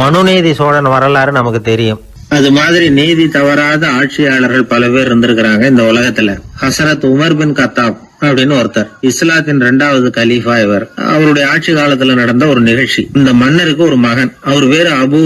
மனுநீதி சோழன் வரலாறு நமக்கு தெரியும். அது மாதிரி நீதி தவறாத ஆட்சியாளர்கள் பல பேர் இருந்திருக்கிறாங்க இந்த உலகத்துல. ஹசரத் உமர் பின் கத்தாப் அப்படின்னு ஒருத்தர், இஸ்லாத்தின் 2வது கலீஃபா இவர். அவருடைய ஆட்சி காலத்துல நடந்த ஒரு நிகழ்ச்சி. இந்த மன்னருக்கு ஒரு மகன், அவர் பேரு அபு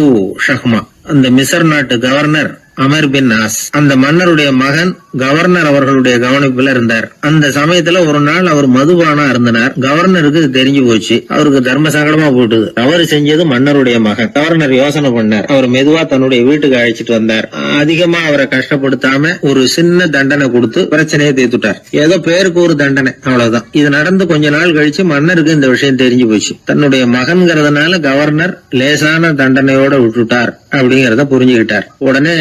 ஷஹ்மா. அந்த மிசர் நாட்டு கவர்னர் அமர் பின் ஆஸ், அந்த மன்னருடைய மகன் கவர்னர் அவர்களுடைய கவனிப்புல இருந்தார். அந்த சமயத்துல ஒரு நாள் அவர் மதுபானா இருந்தனர். கவர்னருக்கு தெரிஞ்சு போச்சு. அவருக்கு தர்ம சங்கடமா போட்டுது. அவர் செஞ்சது மன்னருடைய மகன். கவர்னர் யோசனை பண்ணார். அவர் மெதுவா தன்னுடைய வீட்டுக்கு அழைச்சிட்டு வந்தார். அதிகமா அவரை கஷ்டப்படுத்தாம ஒரு சின்ன தண்டனை கொடுத்து பிரச்சனையை தீர்த்துட்டார். ஏதோ பேருக்கு ஒரு தண்டனை, அவ்வளவுதான். இது நடந்து கொஞ்ச நாள் கழிச்சு மன்னருக்கு இந்த விஷயம் தெரிஞ்சு போச்சு. தன்னுடைய மகன்கிறதுனால கவர்னர் லேசான தண்டனையோட விட்டுட்டார் அப்படிங்கறத புரிஞ்சுக்கிட்டார். உடனே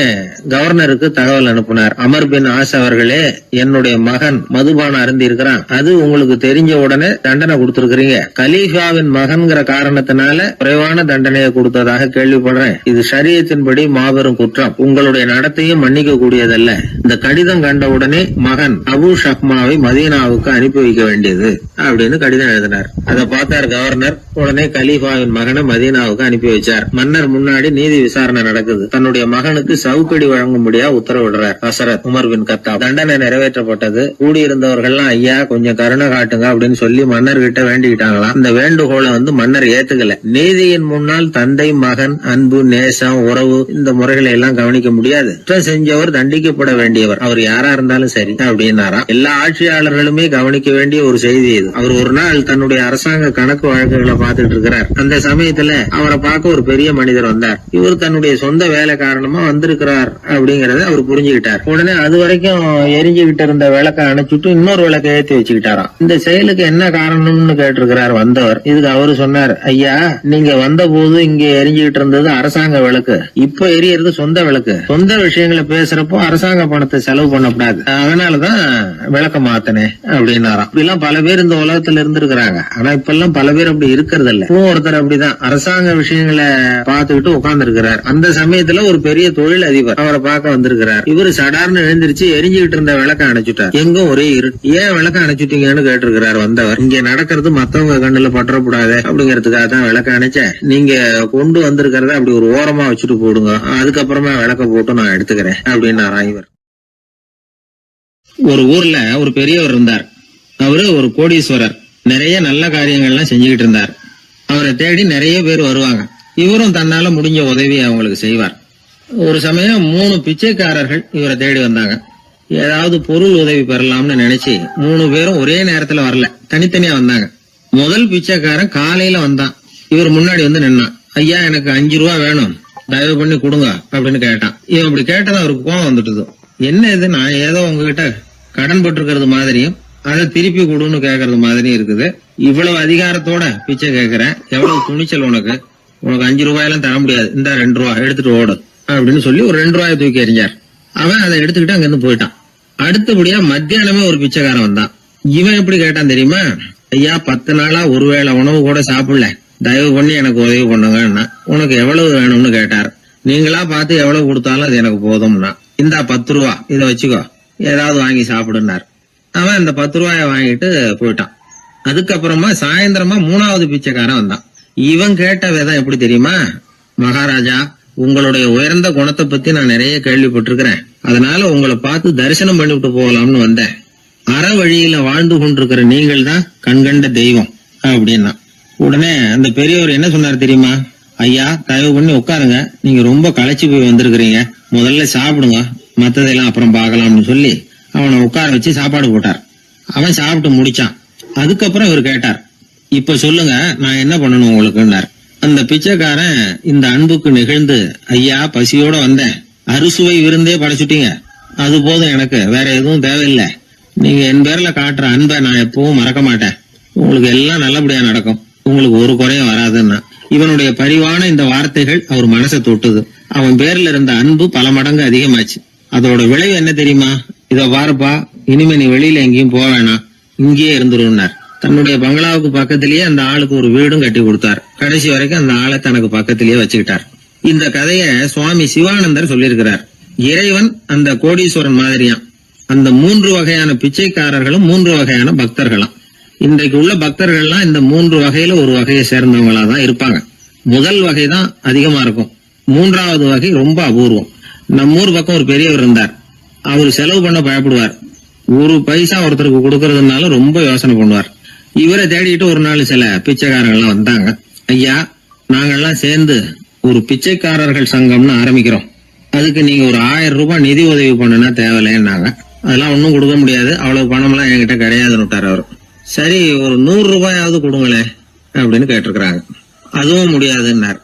கவர்னருக்கு தகவல் அனுப்பினார். அமர் பின் ஆஸ் அவர்களே, என்னுடைய மகன் மதுபான அருந்தி இருக்கிறான். அது உங்களுக்கு தெரிஞ்ச உடனே தண்டனை கொடுத்திருக்கிறீங்க. கலீஃபாவின் மகன்கிற காரணத்தினால குறைவான தண்டனையை கொடுத்ததாக கேள்விப்படுறேன். இது ஷரியத்தின்படி மாபெரும் குற்றம். உங்களுடைய நடத்தையும் மன்னிக்க கூடியதல்ல. இந்த கடிதம் கண்ட உடனே மகன் அபு ஷஹ்மாவை மதீனாவுக்கு அனுப்பி வைக்க வேண்டியது அப்படின்னு கடிதம் எழுதினார். அதை பார்த்தார் கவர்னர். உடனே கலீஃபாவின் மகனை மதீனாவுக்கு அனுப்பி வச்சார். மன்னர் முன்னாடி நீதி விசாரணை நடக்குது. தன்னுடைய மகனுக்கு சவுக்கடி வழங்கும்படியா உத்தரவிடுறார் ஹசரத் உமர் பின் கத்தாப். தண்டனை நிறைவேற்றப்பட்டது. கூடியிருந்தவர்கள்லாம் ஐயா கொஞ்சம் கருணை காட்டுங்க அப்படின்னு சொல்லி மன்னர் கிட்ட வேண்டிக்கிட்டாங்களாம். இந்த வேண்டுகோளை மன்னர் ஏத்துக்கல. நீதியின் முன்னால் தந்தை மகன் அன்பு நேசம் உறவு இந்த முறைகளை எல்லாம் கவனிக்க முடியாது. குற்றம் செஞ்சவர் தண்டிக்கப்பட வேண்டியவர், அவர் யாரா இருந்தாலும் சரி அப்படின்னாராம். எல்லா ஆட்சியாளர்களுமே கவனிக்க வேண்டிய ஒரு செய்தி இது. அவர் ஒரு நாள் தன்னுடைய அரசாங்க கணக்கு வழக்குகளை பார்த்துட்டு இருக்கிறார். அந்த சமயத்துல அவரை பார்க்க ஒரு பெரிய மனிதர் வந்தார். இவர் தன்னுடைய சொந்த வேலை காரணமா வந்திருக்கிறார் அப்படிங்கறத அவர் புரிஞ்சுக்கிட்டார். உடனே அது வரைக்கும் எரிஞ்சுகிட்டு இருந்த விளக்க அணைச்சிட்டு இன்னொரு விளக்க ஏற்றி வச்சுக்கிட்டாராம். இந்த செயலுக்கு என்ன காரணம்னு கேட்டிருக்கிறார் வந்தவர். இதுக்கு அவரு சொன்னார், ஐயா நீங்க வந்த போது இங்க எரிஞ்சுகிட்டு இருந்தது அரசாங்க விளக்கு, இப்ப எரியறது சொந்த விளக்கு. சொந்த விஷயங்களை பேசுறப்போ அரசாங்க பணத்தை செலவு பண்ணக்கூடாது, அதனாலதான் விளக்க மாத்தினேன் அப்படின்னாராம். இப்படிலாம் பல பேர் இந்த உலகத்துல இருந்திருக்கிறாங்க. ஆனா இப்ப எல்லாம் பல பேர் அப்படி இருக்கிறது இல்ல. ஒருத்தர் அப்படிதான் அரசாங்க விஷயங்களை பார்த்துக்கிட்டு உட்கார்ந்து இருக்கிறார். அந்த சமயத்துல ஒரு பெரிய தொழில் அதிபர் அவரை பார்க்க வந்திருக்கிறார். இவரு சடார்னு எழுந்திருச்சு எரிஞ்சுகிட்டு இருந்த விளக்க அணைச்சுட்டார். எங்கும் ஒரே இருட்டு. ஏன் விளக்க அணைச்சுட்டீங்கன்னு கேட்டிருக்கிறார் வந்தவர். இங்க நடக்கிறது மத்தவங்க கண்ணுல பற்றக்கூடாது அப்படிங்கறதுக்காக தான் விளக்க அணைச்சேன். நீங்க கொண்டு வந்திருக்கிறத அப்படி ஒரு ஓரமா வச்சுட்டு போடுங்க, அதுக்கப்புறமா விளக்க போட்டு நான் எடுத்துக்கிறேன் அப்படின்னாரா இவர். ஒரு ஊர்ல ஒரு பெரியவர் இருந்தார். அவரு ஒரு கோடீஸ்வரர். நிறைய நல்ல காரியங்கள்லாம் செஞ்சுக்கிட்டு இருந்தார். அவரை தேடி நிறைய பேர் வருவாங்க. இவரும் தன்னால முடிஞ்ச உதவியை அவங்களுக்கு செய்வார். ஒரு சமயம் 3 பிச்சைக்காரர்கள் இவரை தேடி வந்தாங்க. ஏதாவது பொருள் உதவி பெறலாம்னு நினைச்சு 3 பேரும் ஒரே நேரத்துல வரல, தனித்தனியா வந்தாங்க. முதல் பிச்சைக்காரன் காலையில வந்தான். இவர் முன்னாடி வந்து நின்னான். ஐயா எனக்கு 5 ரூபா வேணும், தயவு பண்ணி கொடுங்க அப்படின்னு கேட்டான். இவன் அப்படி கேட்டதான் அவருக்கு கோவம் வந்துட்டுது. என்ன இது, நான் ஏதோ உங்ககிட்ட கடன் பட்டிருக்கிறது மாதிரியும் அதை திருப்பி கொடுன்னு கேக்குறது மாதிரியும் இருக்குது. இவ்வளவு அதிகாரத்தோட பிச்சை கேக்குறேன், எவ்வளவு துணிச்சல் உனக்கு 5 ரூபாயெல்லாம் தர முடியாது, இந்த 2 ரூபா எடுத்துட்டு ஓடு அப்படின்னு சொல்லி ஒரு 2 ரூபாயை தூக்கி எறிஞ்சார். அவன் அதை எடுத்துக்கிட்டு அங்க இருந்து போயிட்டான். அடுத்தபடியா மத்தியானமே ஒரு பிச்சைக்காரன் வந்தான். இவன் எப்படி கேட்டான் தெரியுமா? ஐயா 10 நாளா ஒருவேளை உணவு கூட சாப்பிடல, தயவு பண்ணி எனக்கு உதவி பண்ணுங்கன்னா. உனக்கு எவ்வளவு வேணும்னு கேட்டார். நீங்களா பார்த்து எவ்வளவு கொடுத்தாலும் அது எனக்கு போதும்னா. இந்தா 10 ரூபா, இதை வச்சுக்கோ, ஏதாவது வாங்கி சாப்பிடுனார். அவன் அந்த 10 ரூபாய வாங்கிட்டு போயிட்டான். அதுக்கப்புறமா சாயந்தரமா 3வது பிச்சைக்காரன் வந்தான். இவன் கேட்ட விதம் எப்படி தெரியுமா? மகாராஜா, உங்களுடைய உயர்ந்த குணத்தை பத்தி நான் நிறைய கேள்விப்பட்டிருக்கிறேன், அதனால உங்களை பார்த்து தரிசனம் பண்ணிவிட்டு போகலாம்னு வந்தேன். அற வழியில வாழ்ந்து கொண்டிருக்கிற நீங்கள் தான் கண்கண்ட தெய்வம் அப்படின்னா. உடனே அந்த பெரியவர் என்ன சொன்னார் தெரியுமா? ஐயா தயவு பண்ணி உட்காருங்க, நீங்க ரொம்ப களைச்சு போய் வந்திருக்கிறீங்க, முதல்ல சாப்பிடுங்க, மத்ததெல்லாம் அப்புறம் பார்க்கலாம்னு சொல்லி அவனை உட்கார வச்சு சாப்பாடு போட்டார். அவன் சாப்பிட்டு முடிச்சான். அதுக்கப்புறம் இவர் கேட்டார், இப்ப சொல்லுங்க நான் என்ன பண்ணணும் உங்களுக்குன்னார். அந்த பிச்சைக்காரன் இந்த அன்புக்கு நிகழ்ந்து, ஐயா பசியோட வந்தேன், அறுசுவை விருந்தே படைச்சுட்டீங்க, அது போதும், எனக்கு வேற எதுவும் தேவையில்லை. நீங்க என் பேர்ல காட்டுற அன்பை நான் எப்பவும் மறக்க மாட்டேன், உங்களுக்கு எல்லாம் நல்லபடியா நடக்கும், உங்களுக்கு ஒரு குறையும் வராதுன்னா. இவனுடைய பரிவான இந்த வார்த்தைகள் அவர் மனசை தொட்டுது. அவன் பேர்ல இருந்த அன்பு பல மடங்கு அதிகமாச்சு. அதோட விளைவு என்ன தெரியுமா? இத பாருப்பா, இனிமே நீ வெளியில எங்கேயும் போக வேணாம், இங்கேயே இருந்துருன்னார். தன்னுடைய பங்களாவுக்கு பக்கத்திலேயே அந்த ஆளுக்கு ஒரு வீடும் கட்டி கொடுத்தார். கடைசி வரைக்கும் அந்த ஆளை தனக்கு பக்கத்திலேயே வச்சுக்கிட்டார். இந்த கதைய சுவாமி சிவானந்தர் சொல்லியிருக்கிறார். இறைவன் அந்த கோடீஸ்வரன் மாதிரியாம். அந்த 3 வகையான பிச்சைக்காரர்களும் 3 வகையான பக்தர்களும். இன்றைக்கு உள்ள பக்தர்கள்லாம் இந்த 3 வகையில ஒரு வகையை சேர்ந்தவங்களா தான் இருப்பாங்க. முதல் வகை தான் அதிகமா இருக்கும், மூன்றாவது வகை ரொம்ப அபூர்வம். நம்ம ஊர் பக்கம் ஒரு பெரியவர் இருந்தார். அவர் செலவு பண்ண பயப்படுவார். ஒரு பைசா ஒருத்தருக்கு கொடுக்கறதுனால ரொம்ப யோசனை பண்ணுவார். இவரை தேடிட்டு ஒரு நாள் சில பிச்சைக்காரங்கள்லாம் வந்தாங்க. ஐயா, நாங்கெல்லாம் சேர்ந்து ஒரு பிச்சைக்காரர்கள் சங்கம்னு ஆரம்பிக்கிறோம், அதுக்கு நீங்க ஒரு 1000 ரூபாய் நிதி உதவி பண்ணுனா தேவையில்லைன்னாங்க. அதெல்லாம் ஒன்னும் கொடுக்க முடியாது, அவ்வளவு பணம்லாம் என்கிட்ட கிடையாதுன்னு விட்டார் அவர். சரி, ஒரு 100 ரூபாயாவது கொடுங்களேன் அப்படின்னு கேட்டிருக்கிறாங்க. அதுவும் முடியாதுன்னார்.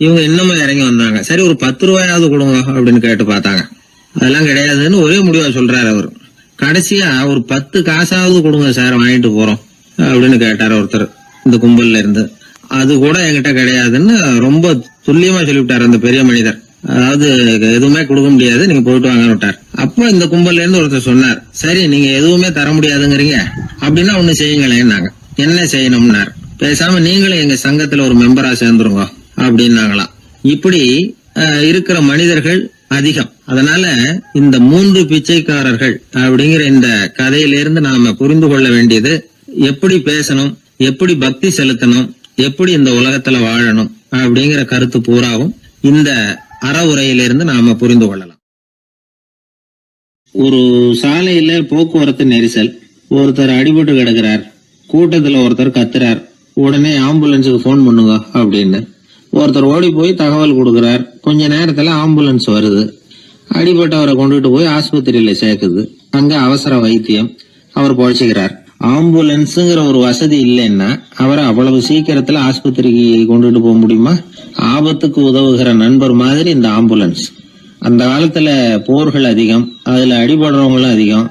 இவங்க இன்னமும் இறங்கி வந்தாங்க. சரி, ஒரு 10 ரூபாயாவது கொடுங்க அப்படின்னு கேட்டு பார்த்தாங்க. அதெல்லாம் கிடையாதுன்னு ஒரே முடிவா சொல்றாரு அவர். கடைசியா ஒரு 10 காசாவது கொடுங்க சார், வாங்கிட்டு போறோம் அப்படின்னு கேட்டாரு ஒருத்தர் இந்த கும்பல்ல இருந்து. அது கூட என்கிட்ட கிடையாதுன்னு ரொம்ப துல்லியமா சொல்லிவிட்டாரு அந்த பெரிய மனிதர். அதாவது எதுவுமே கொடுக்க முடியாது, நீங்க போயிட்டு வாங்கன்னு விட்டார். அப்போ இந்த கும்பல்ல இருந்து ஒருத்தர் சொன்னார், சரி நீங்க எதுவுமே தர முடியாதுங்கிறீங்க, அப்படின்னா ஒண்ணு செய்யுங்களேன்னாங்க. என்ன செய்யணும்னார். பேசாம நீங்களும் எங்க சங்கத்துல ஒரு மெம்பரா சேர்ந்துருங்க அப்படின்னாங்களாம். இப்படி இருக்கிற மனிதர்கள் அதிகம். அதனால இந்த 3 பிச்சைக்காரர்கள் அப்படிங்கிற இந்த கதையிலிருந்து நாம புரிந்து கொள்ள வேண்டியது, எப்படி பேசணும், எப்படி பக்தி செலுத்தணும், எப்படி இந்த உலகத்துல வாழணும் அப்படிங்கிற கருத்து பூராவும் இந்த அறவுரையிலிருந்து நாம புரிந்து கொள்ளலாம். ஒரு சாலையில போக்குவரத்து நெரிசல், ஒருத்தர் அடிபட்டு கிடக்கிறார். கூட்டத்துல ஒருத்தர் கத்துறார், உடனே ஆம்புலன்ஸுக்கு போன் பண்ணுங்க அப்படின்னு. ஒருத்தர் ஓடி போய் தகவல் கொடுக்கிறார். கொஞ்ச நேரத்துல ஆம்புலன்ஸ் வருது. அடிபட்டவரை கொண்டுட்டு போய் ஆஸ்பத்திரியில சேர்க்குது. அங்க அவசர வைத்தியம், அவர் பொழைச்சுக்கிறார். ஆம்புலன்ஸுங்கிற ஒரு வசதி இல்லைன்னா அவரை அவ்வளவு சீக்கிரத்துல ஆஸ்பத்திரிக்கு கொண்டுட்டு போக முடியுமா? ஆபத்துக்கு உதவுகிற நண்பர் மாதிரி இந்த ஆம்புலன்ஸ். அந்த காலத்துல போர்கள் அதிகம், அதுல அடிபடுறவங்களும் அதிகம்.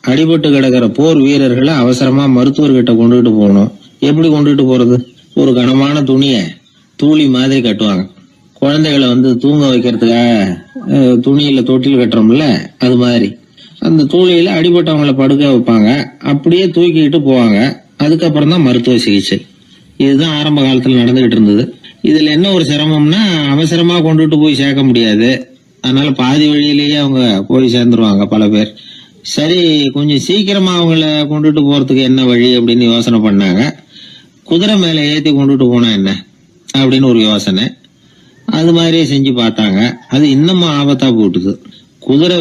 அடிபட்டு கிடக்கிற போர் வீரர்களை அவசரமா மருத்துவர்கிட்ட கொண்டுட்டு போகணும். எப்படி கொண்டுட்டு போறது? ஒரு கனமான துணிய தூளி மாதிரி கட்டுவாங்க. குழந்தைகளை தூங்க வைக்கிறதுக்காக துணியில தொட்டில் கட்டுறோம்ல, அது மாதிரி அந்த தூளியில அடிபட்டவங்களை படுக்க வைப்பாங்க. அப்படியே தூக்கிட்டு போவாங்க. அதுக்கப்புறம் தான் மருத்துவ சிகிச்சை. இதுதான் ஆரம்ப காலத்துல நடந்துகிட்டு இருந்தது. இதுல என்ன ஒரு சிரமம்னா, அவசரமா கொண்டுட்டு போய் சேர்க்க முடியாது. அதனால பாதி வழியிலேயே அவங்க போய் சேர்ந்துருவாங்க பல பேர். சரி, கொஞ்சம் சீக்கிரமா அவங்கள கொண்டுட்டு போறதுக்கு என்ன வழி அப்படின்னு யோசனை பண்ணாங்க. குதிரை மேல ஏத்தி கொண்டுட்டு போனா என்ன அப்படின்னு ஒரு யோசனை. அது மாதிரியே செஞ்சு பார்த்தாங்க. அது இன்னமும் ஆபத்தா போட்டுது. குதிரை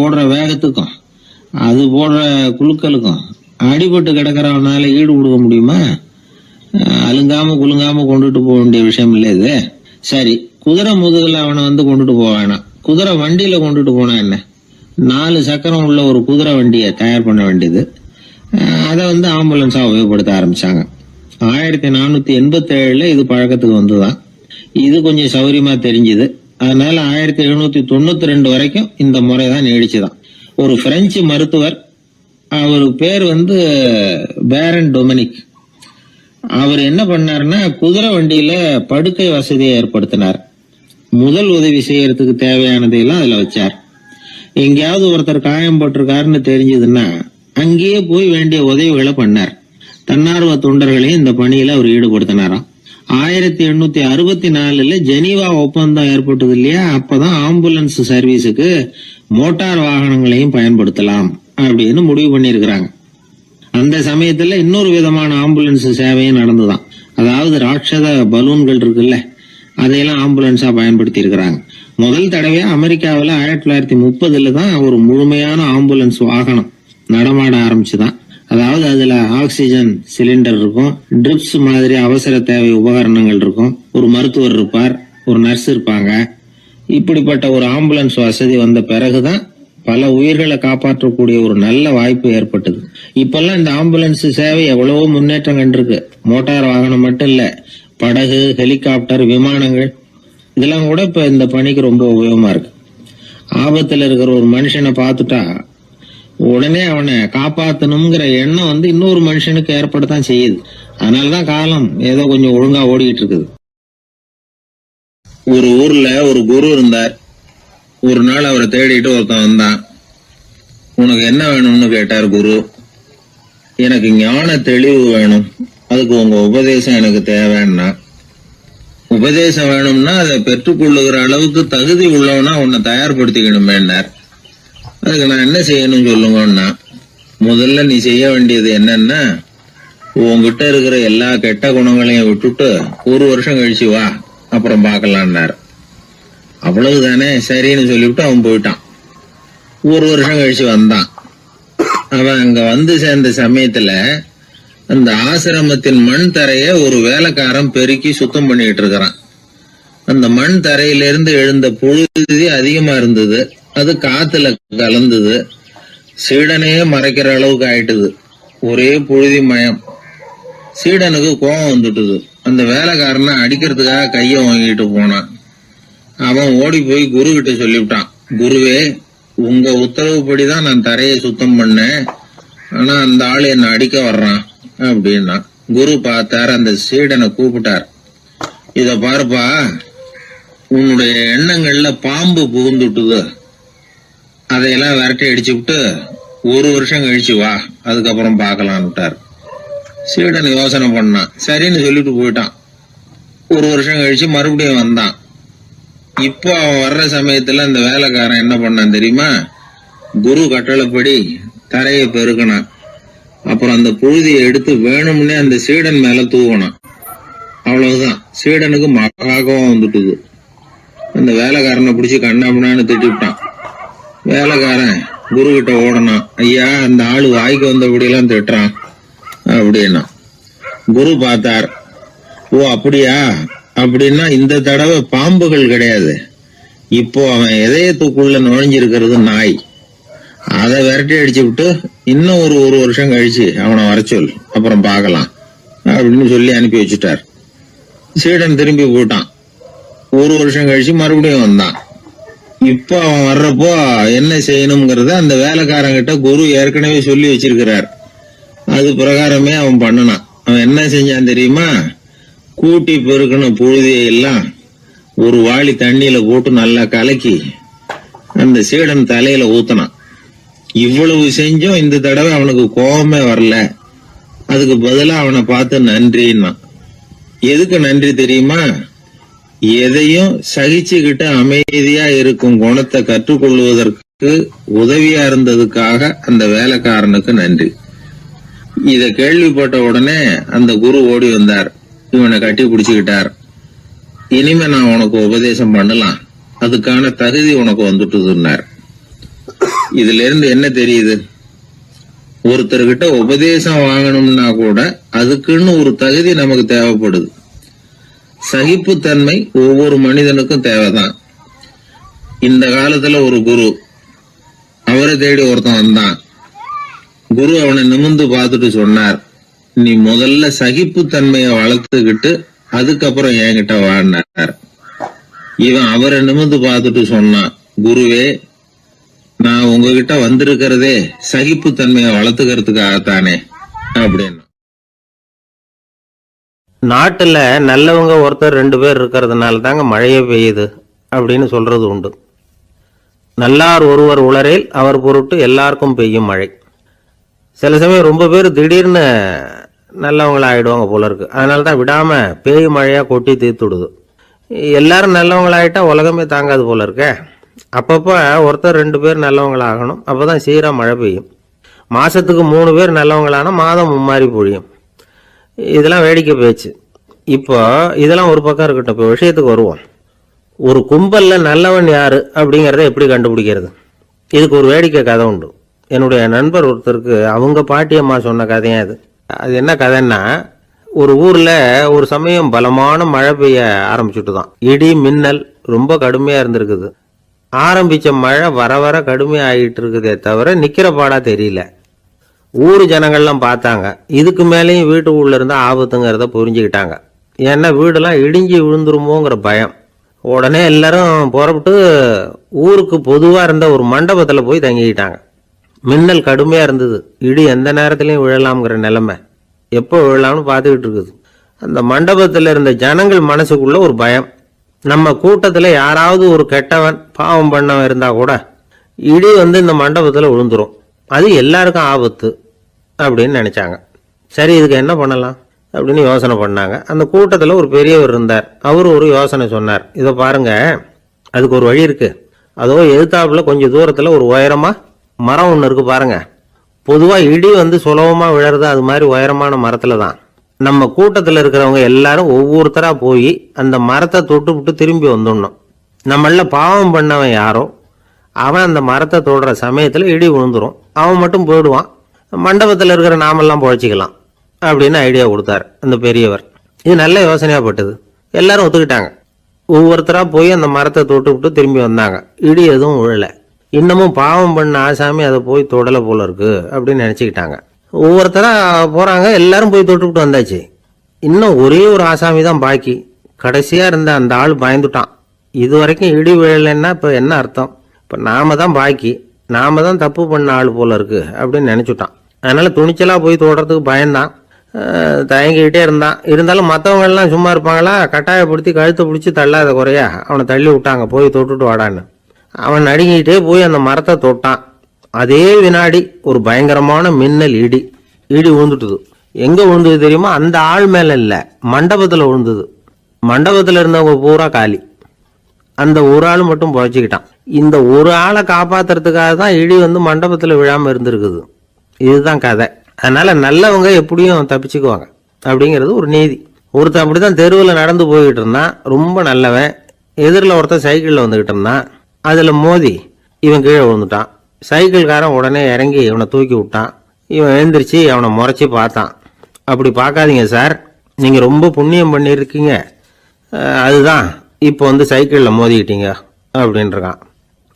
ஓடுற வேகத்துக்கும் அது போடுற குலுக்கலுக்கும் அடிபட்டு கிடக்கிறவனால ஈடு கொடுக்க முடியுமா? அலுங்காம குலுங்காம கொண்டுட்டு போக வேண்டிய விஷயம் இல்லை இது. சரி, குதிரை முதுகுல அவனை கொண்டுட்டு போக வேணாம், குதிரை வண்டியில கொண்டுட்டு போனா என்ன? 4 சக்கரம் உள்ள ஒரு குதிரை வண்டியை தயார் பண்ண வேண்டியது. அதை ஆம்புலன்ஸா உபயோகப்படுத்த ஆரம்பிச்சாங்க. 1487 இது பழக்கத்துக்கு வந்துதான். இது கொஞ்சம் சௌரியமா தெரிஞ்சுது. அதனால 1792 வரைக்கும் இந்த முறைதான் நீடிச்சுதான். ஒரு பிரெஞ்சு மருத்துவர், அவர் பேர் பேரன் டொமினிக். அவர் என்ன பண்ணாருன்னா, குதிரை வண்டியில படுக்கை வசதியை ஏற்படுத்தினார். முதல் உதவி செய்யறதுக்கு தேவையானதையெல்லாம் அதுல வச்சார். எங்கேயாவது ஒருத்தர் காயம் போட்டிருக்காருன்னு தெரிஞ்சதுன்னா அங்கேயே போய் வேண்டிய உதவிகளை பண்ணார். தன்னார்வ தொண்டர்களையும் இந்த பணியில அவர் ஈடுபடுத்தினாராம். 1864 ஜெனீவா ஒப்பந்தம் ஏற்பட்டது இல்லையா, அப்பதான் ஆம்புலன்ஸ் சர்வீஸுக்கு மோட்டார் வாகனங்களையும் பயன்படுத்தலாம் அப்படின்னு முடிவு பண்ணிருக்கிறாங்க. அந்த சமயத்துல இன்னொரு விதமான ஆம்புலன்ஸ் சேவையும் நடந்துதான். அதாவது ராட்சத பலூன்கள் இருக்குல்ல, அதையெல்லாம் ஆம்புலன்ஸா பயன்படுத்தி இருக்கிறாங்க. முதல் தடவையா அமெரிக்காவில 1930 தான் ஒரு முழுமையான ஆம்புலன்ஸ் வாகனம் நடமாட ஆரம்பிச்சுதான். அதாவது அதுல ஆக்சிஜன் சிலிண்டர் இருக்கும், ட்ரிப்ஸ் மாதிரி அவசர தேவை உபகரணங்கள் இருக்கும், ஒரு மருத்துவர் இருப்பார், ஒரு நர்ஸ் இருப்பாங்க. இப்படிப்பட்ட ஒரு ஆம்புலன்ஸ் வசதி வந்த பிறகுதான் பல உயிர்களை காப்பாற்றக்கூடிய ஒரு நல்ல வாய்ப்பு ஏற்பட்டது. இப்பெல்லாம் இந்த ஆம்புலன்ஸ் சேவை எவ்வளவோ முன்னேற்றம் கண்டிருக்கு. மோட்டார் வாகனம் மட்டும் இல்ல, படகு, ஹெலிகாப்டர், விமானங்கள் இதெல்லாம் கூட இப்ப இந்த பணிக்கு ரொம்ப உபயோகமா இருக்கு. ஆபத்துல இருக்கிற ஒரு மனுஷனை பார்த்துட்டா உடனே அவனை காப்பாத்தணுங்கிற எண்ணம் இன்னொரு மனுஷனுக்கு ஏற்படத்தான் செய்யுது. அதனாலதான் காலம் ஏதோ கொஞ்சம் ஒழுங்கா ஓடிட்டு இருக்குது. ஒரு ஊர்ல ஒரு குரு இருந்தார். ஒரு நாள் அவரை தேடிட்டு ஒருத்தன் வந்தான். உனக்கு என்ன வேணும்னு கேட்டார் குரு. எனக்கு ஞான தெளிவு வேணும், அதுக்கு உங்க உபதேசம் எனக்கு தேவைன்னா. உபதேசம் வேணும்னா அதை பெற்றுக்கொள்ளுகிற அளவுக்கு தகுதி உள்ளவனா உன்னை தயார்படுத்திக்கணுமேன்னார். அதுக்கு நான் என்ன செய்யணும் சொல்லுங்கன்னா, முதல்ல நீ செய்ய வேண்டியது என்னன்னா, உங்ககிட்ட இருக்கிற எல்லா கெட்ட குணங்களையும் விட்டுட்டு 1 வருஷம் கழிச்சு வா, அப்புறம் பாக்கலான்னாரு. அவ்வளவுதானே, சரின்னு சொல்லிவிட்டு அவன் போயிட்டான். 1 வருஷம் கழிச்சு வந்தான். அவன் அங்க வந்து சேர்ந்த சமயத்துல அந்த ஆசிரமத்தின் மண் தரைய ஒரு வேலைக்காரன் பெருக்கி சுத்தம் பண்ணிட்டு இருக்கிறான். அந்த மண் தரையிலிருந்து எழுந்த புழுதி அதிகமா இருந்தது. அது காத்துல கலந்தது. சீடனையே மறைக்கிற அளவுக்கு ஆயிட்டுது. ஒரே புழுதி மயம். சீடனுக்கு கோபம் வந்துட்டுது. அந்த வேலைக்காரனை அடிக்கிறதுக்காக கைய வாங்கிட்டு போனான். அவன் ஓடி போய் குரு கிட்ட சொல்லிவிட்டான், குருவே, உங்க உத்தரவுப்படிதான் நான் தரையை சுத்தம் பண்ணேன், ஆனா அந்த ஆளு என்ன அடிக்க வர்றான் அப்படின்னா. குரு பார்த்தார், அந்த சீடனை கூப்பிட்டார். இத பாருப்பா, உன்னுடைய எண்ணங்கள்ல பாம்பு புகுந்துட்டுது, அதையெல்லாம் விரட்டி அடிச்சு விட்டு 1 வருஷம் கழிச்சு வா, அதுக்கப்புறம் பாக்கலான்னுட்டார். சீடன் யோசனை பண்ணான். சரின்னு சொல்லிட்டு போயிட்டான். 1 வருஷம் கழிச்சு மறுபடியும் வந்தான். இப்போ அவன் வர்ற சமயத்துல அந்த வேலைக்காரன் என்ன பண்ணான் தெரியுமா? குரு கட்டளைப்படி தரையை பெருக்கினான். அப்புறம் அந்த புழுதியை எடுத்து வேணும்னே அந்த சீடன் மேல தூவனான். அவ்வளவுதான். சீடனுக்கு மகாகம் வந்துட்டுது. அந்த வேலைக்காரனை பிடிச்சி கண்ணாமண்ணான்னு திட்டிவிட்டான். வேலைக்காரன் குரு கிட்ட ஓடனான். ஐயா, அந்த ஆளு வாய்க்கு வந்தபடியெல்லாம் திட்டுறான் அப்படின்னா. குரு பார்த்தார். ஓ அப்படியா? அப்படின்னா இந்த தடவை பாம்புகள் கிடையாது, இப்போ அவன் இதயத்துக்குள்ள நுழைஞ்சிருக்கிறது நாய். அதை விரட்டி அடிச்சு விட்டு இன்னும் ஒரு வருஷம் கழிச்சு அவனை வர சொல், அப்புறம் பார்க்கலாம் அப்படின்னு சொல்லி அனுப்பி வச்சுட்டார். சீடன் திரும்பி போயிட்டான். 1 வருஷம் கழிச்சு மறுபடியும் வந்தான். இப்போ அவன் வர்றப்போ என்ன செய்யணுங்கிறத அந்த வேலைக்காரங்கிட்ட குரு ஏற்கனவே சொல்லி வச்சிருக்கிறார். அது பிரகாரமே அவன் பண்ணனான். அவன் என்ன செஞ்சான் தெரியுமா? கூட்டி பெருக்கின புழுதியை எல்லாம் ஒரு வாளி தண்ணியில போட்டு நல்லா கலக்கி அந்த சீடன் தலையில ஊத்தினான். இவ்வளவு செஞ்சும் இந்த தடவை அவனுக்கு கோபமே வரல. அதுக்கு பதிலா அவனை பார்த்து நன்றின்னா. எதுக்கு நன்றி தெரியுமா? எதையும் சகிச்சுக்கிட்டு அமைதியா இருக்கும் குணத்தை கற்றுக்கொள்வதற்கு உதவியா இருந்ததுக்காக அந்த வேலைக்காரனுக்கு நன்றி. இத கேள்விப்பட்ட உடனே அந்த குரு ஓடி வந்தார். இவனை கட்டி பிடிச்சுக்கிட்டார். இனிமே நான் உனக்கு உபதேசம் பண்ணலாம், அதுக்கான தகுதி உனக்கு வந்துட்டுதுன்னார். இதுல இருந்து என்ன தெரியுது? ஒருத்தர்கிட்ட உபதேசம் வாங்கணும்னா கூட அதுக்குன்னு ஒரு தகுதி நமக்கு தேவைப்படுது. சகிப்புத்தன்மை ஒவ்வொரு மனிதனுக்கும் தேவைதான். இந்த காலத்துல ஒரு குரு, அவரை தேடி ஒருத்தன் வந்தான். குரு அவனை நிமிர்ந்து பார்த்துட்டு சொன்னார், நீ முதல்ல சகிப்புத்தன்மையை வளர்த்துக்கிட்டு அதுக்கப்புறம் என்கிட்ட வாழ்னார். இவன் அவரை நிமிர்ந்து பார்த்துட்டு சொன்னான், குருவே, நான் உங்ககிட்ட வந்திருக்கிறதே சகிப்புத்தன்மையை வளர்த்துக்கிறதுக்காகத்தானே அப்படின்னு. நாட்டுல நல்லவங்க ஒருத்தர் 2 பேர் இருக்கிறதுனால தாங்க மழையே பெய்யுது அப்படின்னு சொல்றது உண்டு. நல்லார் ஒருவர் உளரேல் அவர் பொருட்டு எல்லாருக்கும் பெய்யும் மழை. சில சமயம் ரொம்ப பேர் திடீர்னு நல்லவங்களா ஆயிடுவாங்க போல இருக்கு. அதனால தான் விடாம பேய் மழையா கொட்டி தீர்த்துடுது. எல்லாரும் நல்லவங்களாயிட்டா உலகமே தாங்காது போல இருக்க. அப்பப்போ ஒருத்தர் 2 பேர் நல்லவங்களாகணும், அப்பதான் சீரா மழை பெய்யும். மாசத்துக்கு 3 பேர் நல்லவங்களானா மாதம் மும்மாரி பொழியும். இதெல்லாம் வேடிக்கை பேச்சு. இப்போ இதெல்லாம் ஒரு பக்கம் இருக்கட்டும். இப்போ விஷயத்துக்கு வருவோம். ஒரு கும்பல்ல நல்லவன் யாரு அப்படிங்கிறத எப்படி கண்டுபிடிக்கிறது? இதுக்கு ஒரு வேடிக்கை கதை உண்டு. என்னுடைய நண்பர் ஒருத்தருக்கு அவங்க பாட்டியம்மா சொன்ன கதையா அது. அது என்ன கதைன்னா, ஒரு ஊர்ல ஒரு சமயம் பலமான மழை பெய்ய ஆரம்பிச்சுட்டுதான். இடி மின்னல் ரொம்ப கடுமையா இருந்திருக்குது. ஆரம்பிச்ச மழை வர வர கடுமையா ஆகிட்டு இருக்குதே தவிர நிக்கிற பாடா தெரியல. ஊர் ஜனங்கள்லாம் பார்த்தாங்க. இதுக்கு மேலேயும் வீட்டு உள்ள இருந்தா ஆபத்துங்கிறத புரிஞ்சுக்கிட்டாங்க. ஏன்னா வீடெல்லாம் இடிஞ்சி விழுந்துருமோங்கிற பயம். உடனே எல்லாரும் புறப்பட்டு ஊருக்கு பொதுவா இருந்த ஒரு மண்டபத்துல போய் தங்கிக்கிட்டாங்க. மின்னல் கடுமையா இருந்தது. இடி எந்த நேரத்திலையும் விழலாம்ங்கிற நிலைமை. எப்போ விழலாம்னு பார்த்துக்கிட்டு இருக்குது. அந்த மண்டபத்துல இருந்த ஜனங்கள் மனசுக்குள்ள ஒரு பயம். நம்ம கூட்டத்துல யாராவது ஒரு கெட்டவன் பாவம் பண்ணவன் இருந்தா கூட இடி இந்த மண்டபத்துல விழுந்துரும், அது எல்லாருக்கும் ஆபத்து அப்படின்னு நினைச்சாங்க. சரி, இதுக்கு என்ன பண்ணலாம் அப்படின்னு யோசனை பண்ணாங்க. அந்த கூட்டத்துல ஒரு பெரியவர் இருந்தார். அவரு ஒரு யோசனை சொன்னார். இதை பாருங்க, அதுக்கு ஒரு வழி இருக்கு. அதோ எதிர்த்தாப்புல கொஞ்சம் தூரத்துல ஒரு உயரமா மரம் ஒண்ணு இருக்கு பாருங்க. பொதுவா இடி சுலபமா விழறது அது மாதிரி உயரமான மரத்துல தான். நம்ம கூட்டத்துல இருக்கிறவங்க எல்லாரும் ஒவ்வொருத்தரா போய் அந்த மரத்தை தொட்டு விட்டு திரும்பி வந்துடணும். நம்மள பாவம் பண்ணவன் யாரோ அவன் அந்த மரத்தை தொடுற சமயத்துல இடி விழுந்துரும், அவன் மட்டும் போயிடுவான், மண்டபத்தில் இருக்கிற நாமெல்லாம் பொழைச்சிக்கலாம் அப்படின்னு ஐடியா கொடுத்தாரு அந்த பெரியவர். இது நல்ல யோசனையா பட்டது. எல்லாரும் ஒத்துக்கிட்டாங்க. ஒவ்வொருத்தரா போய் அந்த மரத்தை தொட்டு விட்டு திரும்பி வந்தாங்க. இடி எதுவும் விழல. இன்னமும் பாவம் பண்ண ஆசாமி அதை போய் தொடலை போல இருக்கு அப்படின்னு நினைச்சுக்கிட்டாங்க. ஒவ்வொருத்தரா போறாங்க, எல்லாரும் போய் தொட்டுவிட்டு வந்தாச்சு. இன்னும் ஒரே ஒரு ஆசாமி தான் பாக்கி. கடைசியா இருந்த அந்த ஆள் பயந்துட்டான். இது வரைக்கும் இடி விழலைன்னா இப்ப என்ன அர்த்தம்? இப்ப நாம தான் பாக்கி, நாம தான் தப்பு பண்ண ஆள் போல இருக்கு அப்படின்னு நினைச்சுட்டான். அதனால துணிச்சலா போய் தொடுறதுக்கு பயந்தான், தயங்கிக்கிட்டே இருந்தான். இருந்தாலும் மற்றவங்க எல்லாம் சும்மா இருப்பாங்களா? கட்டாயப்படுத்தி கழுத்தை பிடிச்சி தள்ளாத குறையா அவனை தள்ளி விட்டாங்க, போய் தொட்டுட்டு வாடான்னு. அவன் நடுங்கிட்டே போய் அந்த மரத்தை தொட்டான். அதே வினாடி ஒரு பயங்கரமான மின்னல் இடி விழுந்துட்டுது. எங்க விழுந்தது தெரியுமா? அந்த ஆள் மேல இல்ல, மண்டபத்துல விழுந்தது. மண்டபத்துல இருந்தவங்க பூரா காலி. அந்த ஒரு ஆள் மட்டும் பொழைச்சிக்கிட்டான். இந்த ஒரு ஆளை காப்பாத்துறதுக்காக தான் இடி மண்டபத்துல விழாம இருந்திருக்குது. இதுதான் கதை. அதனால நல்லவங்க எப்படியும் தப்பிச்சுக்குவாங்க அப்படிங்கிறது ஒரு நீதி. ஒருத்தன் அப்படிதான் தெருவில் நடந்து போய்கிட்டு இருந்தான், ரொம்ப நல்லவன். எதிரில் ஒருத்தன் சைக்கிளில் வந்துகிட்டு இருந்தான். அதுல மோதி இவன் கீழே விழுந்துட்டான். சைக்கிள்காரன் உடனே இறங்கி இவனை தூக்கி விட்டான். இவன் எழுந்திரிச்சு அவனை முறைச்சி பார்த்தான். அப்படி பார்க்காதீங்க சார், நீங்க ரொம்ப புண்ணியம் பண்ணியிருக்கீங்க, அதுதான் இப்போ சைக்கிளில் மோதிக்கிட்டீங்க அப்படின்றான்.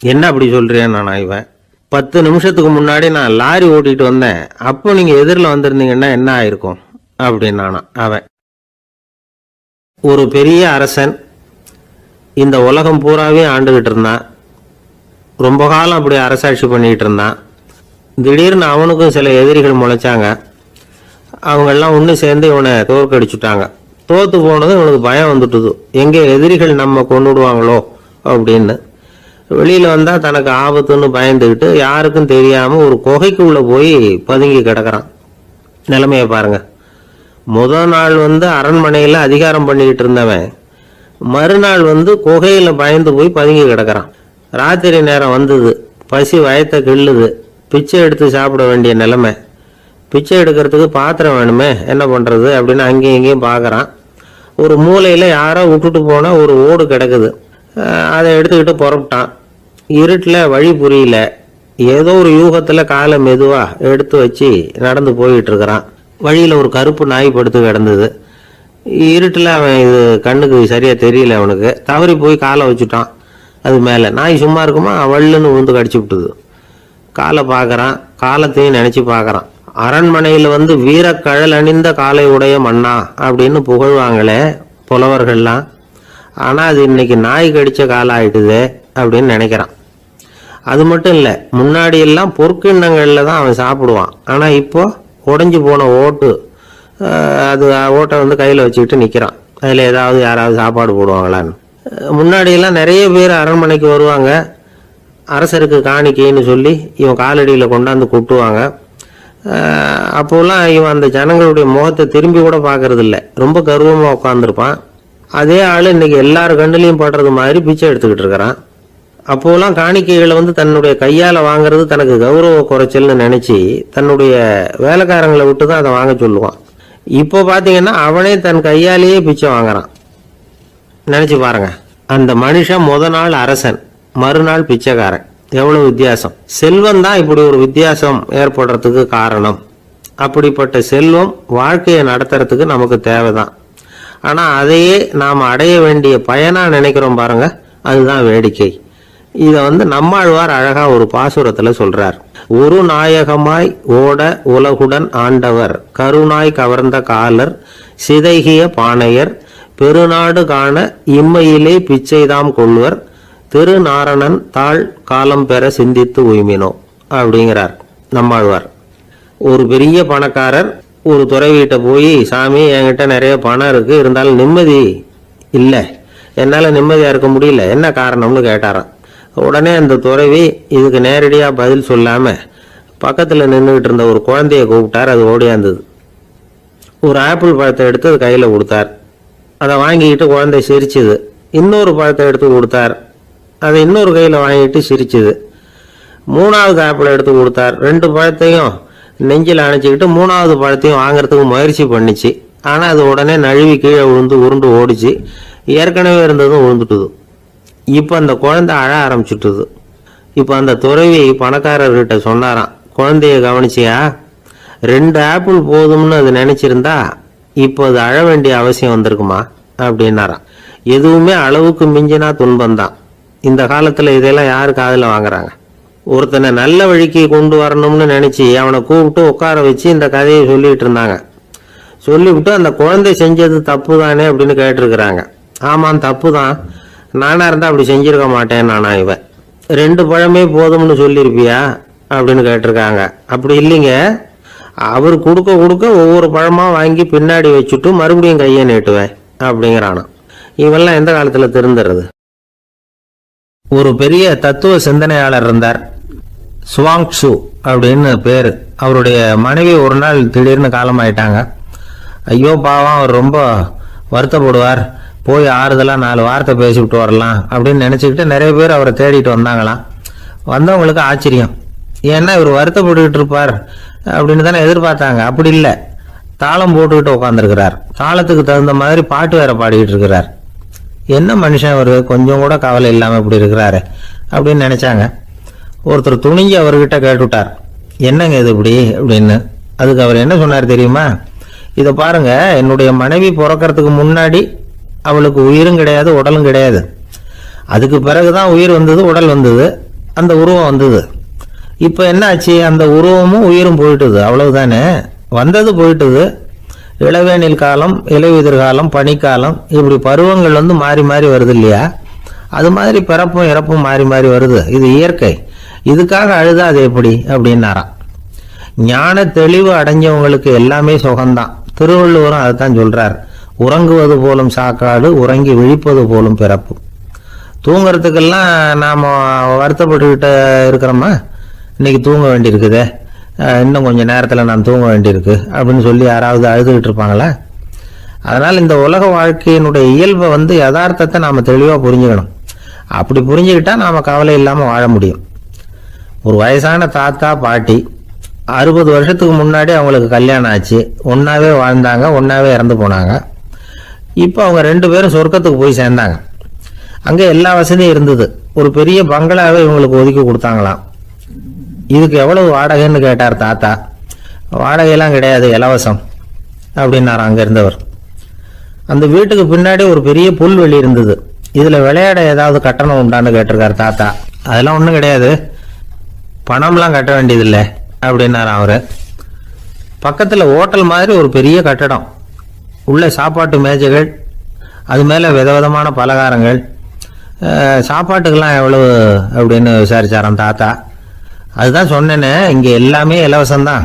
என்ன அப்படி சொல்றேன் நானா? இவன் 10 நிமிஷத்துக்கு முன்னாடி நான் லாரி ஓட்டிட்டு வந்தேன், அப்போ நீங்க எதிரில் வந்திருந்தீங்கன்னா என்ன ஆயிருக்கும் அப்படின்னானா அவன். ஒரு பெரிய அரசன் இந்த உலகம் பூராவே ஆண்டுகிட்டு இருந்தான். ரொம்ப காலம் அப்படி அரசாட்சி பண்ணிட்டு இருந்தான். திடீர்னு அவனுக்கும் சில எதிரிகள் முளைச்சாங்க. அவங்கெல்லாம் ஒன்று சேர்ந்து இவனை தோற்கடிச்சுட்டாங்க. தோத்து போனதும் இவனுக்கு பயம் வந்துட்டுது, எங்கே எதிரிகள் நம்ம கொண்டுடுவாங்களோ அப்படின்னு. வெளியில வந்தா தனக்கு ஆபத்துன்னு பயந்துக்கிட்டு யாருக்கும் தெரியாம ஒரு குகைக்குள்ள போய் பதுங்கி கிடக்கிறான். நிலைமைய பாருங்க. முதல் நாள் அரண்மனையில அதிகாரம் பண்ணிக்கிட்டு இருந்தவன் மறுநாள் குகையில பயந்து போய் பதுங்கி கிடக்கிறான். ராத்திரி நேரம் வந்தது, பசி வயத்தை கிள்ளுது, பிச்சை எடுத்து சாப்பிட வேண்டிய நிலைமை. பிச்சை எடுக்கிறதுக்கு பாத்திரம் வேணுமே, என்ன பண்றது அப்படின்னு அங்கேயும் இங்கேயும் பார்க்கறான். ஒரு மூலையில யாரோ விட்டுட்டு போன ஒரு ஓடு கிடக்குது, அதை எடுத்துக்கிட்டு புறப்பட்டான். இருட்டில் வழி புரியல, ஏதோ ஒரு யூகத்துல காலை மெதுவா எடுத்து வச்சு நடந்து போயிட்டு இருக்கிறான். வழியில ஒரு கருப்பு நாய் படுத்து கிடந்தது. இருட்டில் அவன் இது கண்ணுக்கு சரியா தெரியல, அவனுக்கு தவறி போய் காலை வச்சுட்டான். அது மேல நாய் சும்மா இருக்குமா, வள்ளுன்னு விழுந்து கடிச்சு விட்டுது. காலை பார்க்கறான், காலத்தையும் நினைச்சு பார்க்கறான். அரண்மனையில வீரக்கழல் அணிந்த காலை உடைய மன்னா அப்படின்னு புகழ்வாங்களே புலவர்கள்லாம், ஆனா அது இன்னைக்கு நாய் கடிச்ச காலம் ஆயிட்டுது அப்படின்னு நினைக்கிறான். அது மட்டும் இல்ல, முன்னாடி எல்லாம் பொற்கிண்ணங்கள்ல தான் அவன் சாப்பிடுவான். ஆனா இப்போ உடைஞ்சு போன ஓட்டு, அது ஓட்டை கையில வச்சுக்கிட்டு நிக்கிறான். அதுல ஏதாவது யாராவது சாப்பாடு போடுவாங்களான்னு. முன்னாடி எல்லாம் நிறைய பேர் அரண்மனைக்கு வருவாங்க, அரசருக்கு காணிக்கைன்னு சொல்லி இவன் காலடியில கொண்டாந்து கொட்டுவாங்க. அப்போலாம் இவன் அந்த ஜனங்களுடைய முகத்தை திரும்பி கூட பாக்குறது இல்லை, ரொம்ப கர்வமா உட்காந்துருப்பான். அதே ஆளு இன்னைக்கு எல்லாரு கண்ணுலையும் படுறது மாதிரி பிச்சை எடுத்துக்கிட்டு இருக்கிறான். அப்போலாம் காணிக்கைகளை தன்னுடைய கையால வாங்குறது தனக்கு கௌரவ குறைச்சல்னு நினைச்சு தன்னுடைய வேலைக்காரங்களை விட்டு தான் அதை வாங்க சொல்லுவான். இப்போ பாத்தீங்கன்னா அவனே தன் கையாலேயே பிச்சை வாங்குறான். நினைச்சு பாருங்க, அந்த மனுஷன் முதல் நாள் அரசன், மறுநாள் பிச்சைக்காரன். எவ்வளவு வித்தியாசம்! செல்வம் தான் இப்படி ஒரு வித்தியாசம் ஏற்படுறதுக்கு காரணம். அப்படிப்பட்ட செல்வம் வாழ்க்கையை நடத்துறதுக்கு நமக்கு தேவைதான். ஆனா அதையே நாம் அடைய வேண்டிய பயனா நினைக்கிறோம் பாருங்க, அதுதான் வேடிக்கை. இத நம்மாழ்வார் அழகா ஒரு பாசுரத்துல சொல்றார். ஒரு நாயகமாய் ஓட உலகுடன் ஆண்டவர், கருணாய் கவர்ந்த காலர், சிதைகிய பானையர், பெருநாடு காண இம்மையிலே பிச்சைதாம் கொள்வர், திருநாரணன் தாழ் காலம் பெற சிந்தித்து உய்மினோ அப்படிங்கிறார் நம்மாழ்வார். ஒரு பெரிய பணக்காரர் ஒரு துறவிகிட்ட போய், சாமி என்கிட்ட நிறைய பணம் இருக்கு, இருந்தாலும் நிம்மதி இல்லை, என்னால நிம்மதியா இருக்க முடியல, என்ன காரணம்னு கேட்டாராம். உடனே அந்த துறவி இதுக்கு நேரடியா பதில் சொல்லாம பக்கத்துல நின்றுகிட்டு இருந்த ஒரு குழந்தைய கூப்பிட்டார். அது ஓடியாந்தது. ஒரு ஆப்பிள் பழத்தை எடுத்து அது கையில கொடுத்தார். அதை வாங்கிக்கிட்டு குழந்தை சிரிச்சுது. இன்னொரு பழத்தை எடுத்து கொடுத்தார். அதை இன்னொரு கையில வாங்கிட்டு சிரிச்சுது. 3வது ஆப்பிளை எடுத்து கொடுத்தார். 2 பழத்தையும் நெஞ்சில் அணைச்சிக்கிட்டு 3வது பழத்தையும் வாங்குறதுக்கு முயற்சி பண்ணிச்சு. ஆனால் அது உடனே நழுவி கீழே விழுந்து உருண்டு ஓடிச்சு. ஏற்கனவே இருந்ததும் விழுந்துட்டுது. இப்போ அந்த குழந்தை அழ ஆரம்பிச்சுட்டுது. இப்போ அந்த துறவி பணக்காரர்கிட்ட சொன்னாராம், குழந்தைய கவனிச்சியா, 2 ஆப்பிள் போதும்னு அது நினைச்சிருந்தா இப்போ அது அழ வேண்டிய அவசியம் வந்திருக்குமா அப்படின்னாராம். எதுவுமே அளவுக்கு மிஞ்சினா துன்பம்தான். இந்த காலத்தில் இதெல்லாம் யாரு காதில் வாங்குறாங்க? ஒருத்தனை நல்ல வழிக்கு கொண்டு வரணும்னு நினைச்சு அவனை கூப்பிட்டு உட்கார வச்சு இந்த கதையை சொல்லிட்டு இருந்தாங்க. சொல்லிவிட்டு அந்த குழந்தை செஞ்சது தப்பு தானே அப்படின்னு கேட்டிருக்கிறாங்க. ஆமாம், தப்பு தான். நானா இருந்தா அப்படி செஞ்சிருக்க மாட்டேன் நானா இவன். 2 பழமே போதும்னு சொல்லியிருப்பியா அப்படின்னு கேட்டிருக்காங்க. அப்படி இல்லைங்க, அவர் கொடுக்க கொடுக்க ஒவ்வொரு பழமா வாங்கி பின்னாடி வச்சுட்டு மறுபடியும் கையை நீட்டுவேன் அப்படிங்கிறானா. இவெல்லாம் எந்த காலத்துல திருந்துறது? ஒரு பெரிய தத்துவ சிந்தனையாளர் இருந்தார், சுவாங்சு அப்படின்னு பேரு. அவருடைய மனைவி ஒரு நாள் திடீர்னு காலமாயிட்டாங்க. ஐயோ பாவம், அவர் ரொம்ப வருத்தப்படுவார், போய் ஆறுதலா 4 வார்த்தை பேசிவிட்டு வரலாம் அப்படின்னு நினைச்சுக்கிட்டு நிறைய பேர் அவரை தேடிட்டு வந்தாங்களாம். வந்தவங்களுக்கு ஆச்சரியம், ஏன்னா இவர் வருத்தப்பட்டுக்கிட்டு இருப்பார் அப்படின்னு தானே எதிர்பார்த்தாங்க. அப்படி இல்லை, தாளம் போட்டுக்கிட்டு உட்காந்துருக்கிறார். தாளத்துக்கு தகுந்த மாதிரி பாட்டு வேற பாடிக்கிட்டு இருக்கிறார். என்ன மனுஷன் அவர், கொஞ்சம் கூட கவலை இல்லாம இப்படி இருக்கிறாரு அப்படின்னு நினைச்சாங்க. ஒருத்தர் துணிஞ்சு அவர்கிட்ட கேட்டுட்டார், என்னங்க இது இப்படி அப்படின்னு. அதுக்கு அவர் என்ன சொன்னார் தெரியுமா? இதை பாருங்க, என்னுடைய மனைவி பிறக்கிறதுக்கு முன்னாடி அவளுக்கு உயிரும் கிடையாது, உடலும் கிடையாது. அதுக்கு பிறகுதான் உயிர் வந்தது, உடல் வந்தது, அந்த உருவம் வந்தது. இப்போ என்ன ஆச்சு? அந்த உருவமும் உயிரும் போயிட்டுது, அவ்வளவுதானே. வந்தது போயிட்டுது. இளவேனில் காலம், இலையுதிர் காலம், பனிக்காலம், இப்படி பருவங்கள் மாறி மாறி வருது இல்லையா? அது மாதிரி பிறப்பும் இறப்பும் மாறி மாறி வருது. இது இயற்கை. இதுக்காக அழுதா அது எப்படி அப்படின்னாராம். ஞான தெளிவு அடைஞ்சவங்களுக்கு எல்லாமே சுகம்தான். திருவள்ளுவரும் அதைத்தான் சொல்றார், உறங்குவது போலும் சாக்காடு, உறங்கி விழிப்பது போலும் பிறப்பு. தூங்குறதுக்கெல்லாம் நாம வருத்தப்பட்டுக்கிட்ட இருக்கிறோமா? இன்னைக்கு தூங்க வேண்டியிருக்குதே, இன்னும் கொஞ்சம் நேரத்தில் நான் தூங்க வேண்டியிருக்கு அப்படின்னு சொல்லி யாராவது அழுதுகிட்டு இருப்பாங்களா? அதனால் இந்த உலக வாழ்க்கையினுடைய இயல்பை யதார்த்தத்தை நாம் தெளிவாக புரிஞ்சுக்கணும். அப்படி புரிஞ்சுக்கிட்டா நாம் கவலை இல்லாமல் வாழ முடியும். ஒரு வயசான தாத்தா பாட்டி 60 வருஷத்துக்கு முன்னாடி அவங்களுக்கு கல்யாணம் ஆச்சு. ஒன்றாவே வாழ்ந்தாங்க, ஒன்றாவே இறந்து போனாங்க. இப்போ அவங்க 2 பேரும் சொர்க்கத்துக்கு போய் சேர்ந்தாங்க. அங்கே எல்லா வசதியும் இருந்தது. ஒரு பெரிய பங்களாவே இவங்களுக்கு ஒதுக்கி கொடுத்தாங்களாம். இதுக்கு எவ்வளவு வாடகைன்னு கேட்டார் தாத்தா. வாடகையெல்லாம் கிடையாது, இலவசம் அப்படின்னார் அங்கே இருந்தவர். அந்த வீட்டுக்கு பின்னாடி ஒரு பெரிய புல்வெளி இருந்தது. இதில் விளையாட ஏதாவது கட்டணம் உண்டான்னு கேட்டிருக்கார் தாத்தா. அதெல்லாம் ஒன்றும் கிடையாது, பணம்லாம் கட்ட வேண்டியதில்லை அப்படின்னார் அவர். பக்கத்தில் ஹோட்டல் மாதிரி ஒரு பெரிய கட்டடம், உள்ள சாப்பாட்டு மேஜைகள், அது மேலே விதவிதமான பலகாரங்கள். சாப்பாட்டுக்கெல்லாம் எவ்வளவு அப்படின்னு விசாரிச்சாராம் தாத்தா. அதுதான் சொன்னேனே, இங்கே எல்லாமே இலவசம்தான்,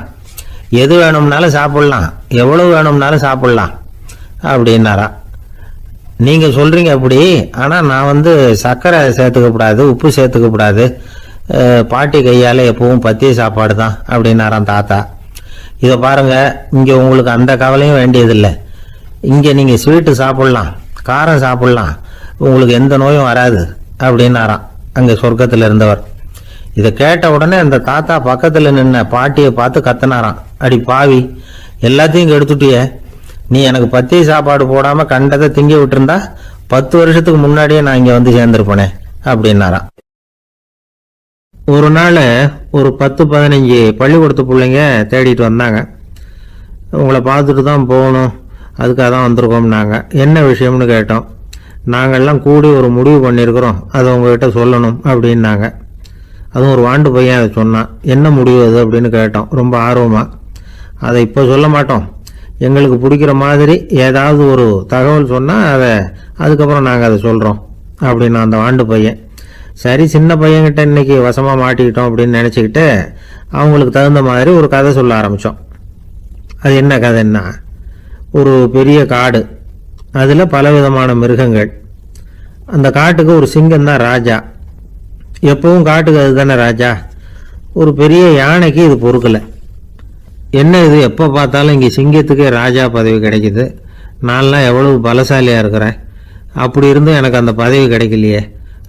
எது வேணும்னாலும் சாப்பிட்லாம், எவ்வளவு வேணும்னாலும் சாப்பிட்லாம் அப்படின்னாரா. நீங்கள் சொல்கிறீங்க அப்படி, ஆனால் நான் சர்க்கரை சேர்த்துக்கக்கூடாது, உப்பு சேர்த்துக்கக்கூடாது, பாட்டி கையால் எப்பவும் பத்திய சாப்பாடு தான் அப்படின்னாராம் தாத்தா. இதை பாருங்க, இங்கே உங்களுக்கு அந்த கவலையும் வேண்டியதில்லை. இங்கே நீங்கள் ஸ்வீட்டு சாப்பிட்லாம், காரம் சாப்பிட்லாம், உங்களுக்கு எந்த நோயும் வராது அப்படின்னாராம் அங்கே சொர்க்கத்தில் இருந்தவர். இதை கேட்ட உடனே அந்த தாத்தா பக்கத்தில் நின்ன பாட்டியை பார்த்து கத்தினாராம், அடி பாவி, எல்லாத்தையும் கெடுத்துட்டியே, நீ எனக்கு பத்திய சாப்பாடு போடாமல் கண்டதை திங்க விட்டுருந்தா 10 வருஷத்துக்கு முன்னாடியே நான் இங்கே சேர்ந்துருப்பேனே அப்படின்னாராம். ஒரு நாள் ஒரு 10-15 பள்ளிக்கூடத்து பிள்ளைங்க தேடிட்டு வந்தாங்க. உங்களை பார்த்துட்டு தான் போகணும், அதுக்காக தான் வந்திருக்கோம்னாங்க. என்ன விஷயம்னு கேட்டோம். நாங்கள்லாம் கூடி ஒரு முடிவு பண்ணியிருக்கிறோம், அதை உங்ககிட்ட சொல்லணும் அப்படின்னாங்க. அதுவும் ஒரு வாண்டு பையன் அதை சொன்னான். என்ன முடிவு அது அப்படின்னு கேட்டோம் ரொம்ப ஆர்வமாக. அதை இப்போ சொல்ல மாட்டோம், எங்களுக்கு பிடிக்கிற மாதிரி ஏதாவது ஒரு தகவல் சொன்னால் அதுக்கப்புறம் நாங்கள் அதை சொல்கிறோம் அப்படின்னா அந்த வாண்டு பையன். சரி, சின்ன பையன்கிட்ட இன்னைக்கு வசமாக மாட்டிக்கிட்டோம் அப்படின்னு நினச்சிக்கிட்டு அவங்களுக்கு தகுந்த மாதிரி ஒரு கதை சொல்ல ஆரம்பித்தோம். அது என்ன கதைன்னா, ஒரு பெரிய காடு, அதில் பலவிதமான மிருகங்கள். அந்த காட்டுக்கு ஒரு சிங்கம் தான் ராஜா. எப்பவும் காட்டுக்கு அது தானே ராஜா. ஒரு பெரிய யானைக்கு இது பொறுக்கலை. என்ன இது, எப்போ பார்த்தாலும் இங்கே சிங்கத்துக்கே ராஜா பதவி கிடைக்குது, நான்லாம் எவ்வளவு பலசாலியாக இருக்கிறேன், அப்படி இருந்தும் எனக்கு அந்த பதவி கிடைக்கலையே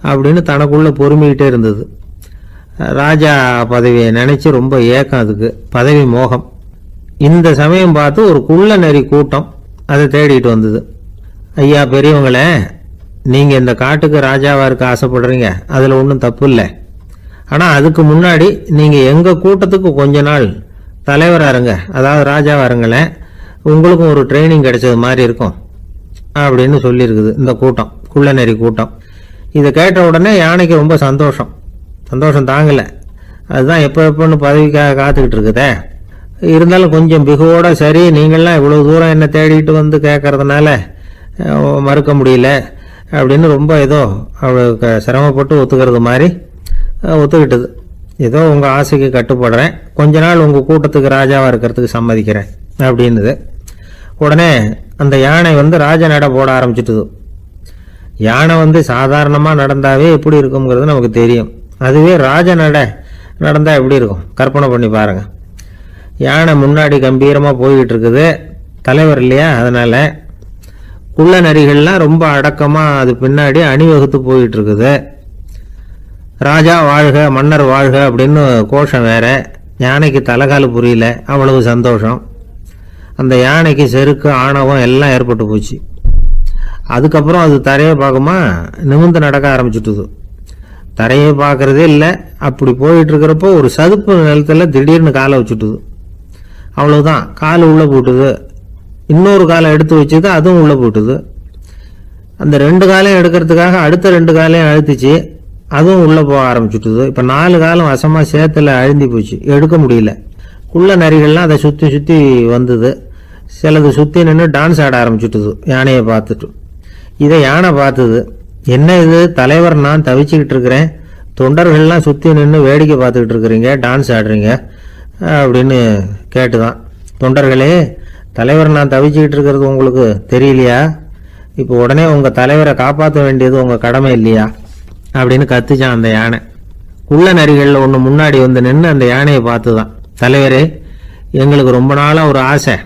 அப்படின்னு தனக்குள்ளே பொறுமிக்கிட்டே இருந்தது. ராஜா பதவியை நினைச்சு ரொம்ப ஏக்கம், அதுக்கு பதவி மோகம். இந்த சமயம் பார்த்து ஒரு குள்ள நரி கூட்டம் அதை தேடிட்டு வந்தது. ஐயா பெரியவங்களே, நீங்க இந்த காட்டுக்கு ராஜாவா இருக்க ஆசைப்படுறீங்க, அதுல ஒன்றும் தப்பு இல்லை. ஆனா அதுக்கு முன்னாடி நீங்க எங்க கூட்டத்துக்கு கொஞ்ச நாள் தலைவரா இருங்க, அதாவது ராஜாவா இருங்களேன், உங்களுக்கும் ஒரு ட்ரைனிங் கிடைச்சது மாதிரி இருக்கும் அப்படின்னு சொல்லியிருக்குது இந்த கூட்டம், குள்ள நரி கூட்டம். இதை கேட்ட உடனே யானைக்கு ரொம்ப சந்தோஷம் தாங்கலை. அதுதான் எப்போன்னு பதவிக்காக காத்துக்கிட்டு இருக்குதே. இருந்தாலும் கொஞ்சம் பிகுவோட, சரி நீங்கள்லாம் இவ்வளோ தூரம் என்ன தேடிட்டு வந்து கேட்கறதுனால மறுக்க முடியல அப்படின்னு ரொம்ப ஏதோ அவளுக்கு சிரமப்பட்டு ஒத்துக்கிறது மாதிரி ஒத்துக்கிட்டது. ஏதோ உங்கள் ஆசைக்கு கட்டுப்படுறேன், கொஞ்ச நாள் உங்கள் கூட்டத்துக்கு ராஜாவாக இருக்கிறதுக்கு சம்மதிக்கிறேன் அப்படின்னுது. உடனே அந்த யானை ராஜ நட போட ஆரம்பிச்சிட்டுது. யானை சாதாரணமாக நடந்தாவே எப்படி இருக்குங்கிறது நமக்கு தெரியும். அதுவே ராஜ நட நடந்தால் எப்படி இருக்கும் கற்பனை பண்ணி பாருங்க. யானை முன்னாடி கம்பீரமாக போய்கிட்டு இருக்குது, தலைவர் இல்லையா, அதனால குள்ள நரிகள்லாம் ரொம்ப அடக்கமாக அது பின்னாடி அணிவகுத்து போயிட்டு இருக்குது. ராஜா வாழ்க, மன்னர் வாழ்க அப்படின்னு கோஷம் வேற. யானைக்கு தலைகால் புரியல, அவ்வளவு சந்தோஷம். அந்த யானைக்கு செருக்கு, ஆணவம் எல்லாம் ஏற்பட்டு போச்சு. அதுக்கப்புறம் அது தரையை பார்க்குமா, நிமிர்ந்து நடக்க ஆரம்பிச்சுட்டுது. தரையை பார்க்கறதே இல்லை. அப்படி போயிட்டு இருக்கிறப்போ ஒரு சதுப்பு நிலத்துல திடீர்னு காலை வச்சுட்டுது. அவ்வளவுதான், கால் உள்ள போட்டுது. இன்னொரு காலை எடுத்து வச்சுது, அதுவும் உள்ள போட்டுது. அந்த 2 காலையும் எடுக்கிறதுக்காக அடுத்த 2 காலையும் அழுத்திச்சு, அதுவும் உள்ள போக ஆரம்பிச்சுட்டுது. இப்ப 4 காலம் வசமா சேத்துல அழுந்தி போச்சு, எடுக்க முடியல. குள்ள நரிகள்லாம் அதை சுத்தி சுத்தி வந்தது. சிலது சுத்தி நின்று டான்ஸ் ஆட ஆரம்பிச்சுட்டுது யானையை பார்த்துட்டு. இதை யானை பார்த்தது. என்ன இது தலைவர், நான் தவிச்சுக்கிட்டு இருக்கிறேன், தொண்டர்கள்லாம் சுத்தி நின்று வேடிக்கை பார்த்துக்கிட்டு இருக்கிறீங்க, டான்ஸ் ஆடுறீங்க அப்படின்னு கேட்டுதான். தொண்டர்களே, தலைவர் நான் தவிச்சுக்கிட்டு இருக்கிறது உங்களுக்கு தெரியலையா? இப்போ உடனே உங்க தலைவரை காப்பாற்ற வேண்டியது உங்க கடமை இல்லையா அப்படின்னு கத்துச்சான் அந்த யானை. குள்ள நரிகளில் ஒன்று முன்னாடி நின்று அந்த யானையை பார்த்துதான், தலைவரே எங்களுக்கு ரொம்ப நாளாக ஒரு ஆசை,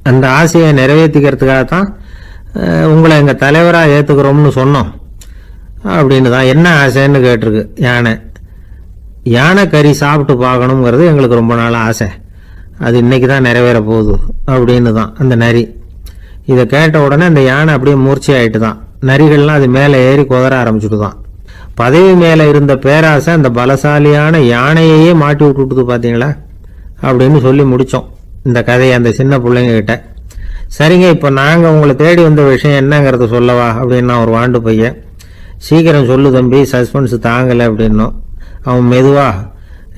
அந்த ஆசையை நிறைவேற்றிக்கிறதுக்காகத்தான் உங்களை எங்கள் தலைவராக ஏற்றுக்கிறோம்னு சொன்னோம் அப்படின்னு தான். என்ன ஆசைன்னு கேட்டிருக்கு யானை. யானை கறி சாப்பிட்டு பார்க்கணுங்கிறது எங்களுக்கு ரொம்ப நாள் ஆசை, அது இன்னைக்கு தான் நிறைவேற போகுது அப்படின்னு தான் அந்த நரி. இதை கேட்ட உடனே அந்த யானை அப்படியே மூர்ச்சி ஆயிட்டு தான். நரிகள்லாம் அது மேலே ஏறி குதற ஆரம்பிச்சுட்டு தான். பதவி மேலே இருந்த பேராசை அந்த பலசாலியான யானையையே மாட்டி விட்டுட்டுது பார்த்தீங்களா அப்படின்னு சொல்லி முடித்தோம் இந்த கதையை அந்த சின்ன பிள்ளைங்க கிட்ட. சரிங்க, இப்போ நாங்கள் உங்களை தேடி வந்த விஷயம் என்னங்கிறத சொல்லவா அப்படின்னா ஒரு வாண்டு பையன். சீக்கிரம் சொல்லு தம்பி, சஸ்பென்ஸ் தாங்கலை அப்படின்னோம். அவன் மெதுவா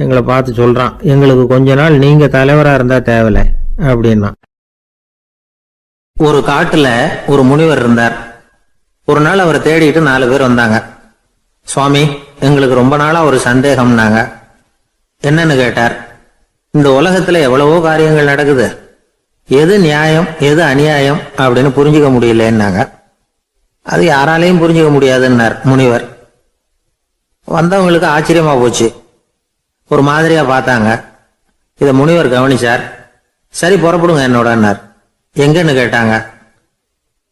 எங்களை பார்த்து சொல்றான், எங்களுக்கு கொஞ்ச நாள் நீங்க தலைவரா இருந்தா தேவலை அப்படின்னா. ஒரு காட்டுல ஒரு முனிவர் இருந்தார். ஒரு நாள் அவரை தேடிட்டு 4 பேர் வந்தாங்க. சுவாமி, எங்களுக்கு ரொம்ப நாளா ஒரு சந்தேகம்னாங்க. என்னன்னு கேட்டார். இந்த உலகத்துல எவ்வளவோ காரியங்கள் நடக்குது, எது நியாயம் எது அநியாயம் அப்படின்னு புரிஞ்சுக்க முடியலன்னாங்க. அது யாராலையும் புரிஞ்சுக்க முடியாதுன்னார் முனிவர். வந்தவங்களுக்கு ஆச்சரியமா போச்சு, ஒரு மாதிரியா பார்த்தாங்க. இத முனிவர் கவனிச்சார். சரி புறப்படுங்க என்னோடன்னார். எங்கன்னு கேட்டாங்க.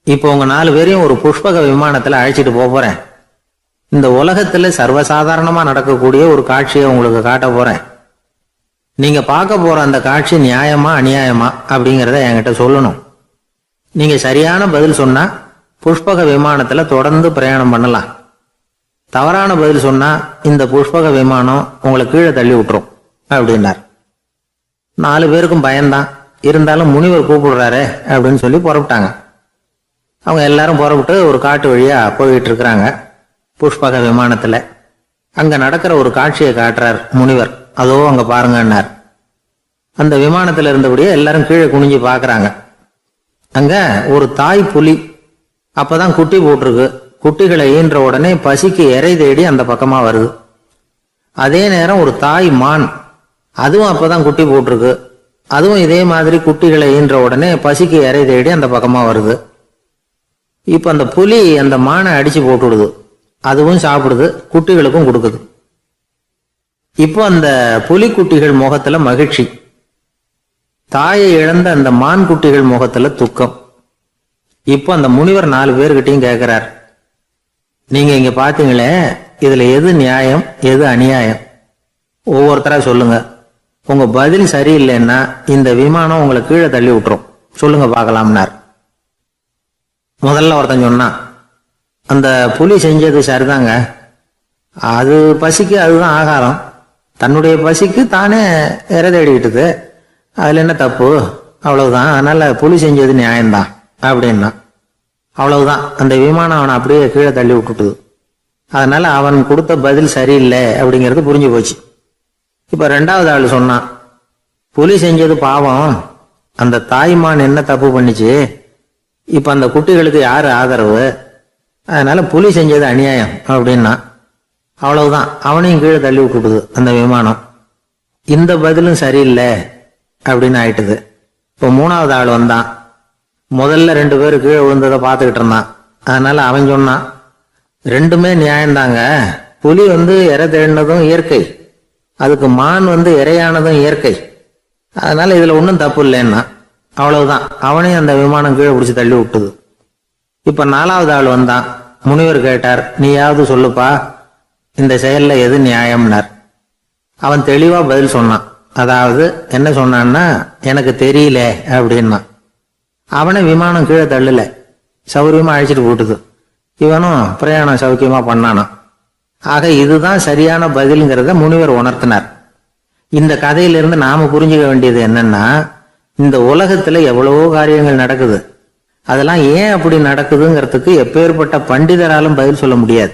இப்போ உங்க 4 பேரையும் ஒரு புஷ்பக விமானத்துல அழைச்சிட்டு போறேன். இந்த உலகத்துல சர்வசாதாரணமா நடக்கக்கூடிய ஒரு காட்சியை உங்களுக்கு காட்ட போறேன். நீங்க பார்க்க போற அந்த காட்சி நியாயமா அநியாயமா அப்படிங்கறத என்கிட்ட சொல்லணும். நீங்க சரியான பதில் சொன்னா புஷ்பக விமானத்துல தொடர்ந்து பிரயாணம் பண்ணலாம். தவறான பதில் சொன்னா இந்த புஷ்பக விமானம் உங்களை கீழே தள்ளி விட்டுரும் அப்படின்னார். 4 பேருக்கும் பயம்தான், இருந்தாலும் முனிவர் கூப்பிடுறாரு அப்படின்னு சொல்லி புறப்பட்டாங்க. அவங்க எல்லாரும் புறப்பட்டு ஒரு காட்டு வழியா போயிட்டு இருக்கிறாங்க புஷ்பக விமானத்துல. அங்க நடக்கிற ஒரு காட்சியை காட்டுறார் முனிவர். அதோ அங்க பாருங்கன்னார். அந்த விமானத்துல இருந்தபடியே எல்லாரும் கீழே குனிஞ்சு பாக்குறாங்க. அங்க ஒரு தாய் புலி அப்பதான் குட்டி போட்டிருக்கு. குட்டிகளை ஈன்ற உடனே பசிக்கு இறை தேடி அந்த பக்கமா வருது. அதே நேரம் ஒரு தாய் மான், அதுவும் அப்பதான் குட்டி போட்டிருக்கு. அதுவும் இதே மாதிரி குட்டிகளை ஈன்ற உடனே பசிக்கு இறை தேடி அந்த பக்கமா வருது. இப்ப அந்த புலி அந்த மானை அடிச்சு போட்டுடுது, அதுவும் சாப்பிடுது, குட்டிகளுக்கும் கொடுக்குது. இப்போ அந்த புலி குட்டிகள் முகத்துல மகிழ்ச்சி, தாயை இழந்த அந்த மான் குட்டிகள் முகத்துல துக்கம். இப்போ அந்த முனிவர் 4 பேர்கிட்டையும் கேட்கிறார், நீங்க இங்க பாத்தீங்களே, இதுல எது நியாயம் எது அநியாயம் ஒவ்வொருத்தரா சொல்லுங்க. உங்க பதில் சரியில்லைன்னா இந்த விமானம் உங்களை கீழே தள்ளி விட்டுரும். சொல்லுங்க பார்க்கலாம்னார். முதல்ல ஒருத்தன் சொன்னான், அந்த புலி செஞ்சது சரிதாங்க. அது பசிக்கு அதுதான் ஆகாரம். தன்னுடைய பசிக்கு தானே இறை தேடிக்கிட்டது. அதுல என்ன தப்பு? அவ்வளவுதான். அதனால புலி செஞ்சது நியாயம்தான் அப்படின்னா. அவ்வளவுதான். அந்த விமானம் அவனை அப்படியே கீழே தள்ளி விட்டுட்டுது. அதனால அவன் கொடுத்த பதில் சரியில்லை அப்படிங்கிறது புரிஞ்சு போச்சு. இப்ப ரெண்டாவது ஆள் சொன்னான், புலி செஞ்சது பாவம். அந்த தாய்மான் என்ன தப்பு பண்ணிச்சு? இப்ப அந்த குட்டிகளுக்கு யாரு ஆதரவு? அதனால புலி செஞ்சது அநியாயம் அப்படின்னா. அவ்வளவுதான். அவனையும் கீழே தள்ளி விட்டுடுது அந்த விமானம். இந்த பதிலும் சரியில்லை அப்படின்னு ஆயிட்டுது. இப்ப மூணாவது ஆள் வந்தான். முதல்ல 2 பேர் கீழே விழுந்ததை பார்த்துக்கிட்டு இருந்தான். அதனால அவன் சொன்னான், ரெண்டுமே நியாயம்தாங்க. புலி இறை தேடினதும் இயற்கை, அதுக்கு மான் இறையானதும் இயற்கை. அதனால இதுல ஒன்றும் தப்பு இல்லைன்னா. அவ்வளவுதான். அவனையும் அந்த விமானம் கீழே பிடிச்சி தள்ளி விட்டுது. இப்ப 4வது ஆள் வந்தான். முனிவர் கேட்டார், நீயாவது சொல்லுப்பா, இந்த செயல்ல எது நியாயம்னார். அவன் தெளிவா பதில் சொன்னான். அதாவது என்ன சொன்னான்னா, எனக்கு தெரியல அப்படின்னா. அவனை விமானம் கீழே தள்ளல, சௌரியமா அழைச்சிட்டு போட்டுது. இவனும் பிரயாணம் சௌக்கியமா பண்ணானான். ஆக இதுதான் சரியான பதிலுங்கிறத முனிவர் உணர்த்தினார். இந்த கதையிலிருந்து நாம புரிஞ்சுக்க வேண்டியது என்னன்னா, இந்த உலகத்துல எவ்வளவோ காரியங்கள் நடக்குது. அதெல்லாம் ஏன் அப்படி நடக்குதுங்கிறதுக்கு எப்பேற்பட்ட பண்டிதராலும் பதில் சொல்ல முடியாது.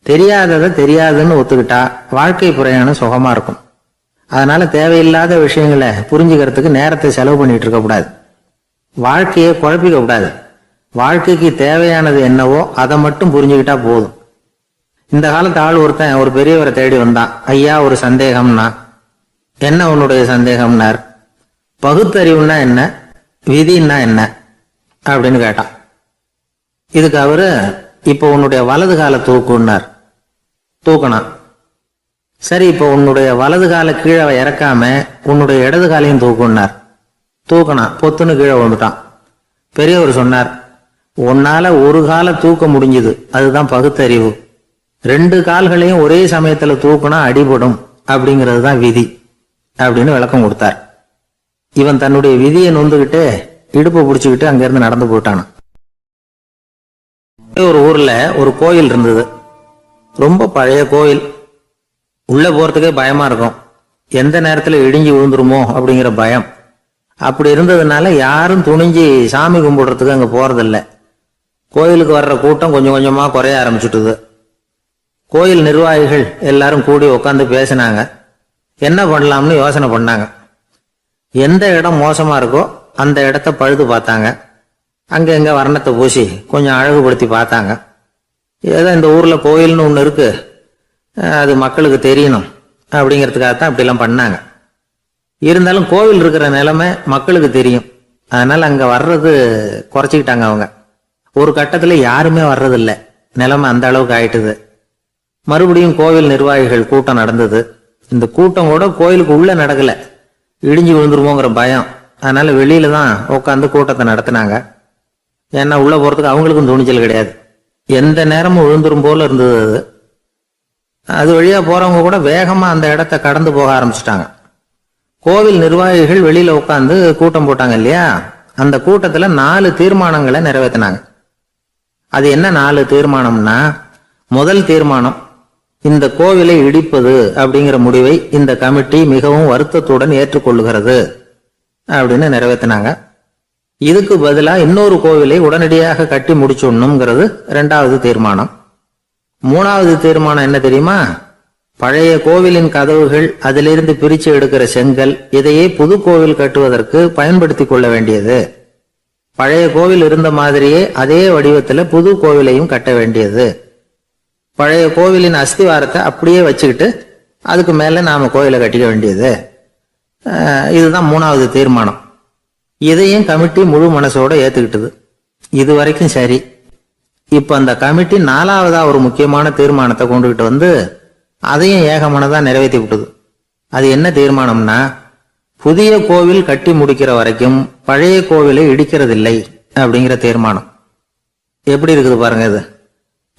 தெரியாததை தெரியாதுன்னு ஒத்துக்கிட்டா வாழ்க்கை பிரயாணம் சுகமா இருக்கும். அதனால தேவையில்லாத விஷயங்களை புரிஞ்சுக்கிறதுக்கு நேரத்தை செலவு பண்ணிட்டு இருக்க கூடாது. வாழ்க்கையை குழப்பிக்க கூடாது. வாழ்க்கைக்கு தேவையானது என்னவோ அதை மட்டும் புரிஞ்சுக்கிட்டா போதும். இந்த காலத்து ஆள் ஒருத்தன் ஒரு பெரியவரை தேடி வந்தான். ஐயா, ஒரு சந்தேகம்னா. என்ன உன்னுடைய சந்தேகம்னார். பகுத்தறிவுன்னா என்ன, விதின்னா என்ன அப்படின்னு கேட்டான். இதுக்கு அவரு, இப்ப உன்னுடைய வலது கால தூக்குன்னார். தூக்கணும். சரி, இப்ப உன்னுடைய வலது கால கீழே இறக்காம உன்னுடைய இடது காலையும் தூக்குன்னார். தூக்கணும். பொத்துன்னு கீழே விழுந்துட்டான். பெரியவர் சொன்னார், உன்னால ஒரு காலை தூக்க முடிஞ்சுது, அதுதான் பகுத்தறிவு. 2 கால்களையும் ஒரே சமயத்துல தூக்குனா அடிபடும், அப்படிங்கிறது தான் விதி அப்படின்னு விளக்கம் கொடுத்தார். இவன் தன்னுடைய விதியை நொந்துகிட்டு இடுப்பை பிடிச்சுக்கிட்டு அங்கிருந்து நடந்து போயிட்டான். ஒரு ஊர்ல ஒரு கோயில் இருந்தது. ரொம்ப பழைய கோயில். உள்ள போறதுக்கே பயமா இருக்கும். எந்த நேரத்துல இடிஞ்சு விழுந்துருமோ அப்படிங்கிற பயம். அப்படி இருந்ததுனால யாரும் துணிஞ்சு சாமி கும்பிடுறதுக்கு அங்க போறதில்ல. கோயிலுக்கு வர்ற கூட்டம் கொஞ்சம் கொஞ்சமா குறைய ஆரம்பிச்சுட்டுது. கோயில் நிர்வாகிகள் எல்லாரும் கூடி உட்காந்து பேசினாங்க. என்ன பண்ணலாம்னு யோசனை பண்ணாங்க. எந்த இடம் மோசமா இருக்கோ அந்த இடத்த பழுது பார்த்தாங்க. அங்க எங்க வர்ணத்தை பூசி கொஞ்சம் அழகுபடுத்தி பார்த்தாங்க. ஏதோ இந்த ஊர்ல கோயில்னு ஒண்ணு இருக்கு, அது மக்களுக்கு தெரியணும் அப்படிங்கிறதுக்காகத்தான் இப்படிலாம் பண்ணாங்க. இருந்தாலும் கோவில் இருக்கிற நிலைமை மக்களுக்கு தெரியும். அதனால அங்க வர்றது குறைச்சிக்கிட்டாங்க அவங்க. ஒரு கட்டத்துல யாருமே வர்றதில்லை. நிலைமை அந்த அளவுக்கு ஆயிட்டுது. மறுபடியும் கோவில் நிர்வாகிகள் கூட்டம் நடந்தது. இந்த கூட்டம் கூட கோயிலுக்கு உள்ள நடக்கல, இடிஞ்சு விழுந்துருமோங்கிற பயம். அதனால வெளியில தான் உட்காந்து கூட்டத்தை நடத்தினாங்க. ஏன்னா உள்ள போறதுக்கு அவங்களுக்கும் துணிச்சல் கிடையாது. எந்த நேரமும் விழுந்துரும் போல இருந்தது அது. அது வழியா போறவங்க கூட வேகமா அந்த இடத்த கடந்து போக ஆரம்பிச்சுட்டாங்க. கோவில் நிர்வாகிகள் வெளியில உட்காந்து கூட்டம் போட்டாங்க இல்லையா, அந்த கூட்டத்துல 4 தீர்மானங்களை நிறைவேற்றினாங்க. அது என்ன 4 தீர்மானம்னா, முதல் தீர்மானம், இந்த கோவிலை இடிப்பது அப்படிங்கிற முடிவை இந்த கமிட்டி மிகவும் வருத்தத்துடன் ஏற்றுக்கொள்ளுகிறது அப்படின்னு நிறைவேற்றினாங்க. இதுக்கு பதிலா இன்னொரு கோவிலை உடனடியாக கட்டி முடிச்சுடணுங்கிறது 2வது தீர்மானம். 3வது தீர்மானம் என்ன தெரியுமா? பழைய கோவிலின் கதவுகள், அதிலிருந்து பிரிச்சு எடுக்கிற செங்கல், இதையே புது கோவில் கட்டுவதற்கு பயன்படுத்தி கொள்ள வேண்டியது. பழைய கோவில் இருந்த மாதிரியே அதே வடிவத்துல புது கோவிலையும் கட்ட வேண்டியது. பழைய கோவிலின் அஸ்திவாரத்தை அப்படியே வச்சுக்கிட்டு அதுக்கு மேல நாம கோவிலை கட்டிக்க வேண்டியது. இதுதான் 3வது தீர்மானம். இதையும் கமிட்டி முழு மனசோட ஏத்துக்கிட்டது. இது வரைக்கும் சரி. இப்ப அந்த கமிட்டி 4வதா ஒரு முக்கியமான தீர்மானத்தை கொண்டுகிட்டு வந்து அதையும் ஏகமனதா நிறைவேற்றி விட்டது. அது என்ன தீர்மானம்னா, புதிய கோவில் கட்டி முடிக்கிற வரைக்கும் பழைய கோவிலை இடிக்கிறதில்லை அப்படிங்கிற தீர்மானம். எப்படி இருக்குது பாருங்க இது.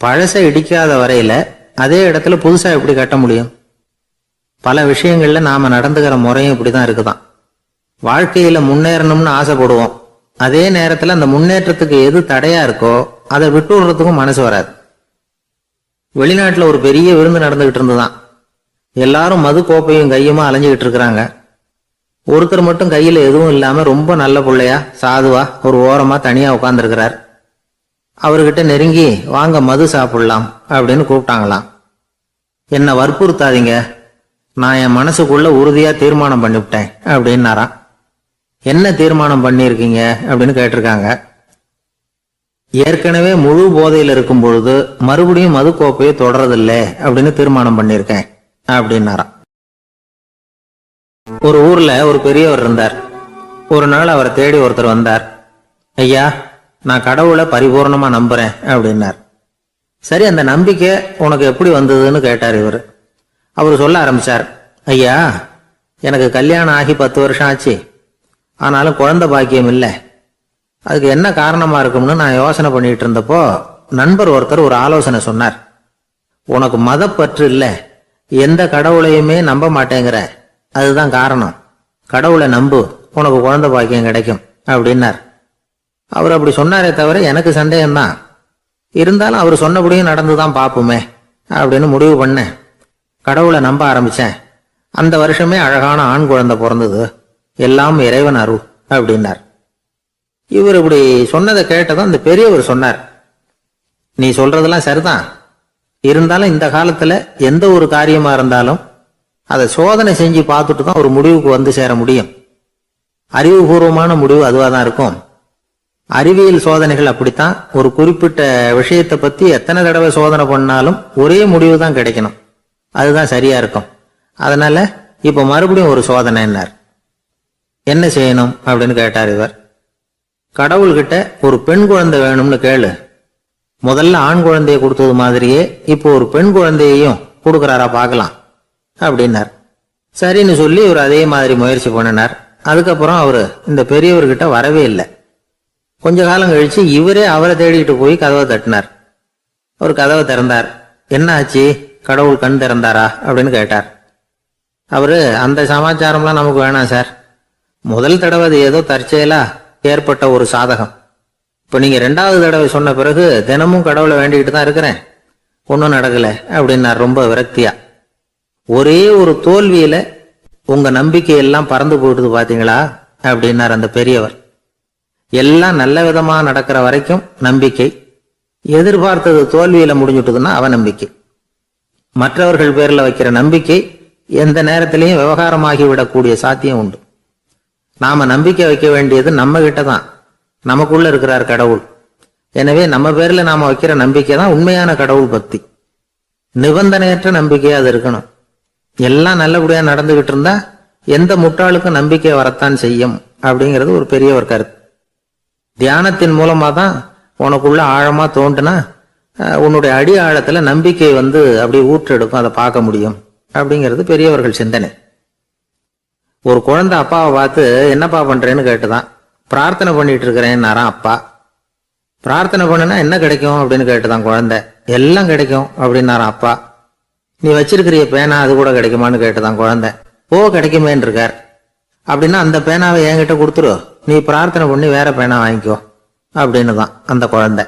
பழசை இடிக்காத வரையில அதே இடத்துல புதுசா எப்படி கட்ட முடியும்? பல விஷயங்கள்ல நாம நடந்துக்கிற முறையும் இப்படிதான் இருக்குதான். வாழ்க்கையில முன்னேறணும்னு ஆசைப்படுவோம். அதே நேரத்துல அந்த முன்னேற்றத்துக்கு எது தடையா இருக்கோ அதை விட்டு விடுறதுக்கும் மனசு வராது. வெளிநாட்டுல ஒரு பெரிய விருந்து நடந்துகிட்டு இருந்துதான். எல்லாரும் மது கோப்பையும் கையுமா அலைஞ்சுகிட்டு இருக்கிறாங்க. ஒருத்தர் மட்டும் கையில எதுவும் இல்லாம ரொம்ப நல்ல பிள்ளையா சாதுவா ஒரு ஓரமா தனியா உட்கார்ந்துருக்கிறார். அவர்கிட்ட நெருங்கி வாங்க மது சாப்பிடலாம் அப்படின்னு கூப்பிட்டாங்களாம். என்ன வற்புறுத்தாதீங்க, நான் என் மனசுக்குள்ள உறுதியா தீர்மானம் பண்ணிவிட்டேன் அப்படின்னாராம். என்ன தீர்மானம் பண்ணிருக்கீங்க அப்படின்னு கேட்டிருக்காங்க. ஏற்கனவே முழு போதையில் இருக்கும் பொழுது மறுபடியும் மது கோப்பையை தொடறதில்லை அப்படின்னு தீர்மானம் பண்ணிருக்கேன் அப்படின்னாராம். ஒரு ஊர்ல ஒரு பெரியவர் இருந்தார். ஒரு நாள் அவரை தேடி ஒருத்தர் வந்தார். ஐயா, நான் கடவுளை பரிபூர்ணமா நம்புறேன் அப்படின்னார். சரி, அந்த நம்பிக்கை உனக்கு எப்படி வந்ததுன்னு கேட்டார் இவர். அவர் சொல்ல ஆரம்பிச்சார். ஐயா, எனக்கு கல்யாணம் ஆகி 10 வருஷம் ஆச்சு. ஆனாலும் குழந்தை பாக்கியம் இல்லை. அதுக்கு என்ன காரணமா இருக்கும்னு நான் யோசனை பண்ணிட்டு இருந்தப்போ நண்பர் ஒருத்தர் ஒரு ஆலோசனை சொன்னார். உனக்கு மதப்பற்று இல்லை, எந்த கடவுளையுமே நம்ப மாட்டேங்கிற, அதுதான் காரணம். கடவுளை நம்பு, உனக்கு குழந்தை பாக்கியம் கிடைக்கும் அப்படின்னார். அவர் அப்படி சொன்னாரே தவிர எனக்கு சந்தேகம்தான். இருந்தாலும் அவர் சொன்னபடியும் நடந்துதான் பார்ப்போமே அப்படின்னு முடிவு பண்ணேன். கடவுளை நம்ப ஆரம்பிச்சேன். அந்த வருஷமே அழகான ஆண் குழந்தை பிறந்தது. எல்லாம் இறைவன் அருள் அப்படின்னார். இவர் இப்படி சொன்னதை கேட்டதும் அந்த பெரியவர் சொன்னார், நீ சொல்றதெல்லாம் சரிதான். இருந்தாலும் இந்த காலத்துல எந்த ஒரு காரியமா இருந்தாலும் அதை சோதனை செஞ்சு பார்த்துட்டு தான் ஒரு முடிவுக்கு வந்து சேர முடியும். அறிவுபூர்வமான முடிவு அதுவா தான் இருக்கும். அறிவியல் சோதனைகள் அப்படித்தான். ஒரு குறிப்பிட்ட விஷயத்தை பத்தி எத்தனை தடவை சோதனை பண்ணாலும் ஒரே முடிவு தான் கிடைக்கணும். அதுதான் சரியா இருக்கும். அதனால இப்ப மறுபடியும் ஒரு சோதனைன்னார். என்ன செய்யணும் அப்படின்னு கேட்டார் இவர். கடவுள்கிட்ட ஒரு பெண் குழந்தை வேணும்னு கேளு. முதல்ல ஆண் குழந்தையை கொடுத்தது மாதிரியே இப்போ ஒரு பெண் குழந்தையையும் கொடுக்கறாரா பார்க்கலாம் அப்படின்னார். சரின்னு சொல்லி இவர் அதே மாதிரி முயற்சி பண்ணினார். அதுக்கப்புறம் அவரு இந்த பெரியவர்கிட்ட வரவே இல்லை. கொஞ்ச காலம் கழிச்சு இவரே அவரை தேடிட்டு போய் கதவை தட்டினார். அவர் கதவை திறந்தார். என்ன ஆச்சு, கடவுள் கண் திறந்தாரா அப்படின்னு கேட்டார். அவரு, அந்த சமாச்சாரம்லாம் நமக்கு வேணாம் சார். முதல் தடவை அது ஏதோ தற்செயலா ஏற்பட்ட ஒரு சாதகம். இப்ப நீங்க 2வது தடவை சொன்ன பிறகு தினமும் கடவுளை வேண்டிக்கிட்டு தான் இருக்கிறேன், ஒன்னும் நடக்கல அப்படின்னார் ரொம்ப விரக்தியா. ஒரே ஒரு தோல்வியில உங்க நம்பிக்கையெல்லாம் பறந்து போயிடுது பாத்தீங்களா அப்படின்னார் அந்த பெரியவர். எல்லாம் நல்ல விதமா நடக்கிற வரைக்கும் நம்பிக்கை, எதிர்பார்த்தது தோல்வியில முடிஞ்சுட்டுதுன்னா அவநம்பிக்கை. மற்றவர்கள் பேர்ல வைக்கிற நம்பிக்கை எந்த நேரத்திலையும் விவகாரமாகி விடக்கூடிய சாத்தியம் உண்டு. நாம நம்பிக்கை வைக்க வேண்டியது நம்ம கிட்ட தான். நமக்குள்ள இருக்கிறார் கடவுள். எனவே நம்ம பேர்ல நாம வைக்கிற நம்பிக்கை தான் உண்மையான கடவுள் பக்தி. நிபந்தனையற்ற நம்பிக்கையா அது இருக்கணும். எல்லாம் நல்லபடியா நடந்துகிட்டு இருந்தா எந்த முட்டாளுக்கும் நம்பிக்கை வரத்தான் செய்யும் அப்படிங்கிறது ஒரு பெரிய ஒரு கருத்து. தியானத்தின் மூலமா தான் உனக்குள்ள ஆழமா தோண்டுனா உன்னுடைய அடி ஆழத்துல நம்பிக்கை வந்து அப்படி ஊற்றெடுக்கும், அதை பார்க்க முடியும் அப்படிங்கிறது பெரியவர்கள் சிந்தனை. ஒரு குழந்தை அப்பாவை பார்த்து என்னப்பா பண்றேன்னு கேட்டுதான். பிரார்த்தனை பண்ணிட்டு இருக்கிறேன்னாராம் அப்பா. பிரார்த்தனை பண்ணுனா என்ன கிடைக்கும் அப்படின்னு கேட்டுதான் குழந்தை. எல்லாம் கிடைக்கும் அப்படின்னாராம் அப்பா. நீ வச்சிருக்கிறிய பேனா அது கூட கிடைக்குமான்னு கேட்டுதான் குழந்தை. ஓ, கிடைக்குமேன்னு இருக்கார். அப்படின்னா அந்த பேனாவை என்கிட்ட கொடுத்துரு, நீ பிரார்த்தனை பண்ணி வேற பேனா வாங்கிக்கோ அப்படின்னு தான் அந்த குழந்தை.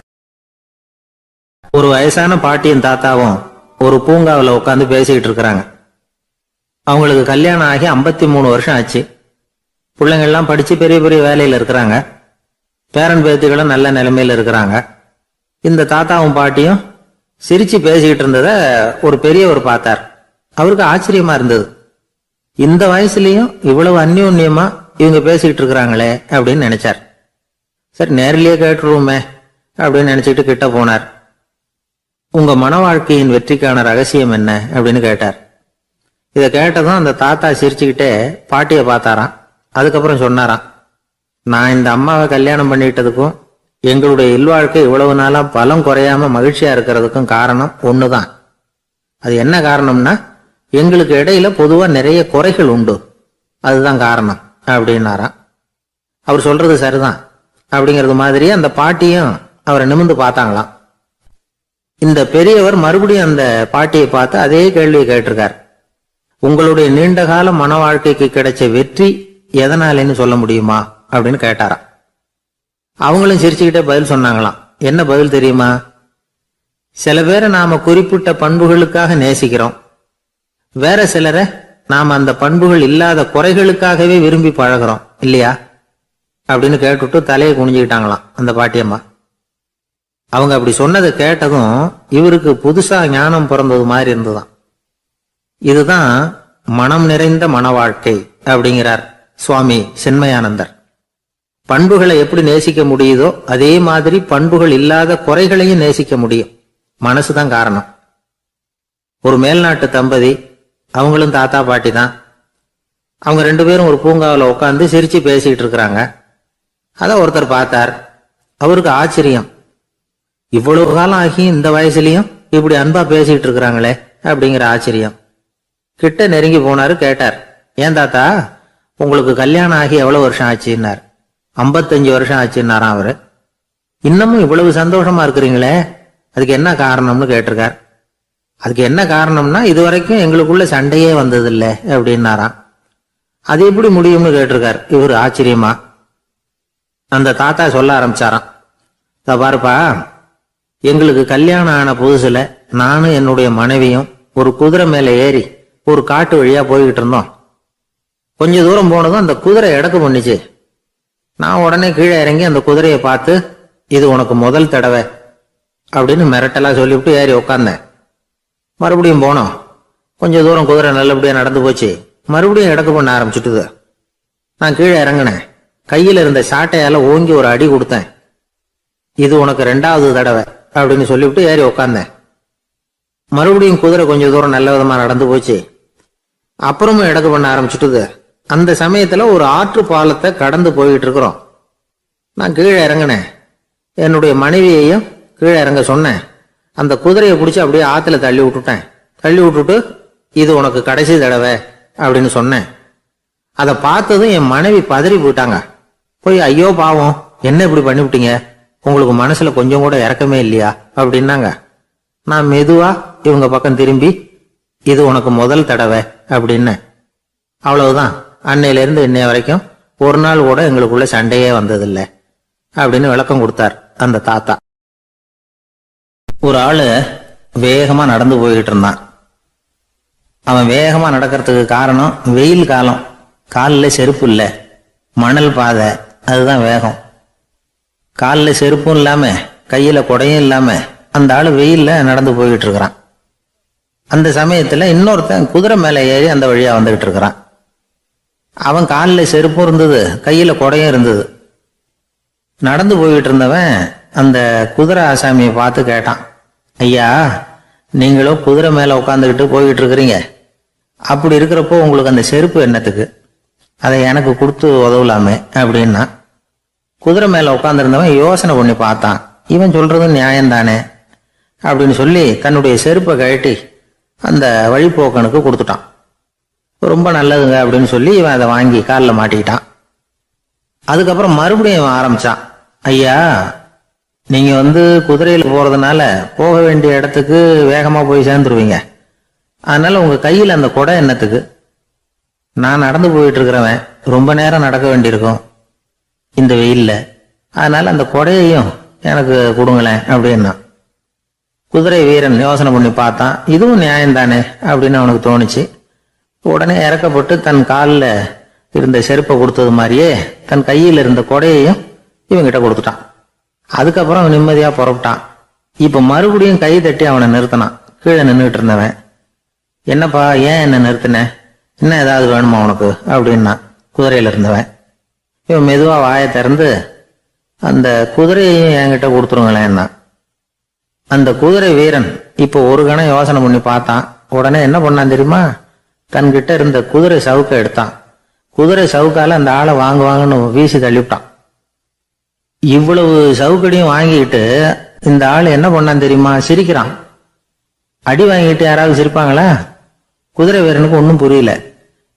ஒரு வயசான பாட்டியும் தாத்தாவும் ஒரு பூங்காவில் உட்காந்து பேசிக்கிட்டு இருக்கிறாங்க. அவங்களுக்கு கல்யாணம் ஆகி 53 வருஷம் ஆச்சு. பிள்ளைங்கள்லாம் படிச்சு பெரிய பெரிய வேலையில இருக்கிறாங்க. பேரன் பேத்திகளும் நல்ல நிலைமையில இருக்கிறாங்க. இந்த தாத்தாவும் பாட்டியும் சிரிச்சு பேசிக்கிட்டு இருந்தத ஒரு பெரியவர் பார்த்தார். அவருக்கு ஆச்சரியமா இருந்தது. இந்த வயசுலயும் இவ்வளவு அந்யோன்யமா இவங்க பேசிக்கிட்டு இருக்கிறாங்களே அப்படின்னு நினைச்சார். சரி, நேரிலேயே கேட்டுருவோமே அப்படின்னு நினைச்சிட்டு கிட்ட போனார். உங்க மன வாழ்க்கையின் வெற்றிக்கான ரகசியம் என்ன அப்படின்னு கேட்டார். இதை கேட்டதும் அந்த தாத்தா சிரிச்சுக்கிட்டே பாட்டியை பார்த்தாராம். அதுக்கப்புறம் சொன்னாராம், நான் இந்த அம்மாவை கல்யாணம் பண்ணிட்டதுக்கும் எங்களுடைய இல்வாழ்க்கை இவ்வளவு நாளா பலம் குறையாம மகிழ்ச்சியா இருக்கிறதுக்கும் காரணம் ஒண்ணுதான். அது என்ன காரணம்னா, எங்களுக்கு இடையில பொதுவா நிறைய குறைகள் உண்டு, அதுதான் காரணம் அப்படின்னாராம். அவர் சொல்றது சரிதான் அப்படிங்கிறது மாதிரியே அந்த பாட்டியும் அவரை நிமிர்ந்து பார்த்தாங்களாம். இந்த பெரியவர் மறுபடியும் அந்த பாட்டியை பார்த்து அதே கேள்வியை கேட்டிருக்கார். உங்களுடைய நீண்டகால மன வாழ்க்கைக்கு கிடைச்ச வெற்றி எதனாலேன்னு சொல்ல முடியுமா அப்படின்னு கேட்டாராம். அவங்களும் சிரிச்சுக்கிட்டே பதில் சொன்னாங்களாம். என்ன பதில் தெரியுமா? சில பேரை நாம குறிப்பிட்ட பண்புகளுக்காக நேசிக்கிறோம், வேற சிலரை நாம அந்த பண்புகள் இல்லாத குறைகளுக்காகவே விரும்பி பழகிறோம் இல்லையா அப்படின்னு கேட்டுட்டு தலையை குனிஞ்சுக்கிட்டாங்களாம் அந்த பாட்டியம்மா. அவங்க அப்படி சொன்னதை கேட்டதும் இவருக்கு புதுசா ஞானம் பிறந்தது மாதிரி இருந்துதான். இதுதான் மனம் நிறைந்த மன வாழ்க்கை அப்படிங்கிறார் சுவாமி சின்மயானந்தர். பண்புகளை எப்படி நேசிக்க முடியுதோ அதே மாதிரி பண்புகள் இல்லாத குறைகளையும் நேசிக்க முடியும். மனசுதான் காரணம். ஒரு மேல்நாட்டு தம்பதி, அவங்களும் தாத்தா பாட்டி தான். அவங்க 2 பேரும் ஒரு பூங்காவில் உட்காந்து சிரிச்சு பேசிட்டு இருக்கிறாங்க. அத ஒருத்தர் பார்த்தார். அவருக்கு ஆச்சரியம், இவ்வளவு காலம் ஆகி இந்த வயசுலயும் இப்படி அன்பா பேசிட்டு இருக்கிறாங்களே அப்படிங்கிற ஆச்சரியம். கிட்ட நெருங்கி போனாரு. கேட்டார், ஏன் தாத்தா உங்களுக்கு கல்யாணம் ஆகி எவ்வளவு வருஷம் ஆச்சுன்னார். 55 வருஷம் ஆச்சுன்னாராம் அவரு. இன்னமும் இவ்வளவு சந்தோஷமா இருக்கிறீங்களே, அதுக்கு என்ன காரணம்னு கேட்டிருக்கார். அதுக்கு என்ன காரணம்னா, இதுவரைக்கும் எங்களுக்குள்ள சண்டையே வந்ததில்லை அப்படின்னாராம். அது எப்படி முடியும்னு கேட்டிருக்கார் இவர் ஆச்சரியமா. அந்த தாத்தா சொல்ல ஆரம்பிச்சாராம், பாருப்பா, எங்களுக்கு கல்யாணம் ஆன புதுசுல நானும் என்னுடைய மனைவியும் ஒரு குதிரை மேல ஏறி ஒரு காட்டு வழியா போய்கிட்டு இருந்தோம். கொஞ்ச தூரம் போனதும் அந்த குதிரை எடக்கு பண்ணிச்சு. நான் உடனே கீழே இறங்கி அந்த குதிரையை பார்த்து, இது உனக்கு முதல் தடவை அப்படின்னு மிரட்டலா சொல்லிவிட்டு ஏறி உட்கார்ந்தேன். மறுபடியும் போனோம். கொஞ்ச தூரம் குதிரை நல்லபடியா நடந்து போச்சு. மறுபடியும் எடக்கு பண்ண ஆரம்பிச்சுட்டுது. நான் கீழே இறங்கினேன். கையில இருந்த சாட்டையால ஓங்கி ஒரு அடி கொடுத்தேன். இது உனக்கு 2வது தடவை அப்படின்னு சொல்லிவிட்டு ஏறி உட்கார்ந்தேன். மறுபடியும் குதிரை கொஞ்ச தூரம் நல்ல விதமா நடந்து போச்சு. அப்புறமும் எடக்கு பண்ண ஆரம்பிச்சுட்டுது. அந்த சமயத்துல ஒரு ஆற்று பாலத்தை கடந்து போயிட்டு இருக்கிறோம். நான் கீழே இறங்கினேன். என்னுடைய மனைவியையும் கீழே இறங்க சொன்னேன். அந்த குதிரையை பிடிச்சி அப்படியே ஆத்துல தள்ளி விட்டுட்டேன். தள்ளி விட்டுட்டு, இது உனக்கு கடைசி தடவை அப்படின்னு சொன்னேன். அதை பார்த்ததும் என் மனைவி பதறி போயிட்டாங்க. போய், ஐயோ பாவம், என்ன இப்படி பண்ணிவிட்டீங்க, உங்களுக்கு மனசுல கொஞ்சம் கூட இறக்கமே இல்லையா அப்படின்னாங்க. நான் மெதுவா இவங்க பக்கம் திரும்பி, இது உனக்கு முதல் தடவை அப்படின்னு. அவ்வளவுதான், அன்னையில இருந்து இன்னைய வரைக்கும் ஒரு நாள் கூட எங்களுக்குள்ள சண்டையே வந்ததில்லை அப்படின்னு விளக்கம் கொடுத்தார் அந்த தாத்தா. ஒரு ஆளு வேகமா நடந்து போய்கிட்டு இருந்தான். அவன் வேகமா நடக்கிறதுக்கு காரணம் வெயில் காலம், காலில் செருப்பு இல்லை, மணல் பாதை, அதுதான் வேகம். காலில் செருப்பும் இல்லாம கையில குடையும் இல்லாம அந்த ஆளு வெயில்ல நடந்து போய்கிட்டு இருக்கிறான். அந்த சமயத்துல இன்னொருத்தன் குதிரை மேல ஏறி அந்த வழியா வந்துகிட்டு இருக்கிறான். அவன் காலில் செருப்பும் இருந்தது, கையில குடையும் இருந்தது. நடந்து போய்கிட்டு இருந்தவன் அந்த குதிரை ஆசாமியை பார்த்து கேட்டான், ஐயா, நீங்களும் குதிரை மேல உட்காந்துக்கிட்டு போய்கிட்டு இருக்கிறீங்க, அப்படி இருக்கிறப்போ உங்களுக்கு அந்த செருப்பு என்னத்துக்கு, அதை எனக்கு கொடுத்து உதவலாமே அப்படின்னா. குதிரை மேல உட்காந்துருந்தவன் யோசனை பண்ணி பார்த்தான். இவன் சொல்றதும் நியாயம்தானே அப்படின்னு சொல்லி தன்னுடைய செருப்பை கழட்டி அந்த வழிபோக்கனுக்கு கொடுத்துட்டான். ரொம்ப நல்லதுங்க அப்படின்னு சொல்லி இவன் அதை வாங்கி காலில் மாட்டிக்கிட்டான். அதுக்கப்புறம் மறுபடியும் இவன் ஆரம்பிச்சான், ஐயா, நீங்க குதிரையில போறதுனால போக வேண்டிய இடத்துக்கு வேகமா போய் சேர்ந்துருவீங்க, அதனால உங்க கையில அந்த குடை என்னத்துக்கு, நான் நடந்து போயிட்டு இருக்கிறவன் ரொம்ப நேரம் நடக்க வேண்டியிருக்கும் இந்த வெயில்ல, அதனால அந்த குடையையும் எனக்கு கொடுங்களேன் அப்படின்னா. குதிரை வீரன் யோசனை பண்ணி பார்த்தான். இதுவும் நியாயம்தானே அப்படின்னு அவனுக்கு தோணுச்சு. உடனே இறக்கப்பட்டு தன் காலில் இருந்த செருப்பை கொடுத்தது மாதிரியே தன் கையில் இருந்த கொடையையும் இவங்கிட்ட கொடுத்துட்டான். அதுக்கப்புறம் அவன் நிம்மதியா புறப்பட்டான். இப்ப மறுபடியும் கை தட்டி அவனை நிறுத்தினான். கீழே நின்றுட்டு இருந்தவன், என்னப்பா ஏன் என்ன நிறுத்தின, இன்னும் ஏதாவது வேணுமா உனக்கு அப்படின்னா குதிரையில இருந்தவன். இவன் மெதுவா வாயை திறந்து, அந்த குதிரையையும் என்கிட்ட கொடுத்துருங்களேன்னா. அந்த குதிரை வீரன் இப்போ ஒரு கணம் யோசனை பண்ணி பார்த்தான். உடனே என்ன பண்ணான் தெரியுமா, தன்கிட்ட இருந்த குதிரை சவுக்கை எடுத்தான். குதிரை சவுக்கால அந்த ஆளை வாங்குவாங்கன்னு வீசி தள்ளிவிட்டான். இவ்வளவு சவுக்கடியும் வாங்கிட்டு இந்த ஆள் என்ன பண்ணான் தெரியுமா, சிரிக்கிறான். அடி வாங்கிட்டு யாராவது சிரிப்பாங்களா? குதிரை வீரனுக்கு ஒன்றும் புரியல.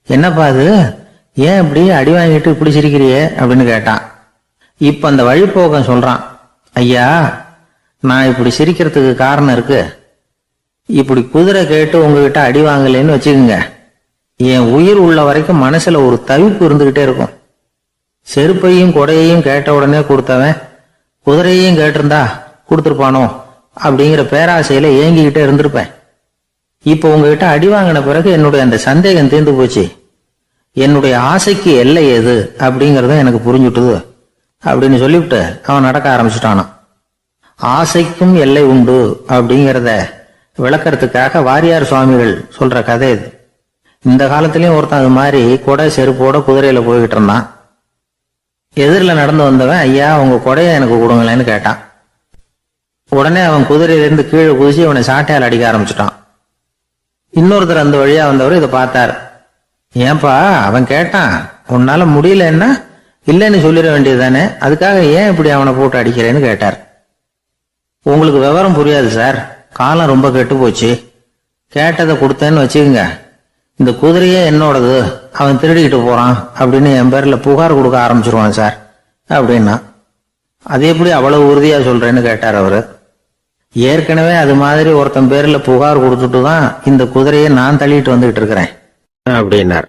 என்னப்பா அது, ஏன் இப்படி அடி வாங்கிட்டு இப்படி சிரிக்கிறியே அப்படின்னு கேட்டான். இப்ப அந்த வழிபோக்கன் சொல்றான், ஐயா, நான் இப்படி சிரிக்கிறதுக்கு காரணம் இருக்கு. இப்படி குதிரை கேட்டு உங்ககிட்ட அடி வாங்கலைன்னு வச்சுக்கோங்க, என் உயிர் உள்ள வரைக்கும் மனசுல ஒரு தவிப்பு இருந்துகிட்டே இருக்கும். செருப்பையும் கொடையையும் கேட்ட உடனே கொடுத்தவன் குதிரையையும் கேட்டிருந்தா கொடுத்துருப்பானோ அப்படிங்கிற பேராசையில ஏங்கிக்கிட்டே இருந்திருப்பேன். இப்ப உங்ககிட்ட அடி வாங்கின பிறகு என்னுடைய அந்த சந்தேகம் தீர்ந்து போச்சு. என்னுடைய ஆசைக்கு எல்லை எது அப்படிங்கறத எனக்கு புரிஞ்சுட்டுது அப்படின்னு சொல்லிவிட்டு அவன் நடக்க ஆரம்பிச்சுட்டானான். ஆசைக்கும் எல்லை உண்டு அப்படிங்கிறத விளக்கறதுக்காக வாரியார் சுவாமிகள் சொல்ற கதை இது. இந்த காலத்திலயும் ஒருத்தன் அது மாதிரி கொடை செருப்போட குதிரையில போய்கிட்டு இருந்தான். எதிரில் நடந்து வந்தவன், ஐயா உங்க கொடையை எனக்கு கொடுங்களேன்னு கேட்டான். உடனே அவன் குதிரையிலிருந்து கீழே குதிச்சு அவனை சாட்டையால் அடிக்க ஆரம்பிச்சுட்டான். இன்னொருத்தர் அந்த வழியா வந்தவர் இதை பார்த்தார். ஏன்பா அவன் கேட்டான், உன்னால முடியலன்னா இல்லைன்னு சொல்லிட வேண்டியதுதானே, அதுக்காக ஏன் இப்படி அவனை போட்டு அடிக்கிறேன்னு கேட்டார். உங்களுக்கு விவரம் புரியாது சார், காலம் ரொம்ப கெட்டு போச்சு. கேட்டதை கொடுத்தேன்னு வச்சுக்கோங்க, இந்த குதிரையே என்னோடது, அவன் திருடிக்கிட்டு போறான் அப்படின்னு என் பேர்ல புகார் கொடுக்க ஆரம்பிச்சிருவான் சார் அப்படின்னா. அது எப்படி அவ்வளவு உறுதியா சொல்றேன்னு கேட்டார் அவரு. ஏற்கனவே அது மாதிரி ஒருத்தன் பேர்ல புகார் கொடுத்துட்டு தான் இந்த குதிரையை நான் தள்ளிட்டு வந்துகிட்டு இருக்கிறேன் அப்படின்னார்.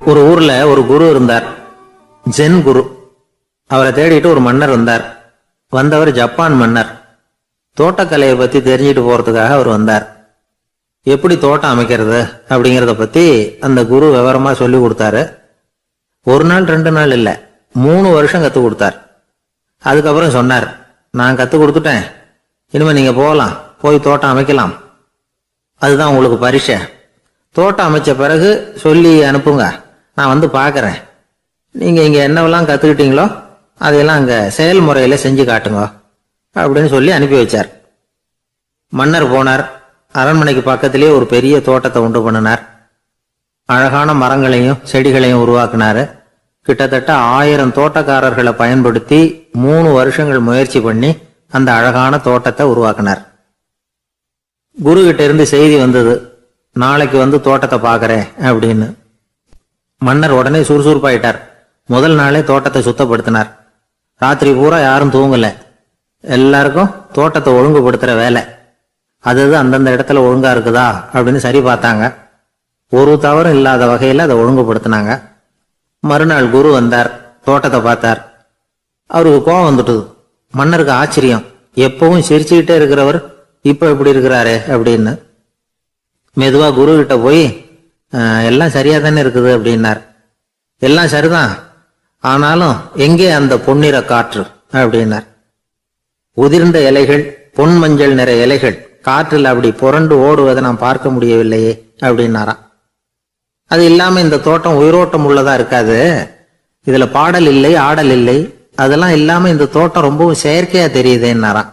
ஒரு ஊர்ல ஒரு குரு இருந்தார், ஜென் குரு. அவரை தேடிட்டு ஒரு மன்னர் வந்தார். வந்தவர் ஜப்பான் மன்னர். தோட்டக்கலையை பத்தி தெரிஞ்சுட்டு போறதுக்காக அவர் வந்தார். எப்படி தோட்டம் அமைக்கிறது அப்படிங்கறத பத்தி அந்த குரு விவரமா சொல்லி கொடுத்தாரு. ஒரு நாள் 2 நாள் இல்ல, 3 வருஷம் கத்து கொடுத்தார். அதுக்கப்புறம் சொன்னார், நான் கத்து கொடுத்துட்டேன், இனிமே நீங்க போகலாம், போய் தோட்டம் அமைக்கலாம், அதுதான் உங்களுக்கு பரிசை. தோட்டம் அமைச்ச பிறகு சொல்லி அனுப்புங்க, நான் வந்து பாக்குறேன். நீங்க இங்க என்னவெல்லாம் கத்துக்கிட்டீங்களோ அதையெல்லாம் அங்க செயல்முறையில செஞ்சு காட்டுங்க அப்படின்னு சொல்லி அனுப்பி வச்சார். மன்னர் போனார். அரண்மனைக்கு பக்கத்திலேயே ஒரு பெரிய தோட்டத்தை உண்டு பண்ணினார். அழகான மரங்களையும் செடிகளையும் உருவாக்கினாரு. கிட்டத்தட்ட 1000 தோட்டக்காரர்களை பயன்படுத்தி 3 வருஷங்கள் முயற்சி பண்ணி அந்த அழகான தோட்டத்தை உருவாக்கினார். குரு கிட்ட இருந்து செய்தி வந்தது, நாளைக்கு வந்து தோட்டத்தை பாக்குறேன் அப்படின்னு. மன்னர் உடனே சுறுசுறுப்பாயிட்டார். முதல் நாளே தோட்டத்தை சுத்தப்படுத்தினார். ராத்திரி பூரா யாரும் தூங்கல. எல்லாருக்கும் தோட்டத்தை ஒழுங்குபடுத்துற வேலை. அது அந்தந்த இடத்துல ஒழுங்கா இருக்குதா அப்படின்னு சரி பார்த்தாங்க. ஒரு தவறும் இல்லாத வகையில அதை ஒழுங்குபடுத்தினாங்க. மறுநாள் குரு வந்தார், தோட்டத்தை பார்த்தார். அவருக்கு கோபம் வந்துட்டுது. மன்னருக்கு ஆச்சரியம், எப்பவும் சிரிச்சுக்கிட்டே இருக்கிறவர் இப்ப எப்படி இருக்கிறாரு அப்படின்னு. மெதுவா குரு கிட்ட போய், எல்லாம் சரியா தானே இருக்குது அப்படின்னார். எல்லாம் சரிதான், ஆனாலும் எங்கே அந்த பொன்னிற காற்று அப்படின்னார். உதிர்ந்த இலைகள், பொன் மஞ்சள் நிற இலைகள் காற்றில் அப்படி புரண்டு ஓடுவதை நான் பார்க்க முடியவில்லையே அப்படின்னாராம். அது இல்லாம இந்த தோட்டம் உயிரோட்டம் உள்ளதா இருக்காது, இதுல பாடல் இல்லை, ஆடல் இல்லை, அதெல்லாம் இல்லாம இந்த தோட்டம் ரொம்பவும் செயற்கையா தெரியுதுன்னாராம்.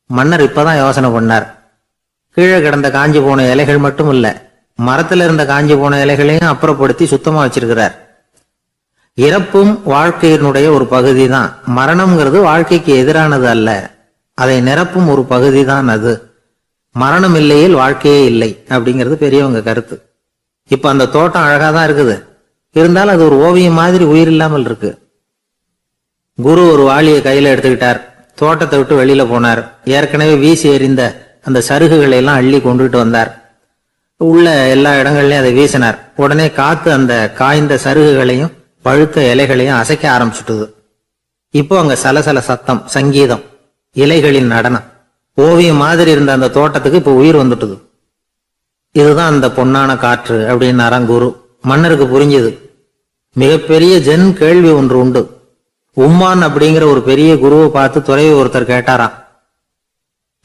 மன்னர் இப்பதான் யோசனை பண்ணார். கீழே கிடந்த காஞ்சி போன இலைகள் மட்டும் இல்ல, மரத்துல இருந்த காஞ்சி போன இலைகளையும் அப்புறப்படுத்தி சுத்தமா வச்சிருக்கிறார். இறப்பும் வாழ்க்கையினுடைய ஒரு பகுதி தான். மரணம்ங்கிறது வாழ்க்கைக்கு எதிரானது அல்ல, அதை நிரப்பும் ஒரு பகுதி தான் அது. மரணம் இல்லையில் வாழ்க்கையே இல்லை அப்படிங்கிறது பெரியவங்க கருத்து. இப்ப அந்த தோட்டம் அழகாதான் இருக்குது, இருந்தாலும் அது ஒரு ஓவியம் மாதிரி உயிர் இல்லாமல் இருக்கு. குரு ஒரு வாளியை கையில எடுத்துக்கிட்டார். தோட்டத்தை விட்டு வெளியில போனார். ஏற்கனவே வீசி எறிந்த அந்த சருகுகளை எல்லாம் அள்ளி கொண்டுகிட்டு வந்தார். உள்ள எல்லா இடங்கள்லயும் அதை வீசினார். உடனே காத்து அந்த காய்ந்த சருகுகளையும் பழுத்த இலைகளையும் அசைக்க ஆரம்பிச்சுட்டுது. இப்போ அங்க சலசல சத்தம், சங்கீதம், இலைகளின் நடனம், ஓவியம் மாதிரி இருந்த அந்த தோட்டத்துக்கு இப்ப உயிர் வந்துட்டுது. இதுதான் அந்த பொன்னான காற்று அப்படின்னாராம் குரு. மன்னருக்கு புரிஞ்சது. மிகப்பெரிய ஜென் கேள்வி ஒன்று உண்டு. உம்மான் அப்படிங்கிற ஒரு பெரிய குருவை பார்த்து துறவி ஒருத்தர் கேட்டாராம்,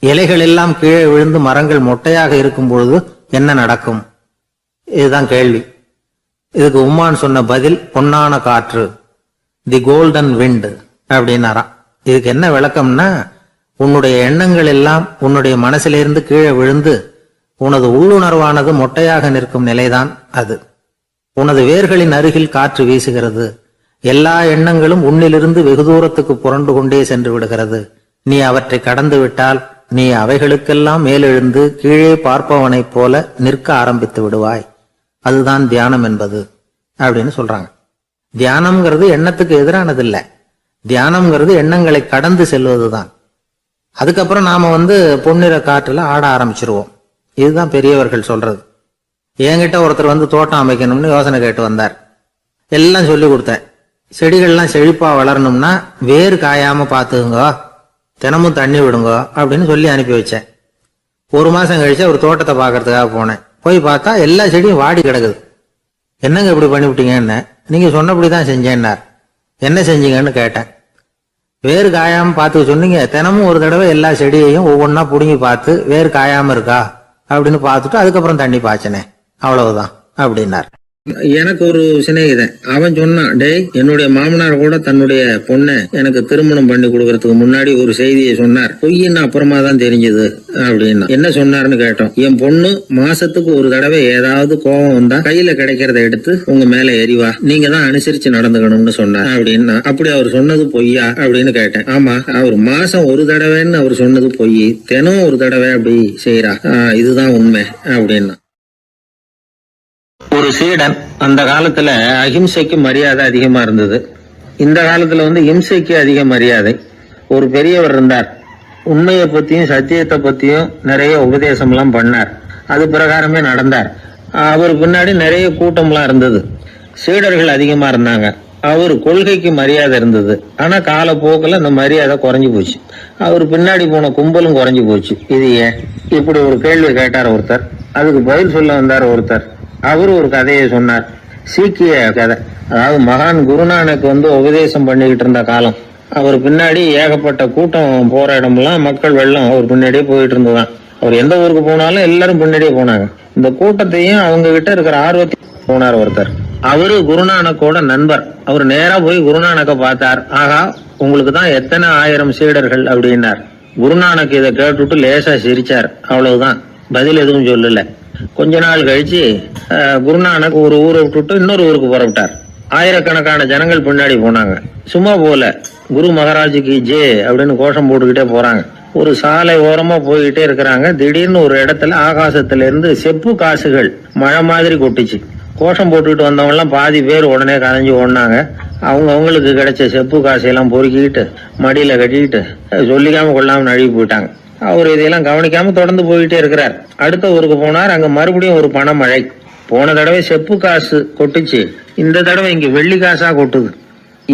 இலைகள் எல்லாம் கீழே விழுந்து மரங்கள் மொட்டையாக இருக்கும் பொழுது என்ன நடக்கும்? இதுதான் கேள்வி. இதுக்கு உம்மான் சொன்ன பதில் பொன்னான காற்று, தி கோல்டன் விண்ட் அப்படின்னாராம். இதுக்கு என்ன விளக்கம்னா, உன்னுடைய எண்ணங்கள் எல்லாம் உன்னுடைய மனசிலிருந்து கீழே விழுந்து உனது உள்ளுணர்வானது மொட்டையாக நிற்கும் நிலைதான் அது. உனது வேர்களின் அருகில் காற்று வீசுகிறது. எல்லா எண்ணங்களும் உன்னிலிருந்து வெகு தூரத்துக்கு புரண்டு கொண்டே சென்று விடுகிறது. நீ அவற்றை கடந்து விட்டால் நீ அவைகளுக்கெல்லாம் மேலெழுந்து கீழே பார்ப்பவனைப் போல நிற்க ஆரம்பித்து விடுவாய். அதுதான் தியானம் என்பது அப்படின்னு சொல்றாங்க. தியானம்ங்கிறது எண்ணத்துக்கு எதிரானது இல்ல, தியானம்ங்கிறது எண்ணங்களை கடந்து செல்வதுதான். அதுக்கப்புறம் நாம பொன்னிற காற்றுல ஆட ஆரம்பிச்சிருவோம். இதுதான் பெரியவர்கள் சொல்றது. என்கிட்ட ஒருத்தர் வந்து தோட்டம் அமைக்கணும்னு யோசனை கேட்டு வந்தார். எல்லாம் சொல்லி கொடுத்தேன். செடிகள்லாம் செழிப்பா வளரணும்னா வேறு காயாம பாத்துக்குங்க, தினமும் தண்ணி விடுங்க அப்படின்னு சொல்லி அனுப்பி வச்சேன். ஒரு மாசம் கழிச்சு ஒரு தோட்டத்தை பாக்குறதுக்காக போனேன். போய் பார்த்தா எல்லா செடியும் வாடி கிடக்குது. என்னங்க இப்படி பண்ணிவிட்டீங்கன்னு. நீங்க சொன்னபடிதான் செஞ்சேன்னார். என்ன செஞ்சீங்கன்னு கேட்டேன். வேறு காயாம பார்த்து சொன்னீங்க, தினமும் ஒரு தடவை எல்லா செடியையும் ஒவ்வொன்னா புடுங்கி பார்த்து வேறு காயாம இருக்கா அப்படின்னு பார்த்துட்டு அதுக்கப்புறம் தண்ணி பாய்ச்சனே, அவ்வளவுதான் அப்படின்னார். எனக்கு ஒரு சிநேகிதன், அவன் சொன்னான், டேய் என்னுடைய மாமனார் கூட தன்னுடைய பொண்ணை எனக்கு திருமணம் பண்ணி கொடுக்கறதுக்கு முன்னாடி ஒரு செய்தியை சொன்னார். பொய்ன்னு அப்புறமா தான் தெரிஞ்சது அப்படின்னா. என்ன சொன்னார்னு கேட்டோம். என் பொண்ணு மாசத்துக்கு ஒரு தடவை ஏதாவது கோபம் வந்தா கையில கிடைக்கிறத எடுத்து உங்க மேல எரிவா, நீங்க தான் அனுசரிச்சு நடந்துக்கணும்னு சொன்னார் அப்படின்னா. அப்படி அவர் சொன்னது பொய்யா அப்படின்னு கேட்டேன். ஆமா, அவர் மாசம் ஒரு தடவைன்னு அவர் சொன்னது பொய், தினம் ஒரு தடவை அப்படி செய்யறா, இதுதான் உண்மை அப்படின்னா. ஒரு சீடன் அந்த காலத்துல அஹிம்சைக்கு மரியாதை அதிகமா இருந்தது. இந்த காலத்துல இம்சைக்கு அதிக மரியாதை. ஒரு பெரியவர் இருந்தார். உண்மையை பத்தியும் சத்தியத்தை பத்தியும் நிறைய உபதேசம் எல்லாம் பண்ணார். அது பிரகாரமே நடந்தார். அவர் பின்னாடி நிறைய கூட்டம்லாம் இருந்தது. சீடர்கள் அதிகமா இருந்தாங்க. அவர் கொள்கைக்கு மரியாதை இருந்தது. ஆனா காலப்போக்கில் அந்த மரியாதை குறைஞ்சு போச்சு. அவர் பின்னாடி போன கும்பலும் குறைஞ்சு போச்சு. இது ஏன்? இப்படி ஒரு கேள்வி கேட்டார் ஒருத்தர். அதுக்கு பதில் சொல்ல வந்தார் ஒருத்தர். அவரு ஒரு கதையை சொன்னார். சீக்கிய கதை. அதாவது மகான் குருநானக் உபதேசம் பண்ணிக்கிட்டு இருந்த காலம். அவர் பின்னாடி ஏகப்பட்ட கூட்டம் போற இடமெல்லாம் மக்கள் வெள்ளம் அவர் பின்னாடியே போயிட்டு இருந்ததுதான். அவர் எந்த ஊருக்கு போனாலும் எல்லாரும் பின்னாடியே போனாங்க. இந்த கூட்டத்தையும் அவங்க கிட்ட இருக்கிற ஆர்வத்தையும் போனார் ஒருத்தர். அவரு குருநானக்கோட நண்பர். அவர் நேரா போய் குருநானக்க பார்த்தார். ஆகா, உங்களுக்கு தான் எத்தனை ஆயிரம் சீடர்கள் அப்படின்னார். குருநானக் இதை கேட்டுட்டு லேசா சிரிச்சார். அவ்வளவுதான், பதில் எதுவும் சொல்லல. கொஞ்ச நாள் கழிச்சு குருநானக் ஒரு ஊரை விட்டுட்டு இன்னொரு ஊருக்கு புறப்பட்டார். ஆயிரக்கணக்கான ஜனங்கள் பின்னாடி போனாங்க. சும்மா போல, குரு மகாராஜுக்கு ஜே அப்படின்னு கோஷம் போட்டுக்கிட்டே போறாங்க. ஒரு சாலை ஓரமா போய்கிட்டே இருக்கிறாங்க. திடீர்னு ஒரு இடத்துல ஆகாசத்துல இருந்து செப்பு காசுகள் மழை மாதிரி கொட்டுச்சு. கோஷம் போட்டுக்கிட்டு வந்தவங்க எல்லாம் பாதி பேர் உடனே கதைஞ்சு ஓடினாங்க. அவங்களுக்கு கிடைச்ச செப்பு காசையெல்லாம் பொறுக்கிக்கிட்டு மடியில கட்டிக்கிட்டு சொல்லிக்காம கொள்ளாம நழுவி போயிட்டாங்க. அவர் இதையெல்லாம் கவனிக்காம தொடர்ந்து போயிட்டே இருக்கிறார். அடுத்த ஊருக்கு போனார். அங்க மறுபடியும் ஒரு பணமழை. போன தடவை செப்பு காசு கொட்டுச்சு, இந்த தடவை இங்க வெள்ளி காசா கொட்டுது.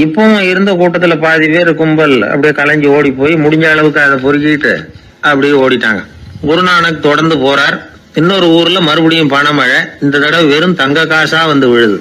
இப்பவும் இருந்த கூட்டத்துல பாதி பேர் கும்பல் அப்படியே கலைஞ்சு ஓடி போய் முடிஞ்ச அளவுக்கு அதை பொறுக்கிட்டு அப்படியே ஓடிட்டாங்க. குருநானக் தொடர்ந்து போறார். இன்னொரு ஊர்ல மறுபடியும் பணமழை. இந்த தடவை வெறும் தங்க காசா விழுது.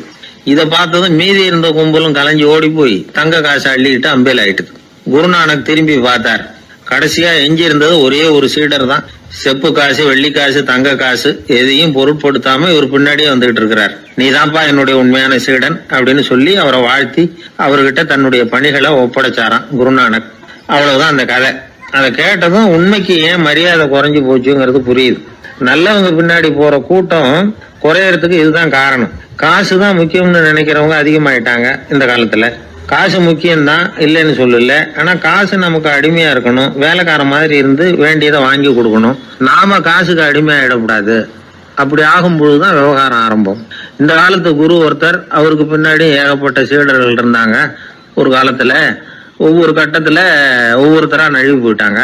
இதை பார்த்ததும் மீதி இருந்த கும்பலும் கலைஞ்சு ஓடி போய் தங்க காசை அள்ளிக்கிட்டு அம்பேல் ஆயிட்டுது. குருநானக் திரும்பி பார்த்தார். கடைசியா எஞ்சி இருந்தது ஒரே ஒரு சீடர் தான். செப்பு காசு, வெள்ளி காசு, தங்க காசு எதையும் பொருட்படுத்தாம இவர் பின்னாடியே வந்துகிட்டு இருக்கிறார். நீதான்ப்பா என்னுடைய உண்மையான சீடன் அப்படின்னு சொல்லி அவரை வாழ்த்தி அவர்கிட்ட தன்னுடைய பணிகளை ஒப்படைச்சாராம் குருநானக். அவ்வளவுதான் அந்த கதை. அதை கேட்டதும் உண்மைக்கு ஏன் மரியாதை குறைஞ்சு போச்சுங்கிறது புரியுது. நல்லவங்க பின்னாடி போற கூட்டம் குறையறதுக்கு இதுதான் காரணம். காசு தான் முக்கியம்னு நினைக்கிறவங்க அதிகமாயிட்டாங்க இந்த காலத்துல. காசு முக்கியம்தான், இல்லைன்னு சொல்லல. ஆனா காசு நமக்கு அடிமையா இருக்கணும். வேலைக்கார மாதிரி இருந்து வேண்டியதை வாங்கி கொடுக்கணும். நாம காசுக்கு அடிமையாயிடக்கூடாது. அப்படி ஆகும் பொழுதுதான் விவகாரம் ஆரம்பம். இந்த காலத்து குரு ஒருத்தர், அவருக்கு பின்னாடி ஏகப்பட்ட சீடர்கள் இருந்தாங்க. ஒரு காலத்துல ஒவ்வொரு கட்டத்துல ஒவ்வொருத்தரா நழுவி போயிட்டாங்க.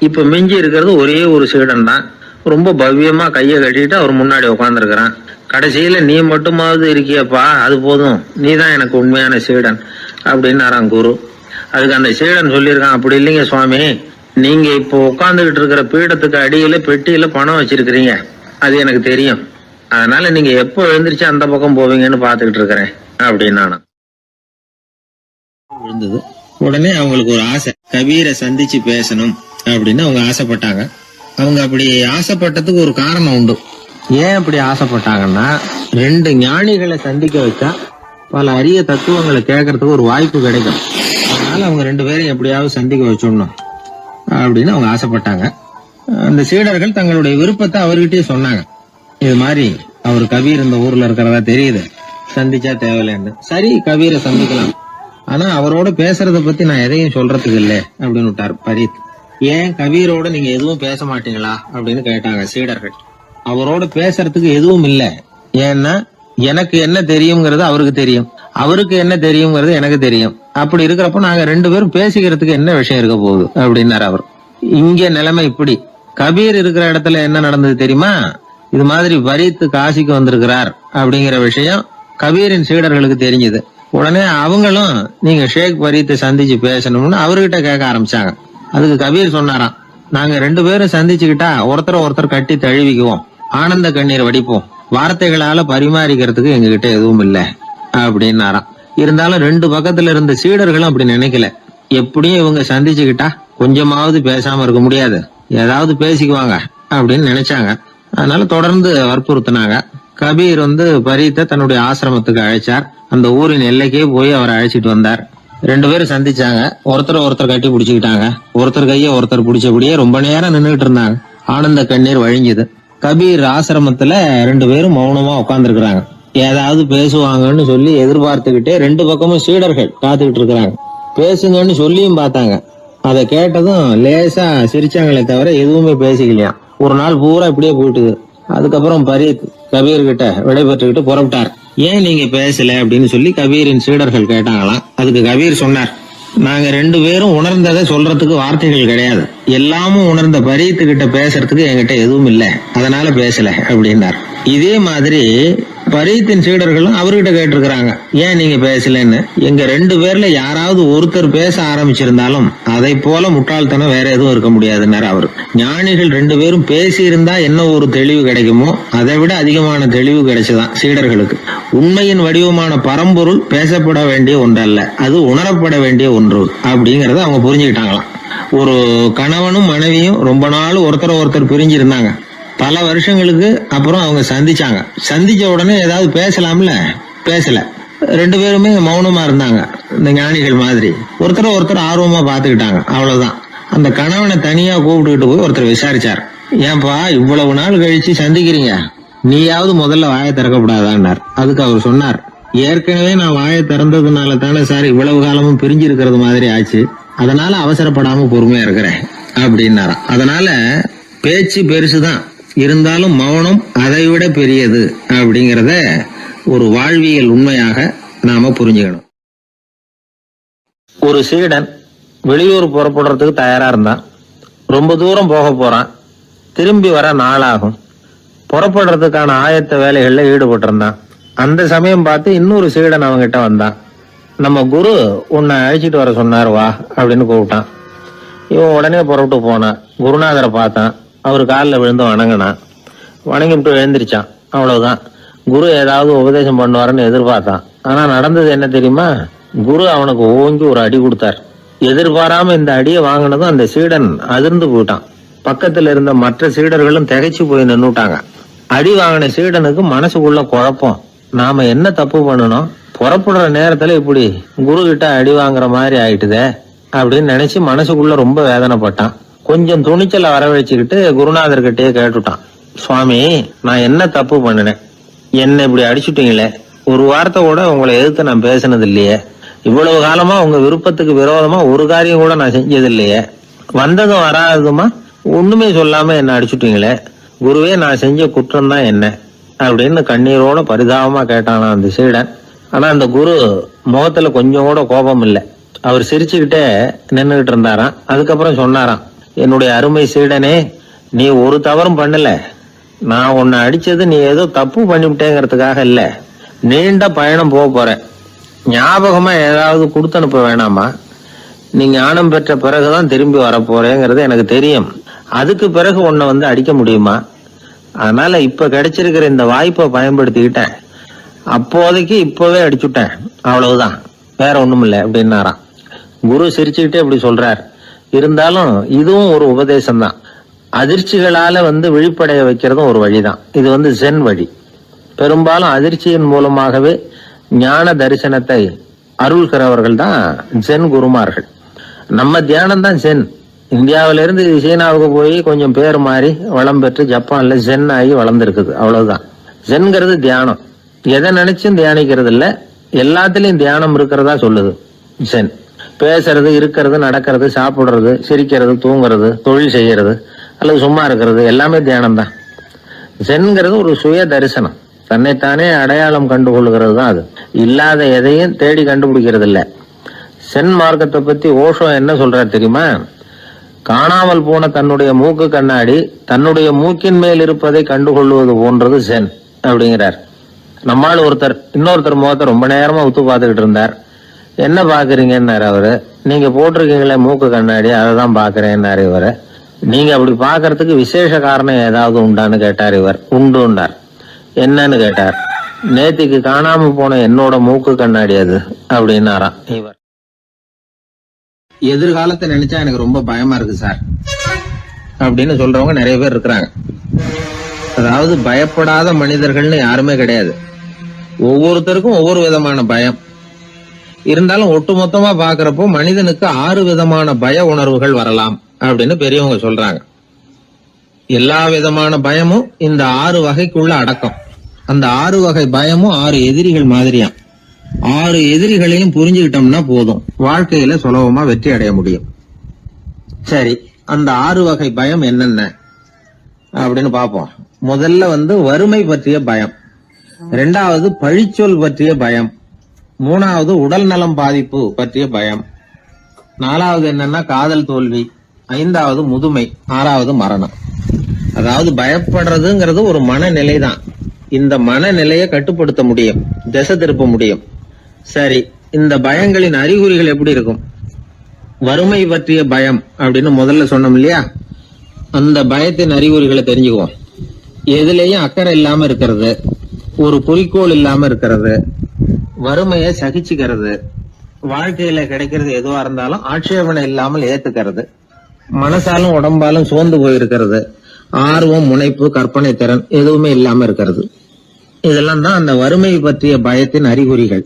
இப்ப மிஞ்சி இருக்கிறது ஒரே ஒரு சீடன் தான். ரொம்ப பவ்யமா கையை கட்டிட்டு அவர் முன்னாடி உட்காந்துருக்கிறான். கடைசியில நீ மட்டுமாவது இருக்கியப்பா, அது போதும், நீ தான் எனக்கு உண்மையான சீடன் அப்படின்னாராம் குரு. அதுக்கு அந்த சீடன் சொல்லியிருக்கான், அப்படி இல்லைங்க சுவாமி, நீங்க இப்போ உட்காந்துக்கிட்டு இருக்கிற பீடத்துக்கு அடியில பெட்டியில பணம் வச்சிருக்கிறீங்க, அது எனக்கு தெரியும். அதனால நீங்க எப்போ எழுந்திரிச்சு அந்த பக்கம் போவீங்கன்னு பாத்துக்கிட்டு இருக்கிறேன் அப்படின்னா விழுந்தது. உடனே அவங்களுக்கு ஒரு ஆசை, கபீரை சந்திச்சு பேசணும் அப்படின்னு அவங்க ஆசைப்பட்டாங்க. அவங்க அப்படி ஆசைப்பட்டதுக்கு ஒரு காரணம் உண்டு. ஏன் அப்படி ஆசைப்பட்டாங்கன்னா, ரெண்டு ஞானிகளை சந்திக்க வச்சா பல அரிய தத்துவங்களை கேட்கறதுக்கு ஒரு வாய்ப்பு கிடைக்கும். அதனால அவங்க ரெண்டு பேரையும் எப்படியாவது சந்திக்க வச்சிடணும் அப்படின்னு அவங்க ஆசைப்பட்டாங்க. அந்த சீடர்கள் தங்களுடைய விருப்பத்தை அவர்கிட்டயே சொன்னாங்க. இது மாதிரி அவர் கபீர் இந்த ஊர்ல இருக்கிறதா தெரியுது, சந்திச்சா தேவையில்லைன்னு. சரி, கபீரை சந்திக்கலாம், ஆனா அவரோட பேசுறத பத்தி நான் எதையும் சொல்றதுக்கு இல்லை அப்படின்னு விட்டார் பரீத். ஏன் கபீரோட நீங்க எதுவும் பேச மாட்டீங்களா அப்படின்னு கேட்டாங்க சீடர்கள். அவரோட பேசுறதுக்கு எதுவும் இல்ல. ஏன்னா எனக்கு என்ன தெரியுங்கிறது அவருக்கு தெரியும், அவருக்கு என்ன தெரியுங்கிறது எனக்கு தெரியும். அப்படி இருக்கிறப்ப நாங்க ரெண்டு பேரும் பேசிக்கிறதுக்கு என்ன விஷயம் இருக்க போகுது அப்படின்னாரு அவர். இங்க நிலைமை இப்படி. கபீர் இருக்கிற இடத்துல என்ன நடந்தது தெரியுமா? இது மாதிரி பரீத் காசிக்கு வந்திருக்கிறார் அப்படிங்கிற விஷயம் கபீரின் சீடர்களுக்கு தெரிஞ்சது. உடனே அவங்களும் நீங்க ஷேக் பரீத்தை சந்திச்சு பேசணும்னு அவர்கிட்ட கேட்க ஆரம்பிச்சாங்க. அதுக்கு கபீர் சொன்னாராம், நாங்க 2 பேரும் சந்திச்சுக்கிட்டா ஒருத்தர் கட்டி தழுவிக்குவோம், ஆனந்த கண்ணீர் வடிப்போம், வார்த்தைகளால பரிமாறிக்கிறதுக்கு எங்ககிட்ட எதுவும் இல்லை அப்படின்னாராம். இருந்தாலும் 2 பக்கத்துல இருந்த சீடர்களும் அப்படி நினைக்கல. எப்படியும் இவங்க சந்திச்சுக்கிட்டா கொஞ்சமாவது பேசாம இருக்க முடியாது, ஏதாவது பேசிக்குவாங்க அப்படின்னு நினைச்சாங்க. அதனால தொடர்ந்து வற்புறுத்தினாங்க. கபீர் பரீத்தை தன்னுடைய ஆசிரமத்துக்கு அழைச்சார். அந்த ஊரின் எல்லைக்கே போய் அவரை அழைச்சிட்டு வந்தார். 2 பேரும் சந்திச்சாங்க. ஒருத்தர் கட்டி பிடிச்சுக்கிட்டாங்க. ஒருத்தர் கைய ஒருத்தர் பிடிச்சபடியே ரொம்ப நேரம் நின்றுட்டு இருந்தாங்க. ஆனந்த கண்ணீர் வழிஞ்சுது. கபீர் ஆசிரமத்துல 2 பேரும் மௌனமா உட்கார்ந்துருக்காங்க. ஏதாவது பேசுவாங்கன்னு சொல்லி எதிர்பார்த்துக்கிட்டே 2 பக்கமும் சீடர்கள் காத்துக்கிட்டு இருக்கிறாங்க. பேசுங்கன்னு சொல்லியும் பார்த்தாங்க. அதை கேட்டதும் லேசா சிரிச்சாங்களே தவிர எதுவுமே பேசிக்கலையாம். ஒரு நாள் பூரா இப்படியே போயிட்டுது. அதுக்கப்புறம் பரீத் கபீர் கிட்ட விடைபெற்றுக்கிட்டு புறப்பட்டார். ஏன் நீங்க பேசல அப்படின்னு சொல்லி கபீரின் சீடர்கள் கேட்டாங்களாம். அதுக்கு கபீர் சொன்னார், நாங்க 2 பேரும் உணர்ந்ததை சொல்றதுக்கு வார்த்தைகள் கிடையாது. எல்லாமும் உணர்ந்த பரீத்து கிட்ட பேசுறதுக்கு என்கிட்ட எதுவும் இல்லை, அதனால பேசல அப்படின்னார். இதே மாதிரி பரீத்தின் சீடர்களும் அவர்கிட்ட கேட்டிருக்கிறாங்க, ஏன் நீங்க பேசலன்னு. எங்க 2 பேர்ல யாராவது ஒருத்தர் பேச ஆரம்பிச்சிருந்தாலும் அதை போல முட்டாள்தனம் வேற எதுவும் இருக்க முடியாதுன்னாரு அவரு. ஞானிகள் 2 பேரும் பேசி இருந்தா என்ன ஒரு தெளிவு கிடைக்குமோ அதை விட அதிகமான தெளிவு கிடைச்சதான் சீடர்களுக்கு. உண்மையின் வடிவமான பரம்பொருள் பேசப்பட வேண்டிய ஒன்றல்ல, அது உணரப்பட வேண்டிய ஒன்று அப்படிங்கறத அவங்க புரிஞ்சுக்கிட்டாங்களாம். ஒரு கணவனும் மனைவியும் ரொம்ப நாள் ஒருத்தர் பிரிஞ்சிருந்தாங்க. பல வருஷங்களுக்கு அப்புறம் அவங்க சந்திச்ச உடனே ஏதாவது பேசலாம்ல, பேசல. 2 பேருமே மௌனமா இருந்தாங்க. இந்த ஞானிகள் மாதிரி ஒருத்தர் ஆர்வமா பாத்துக்கிட்டாங்க, அவ்வளவுதான். அந்த கணவனை தனியா கூப்பிட்டுக்கிட்டு போய் ஒருத்தர் விசாரிச்சார், ஏன்பா இவ்வளவு நாள் கழிச்சு சந்திக்கிறீங்க, நீயாவது முதல்ல வாயை திறக்கப்படாதான்னார். அதுக்கு அவர் சொன்னார், ஏற்கனவே நான் வாயை திறந்ததுனால தானே சார் இவ்வளவு காலமும் பிரிஞ்சு இருக்கிறது மாதிரி ஆச்சு, அதனால அவசரப்படாம பொறுமையா இருக்கிறேன் அப்படின்னாராம். அதனால பேச்சு பெருசுதான், இருந்தாலும் மௌனம் அதை விட பெரியது அப்படிங்கறத ஒரு வாழ்வியல் உண்மையாக நாம புரிஞ்சுக்கணும். ஒரு சீடன் வெளியூர் புறப்படுறதுக்கு தயாரா இருந்தான். ரொம்ப தூரம் போக போறான். திரும்பி வர நாளாகும். புறப்படுறதுக்கான ஆயத்த வேலைகள்ல ஈடுபட்டிருந்தான். அந்த சமயம் பார்த்து இன்னொரு சீடன் அவங்கிட்ட வந்தான். நம்ம குரு உன்னை அழைச்சிட்டு வர சொன்னார், வா அப்படின்னு கூப்பிட்டான். இவன் உடனே புறப்பட்டு போனான். குருநாதரை பார்த்தான். அவர் காலில் விழுந்து வணங்கினான். வணங்கிட்டு எழுந்திரிச்சான். அவ்வளவுதான். குரு ஏதாவது உபதேசம் பண்ணுவாருன்னு எதிர்பார்த்தான். ஆனா நடந்தது என்ன தெரியுமா? குரு அவனுக்கு ஓங்கி ஒரு அடி கொடுத்தார். எதிர்பாராம இந்த அடியை வாங்கினதும் அந்த சீடன் அதிர்ந்து போயிட்டான். பக்கத்துல இருந்த மற்ற சீடர்களும் திகைச்சு போய் நின்னுட்டாங்க. அடி வாங்கின சீடனுக்கு மனசுக்குள்ள குழப்பம். நாம என்ன தப்பு பண்ணணும், புறப்படுற நேரத்துல இப்படி குரு கிட்ட அடி வாங்குற மாதிரி ஆயிட்டுதே அப்படின்னு நினைச்சு மனசுக்குள்ள ரொம்ப வேதனைப்பட்டான். கொஞ்சம் துணிச்சலை வரவழைச்சுக்கிட்டு குருநாதர்கிட்டயே கேட்டுட்டான், சுவாமி நான் என்ன தப்பு பண்ணினேன், என்ன இப்படி அடிச்சுட்டீங்களே, ஒரு வார்த்தை கூட உங்களை எதிர்த்து நான் பேசினது இல்லையே, இவ்வளவு காலமா உங்க விருப்பத்துக்கு விரோதமா ஒரு காரியம் கூட நான் செஞ்சது இல்லையே, வந்ததும் வராததுமா ஒண்ணுமே சொல்லாம என்ன அடிச்சுட்டீங்களே, குருவே நான் செஞ்ச குற்றம் தான் என்ன அப்படின்னு கண்ணீரோட பரிதாபமா கேட்டானா அந்த சீடன். ஆனா அந்த குரு முகத்துல கொஞ்சம் கூட கோபம் இல்லை. அவர் சிரிச்சுக்கிட்டே நின்றுகிட்டு இருந்தாராம். அதுக்கப்புறம் சொன்னாராம், என்னுடைய அருமை சீடனே, நீ ஒரு தவறும் பண்ணல. நான் உன்னை அடிச்சது நீ ஏதோ தப்பு பண்ணிவிட்டேங்கிறதுக்காக இல்ல, நீண்ட பயணம் போக போறேன், ஞாபகமா ஏதாவது கொடுத்து அனுப்ப வேணாமா, நீ ஞானம் பெற்ற பிறகுதான் திரும்பி வரப்போறேங்கிறது எனக்கு தெரியும், அதுக்கு பிறகு உன்னை அடிக்க முடியுமா, அதனால இப்ப கிடைச்சிருக்கிற இந்த வாய்ப்பை பயன்படுத்திக்கிட்டேன், அப்போதைக்கு இப்பவே அடிச்சுட்டேன், அவ்வளவுதான், வேற ஒண்ணும் இல்லை அப்படின்னாராம். குரு சிரிச்சுக்கிட்டே இப்படி சொல்றார். இருந்தாலும் இதுவும் ஒரு உபதேசம் தான். அதிர்ச்சிகளால விழிப்படைய வைக்கிறதும் ஒரு வழிதான். இது ஜென் வழி. பெரும்பாலும் அதிர்ச்சியின் மூலமாகவே ஞான தரிசனத்தை அருள்கிறவர்கள் தான் ஜென் குருமார்கள். நம்ம தியானம் தான் ஜென். இந்தியாவிலிருந்து சீனாவுக்கு போய் கொஞ்சம் பேர் மாறி வளம் பெற்று ஜப்பான்ல ஜென் ஆகி வளர்ந்துருக்குது, அவ்வளவுதான். ஜென்கிறது தியானம். எதை நினைச்சும் தியானிக்கிறது இல்ல, எல்லாத்திலையும் தியானம் இருக்கிறதா சொல்லுது ஜென். பேசுறது, இருக்கிறது, நடக்கிறது, சாப்பிடுறது, சிரிக்கிறது, தூங்குறது, தொழில் செய்யறது அல்லது சும்மா இருக்கிறது எல்லாமே தியானம் தான். ஜென்கிறது ஒரு சுய தரிசனம், தன்னைத்தானே அடையாளம் கண்டுகொள்கிறது தான். அது இல்லாத எதையும் தேடி கண்டுபிடிக்கிறது இல்ல. சென் மார்க்கத்தை பத்தி ஓஷோ என்ன சொல்றாரு தெரியுமா? காணாமல் போன தன்னுடைய மூக்கு கண்ணாடி தன்னுடைய மூக்கின் மேல் இருப்பதை கண்டுகொள்வது போன்றது சென் அப்படிங்கிறார். நம்மால் இன்னொருத்தர் முகத்தை ரொம்ப நேரமா உத்து பார்த்துக்கிட்டு இருந்தார். என்ன பாக்குறீங்கன்னாரு அவரு. நீங்க போட்டிருக்கீங்களே மூக்கு கண்ணாடி, அதை தான் பாக்குறேன்னாரு இவரு. நீங்க அப்படி பாக்குறதுக்கு விசேஷ காரணம் ஏதாவது உண்டான்னு கேட்டார் இவர். உண்டுன்னார். என்னன்னு கேட்டார். நேத்திக்கு காணாம போன என்னோட மூக்கு கண்ணாடி அது அப்படின்னாராம் இவர். எதிர்காலத்தை நினைச்சா எனக்கு ரொம்ப பயமா இருக்கு சார் அப்படின்னு சொல்றவங்க நிறைய பேர் இருக்கிறாங்க. அதாவது பயப்படாத மனிதர்கள்னு யாருமே கிடையாது. ஒவ்வொருத்தருக்கும் ஒவ்வொரு விதமான பயம் இருந்தாலும் ஒட்டுமொத்தமா பாக்குறப்போ மனிதனுக்கு 6 விதமான பய உணர்வுகள் வரலாம் அப்படின்னு பெரியவங்க சொல்றாங்க. எல்லா விதமான பயமும் இந்த 6 வகைக்குள்ள அடக்கம். அந்த 6 வகை பயமும் 6 எதிரிகள் மாதிரியாம். 6 எதிரிகளையும் புரிஞ்சுக்கிட்டோம்னா போதும், வாழ்க்கையில சுலபமா வெற்றி அடைய முடியும். சரி, அந்த 6 வகை பயம் என்னென்ன அப்படின்னு பாப்போம். முதல்ல வறுமை பற்றிய பயம், 2வது பழிச்சொல் பற்றிய பயம், 3வது உடல் நலம் பாதிப்பு பற்றிய பயம், 4வது என்னன்னா காதல் தோல்வி, 5வது முதுமை, 6வது மரணம். அதாவது பயப்படுறதுங்கிறது ஒரு மனநிலை தான். இந்த மனநிலையை கட்டுப்படுத்த முடியும், திசை திருப்ப முடியும். சரி, இந்த பயங்களின் அறிகுறிகள் எப்படி இருக்கும்? வறுமை பற்றிய பயம் அப்படின்னு முதல்ல சொன்னோம் இல்லையா, அந்த பயத்தின் அறிகுறிகளை தெரிஞ்சுக்குவோம். எதுலேயும் அக்கறை இல்லாம இருக்கிறது, ஒரு குறிக்கோள் இல்லாம இருக்கிறது, வறுமையை சகிச்சுக்கிறது, வாழ்க்கையில கிடைக்கிறது எதுவா இருந்தாலும் ஆட்சேபனை இல்லாமல் ஏத்துக்கிறது, மனசாலும் உடம்பாலும் சோர்ந்து போயிருக்கிறது, ஆர்வம், முனைப்பு, கற்பனை திறன் எதுவுமே இல்லாம இருக்கிறது. இதெல்லாம் தான் அந்த வறுமை பற்றிய பயத்தின் அறிகுறிகள்.